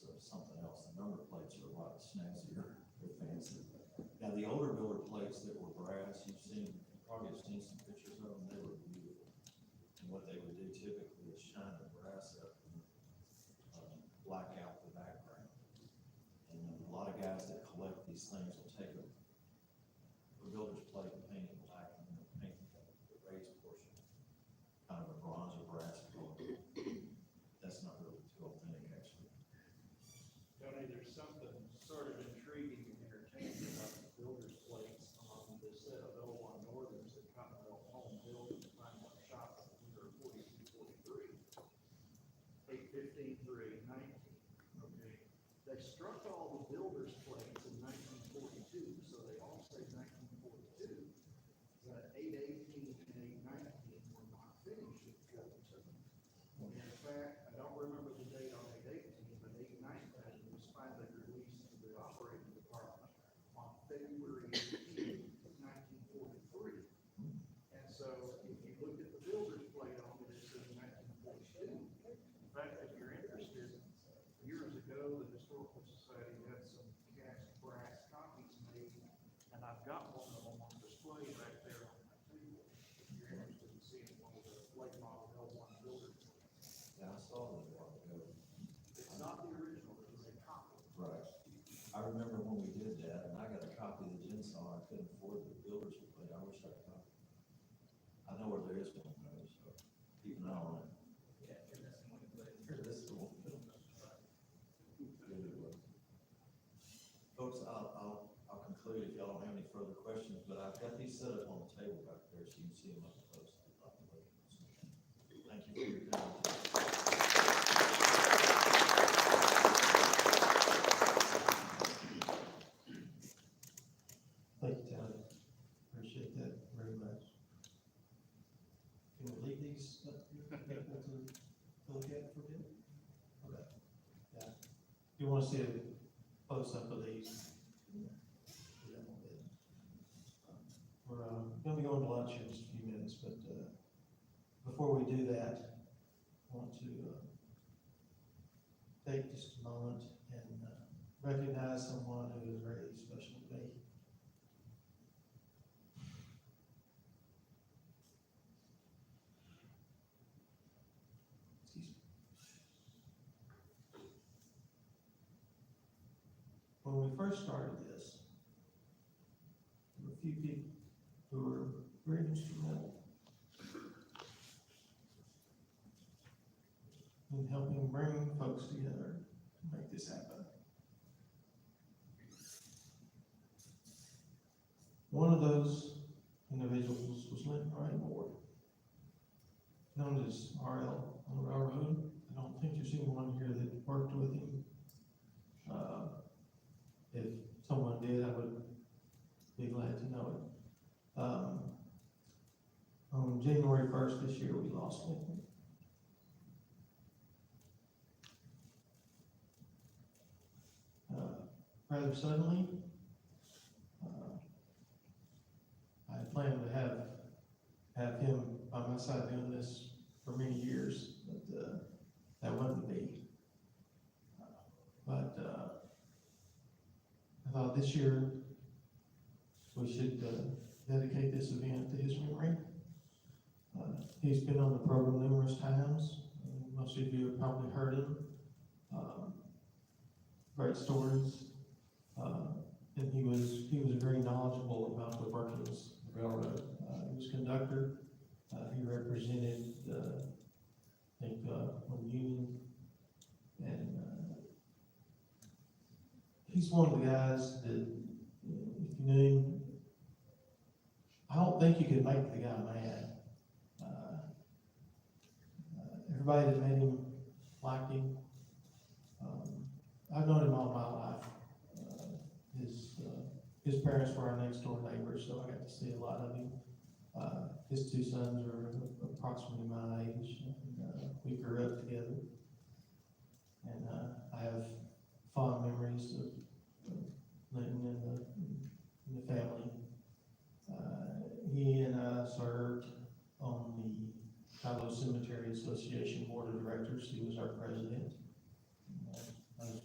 was something else. The number plates are a lot snazzier, they're fancy. Now, the older builder plates that were brass, you probably have seen some pictures of them, they were beautiful. And what they would do typically is shine the brass up and black out the background. And a lot of guys that collect these things will take a builder's plate and paint it black, and then paint the raised portion kind of a bronze or brass color. That's not really too authentic, actually. Tony, there's something sort of intriguing and entertaining about the builder's plates on the set of L1 Northerns that Continental Home built in the time of shop in the winter of 42-43. 8/15 through 8/19, okay? They struck all the builder's plates in 1942, so they all say 1942. But 8/18 and 8/19 were not finished at Fulton. And in fact, I don't remember the date on 8/18, but 8/19 was finally released to the operating department on February 18, 1943. And so if you look at the builder's plate on it, it says 1942. In fact, if you're interested, years ago, the Historical Society had some cast brass copies made, and I've got one of them on display back there on my table. If you're interested in seeing one of the late model L1 builder plates. Yeah, I saw that a while ago. It's not the original, it's a copy. Right. I remember when we did that, and I got a copy that Jen saw, I couldn't afford the builder's plate, I wish I could. I know where there is one though, so keep an eye on it. Here, this is the one. Folks, I'll conclude if y'all don't have any further questions, but I've got these set up on the table back there so you can see them up close. Thank you for your time. Thank you, Tony. Appreciate that very much. Can we leave these up here for people to look at for a bit? Okay. Yeah. If you want to see a close-up of these, do that one bit. We're going to be going to lunch in just a few minutes, but before we do that, I want to take just a moment and recognize someone who is very special to me. Excuse me. When we first started this, there were a few people who were very instrumental in helping bring folks together to make this happen. One of those individuals was Rayburn, known as RL on the railroad. I don't think there's anyone here that worked with him. If someone did, I would be glad to know it. On January 1st this year, we lost him. Rather suddenly, I planned to have him by my side doing this for many years, but that wouldn't be. But I thought this year we should dedicate this event to his memory. He's been on the program numerous times. Most of you have probably heard him. Great stories. And he was very knowledgeable about the workings of the railroad. He was conductor. He represented, I think, one union. And he's one of the guys that, if you knew him, I don't think you could make the guy mad. Everybody that met him liked him. I've known him all my life. His parents were our next door neighbors, so I got to see a lot of him. His two sons are approximately my age, and we grew up together. And I have fond memories of living in the family. He and I served on the Shiloh Cemetery Association Board of Directors. He was our president. I was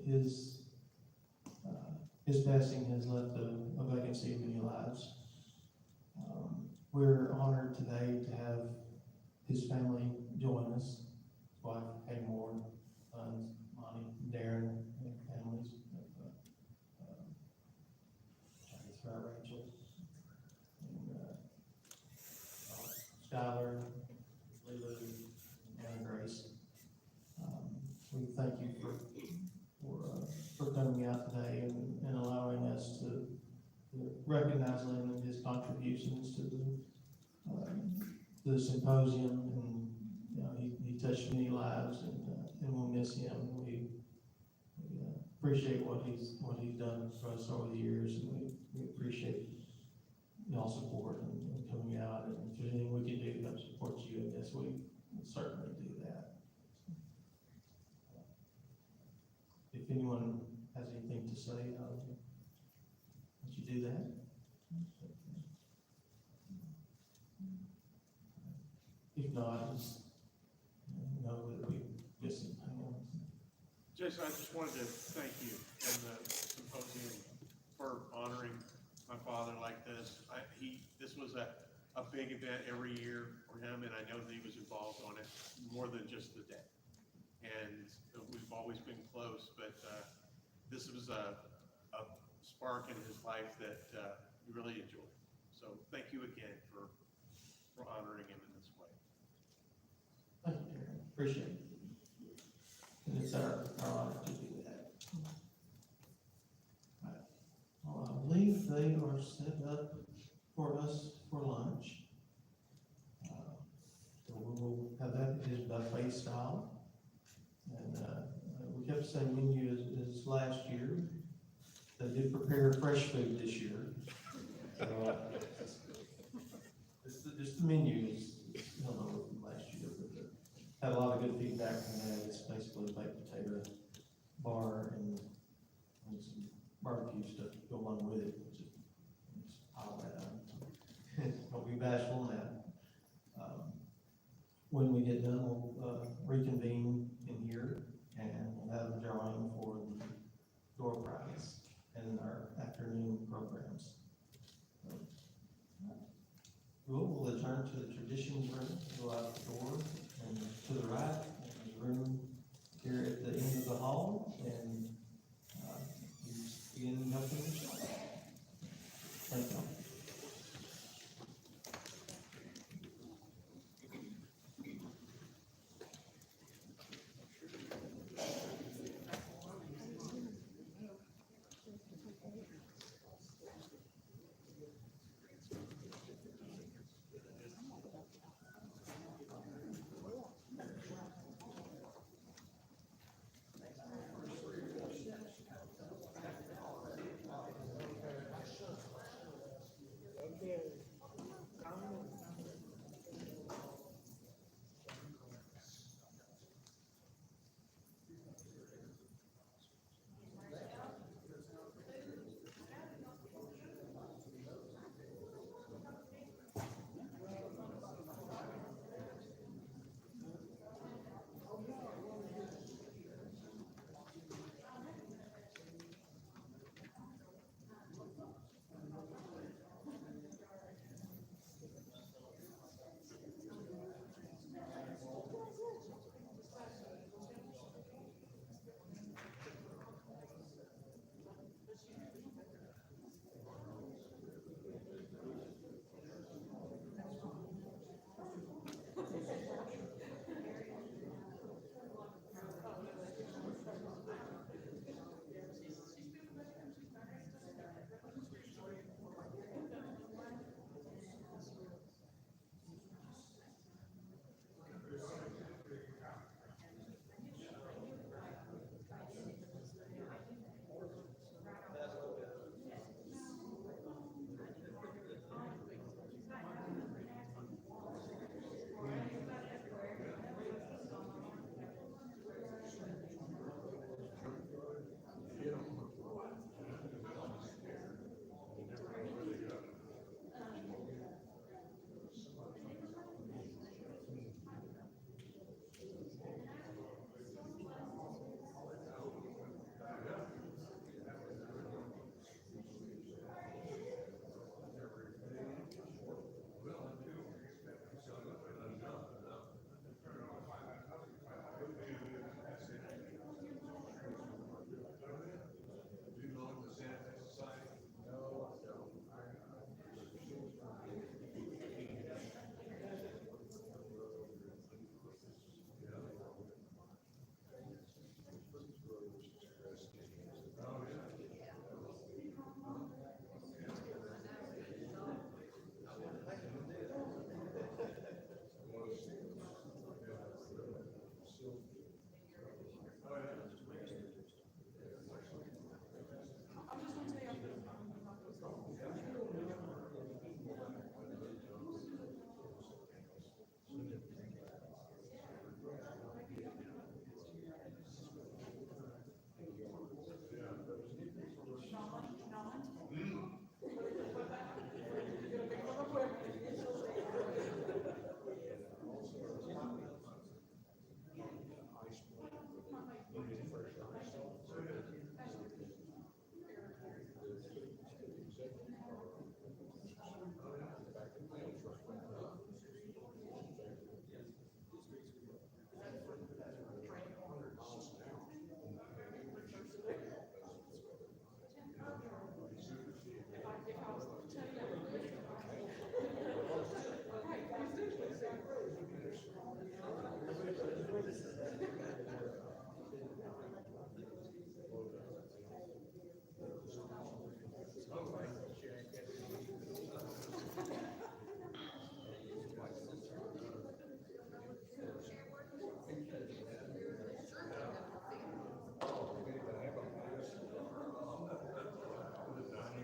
his passing has left a vacancy in many lives. We're honored today to have his family join us, his wife, Kay Moore, sons, Monty, Darren, and their families. Rachel, and, Skylar, Lulu, and Grace. We thank you for coming out today and allowing us to recognize him and his contributions to the symposium, and, you know, he touched many lives, and we'll miss him. We appreciate what he's done for us over the years, and we appreciate y'all's support and coming out, and if there's anything we can do to help support you in this, we will certainly do that. If anyone has anything to say, would you do that? If not, just know that we miss him. Jason, I just wanted to thank you and the symposium for honoring my father like this. This was a big event every year for him, and I know that he was involved on it more than just the day. And we've always been close, but this was a spark in his life that he really enjoyed. So thank you again for honoring him in this way. Thank you, Darren. Appreciate it. And it's our honor to do that. All right. Well, I believe they are set up for us for lunch. So we will have that, it is buffet style. And we kept the same menu as last year. They did prepare fresh food this year. So, just the menu is, I don't know, from last year, but had a lot of good feedback from that. It's basically baked potato bar and some barbecue stuff to go along with it. Just pile that on. Don't be bashful on that. When we get done, we'll reconvene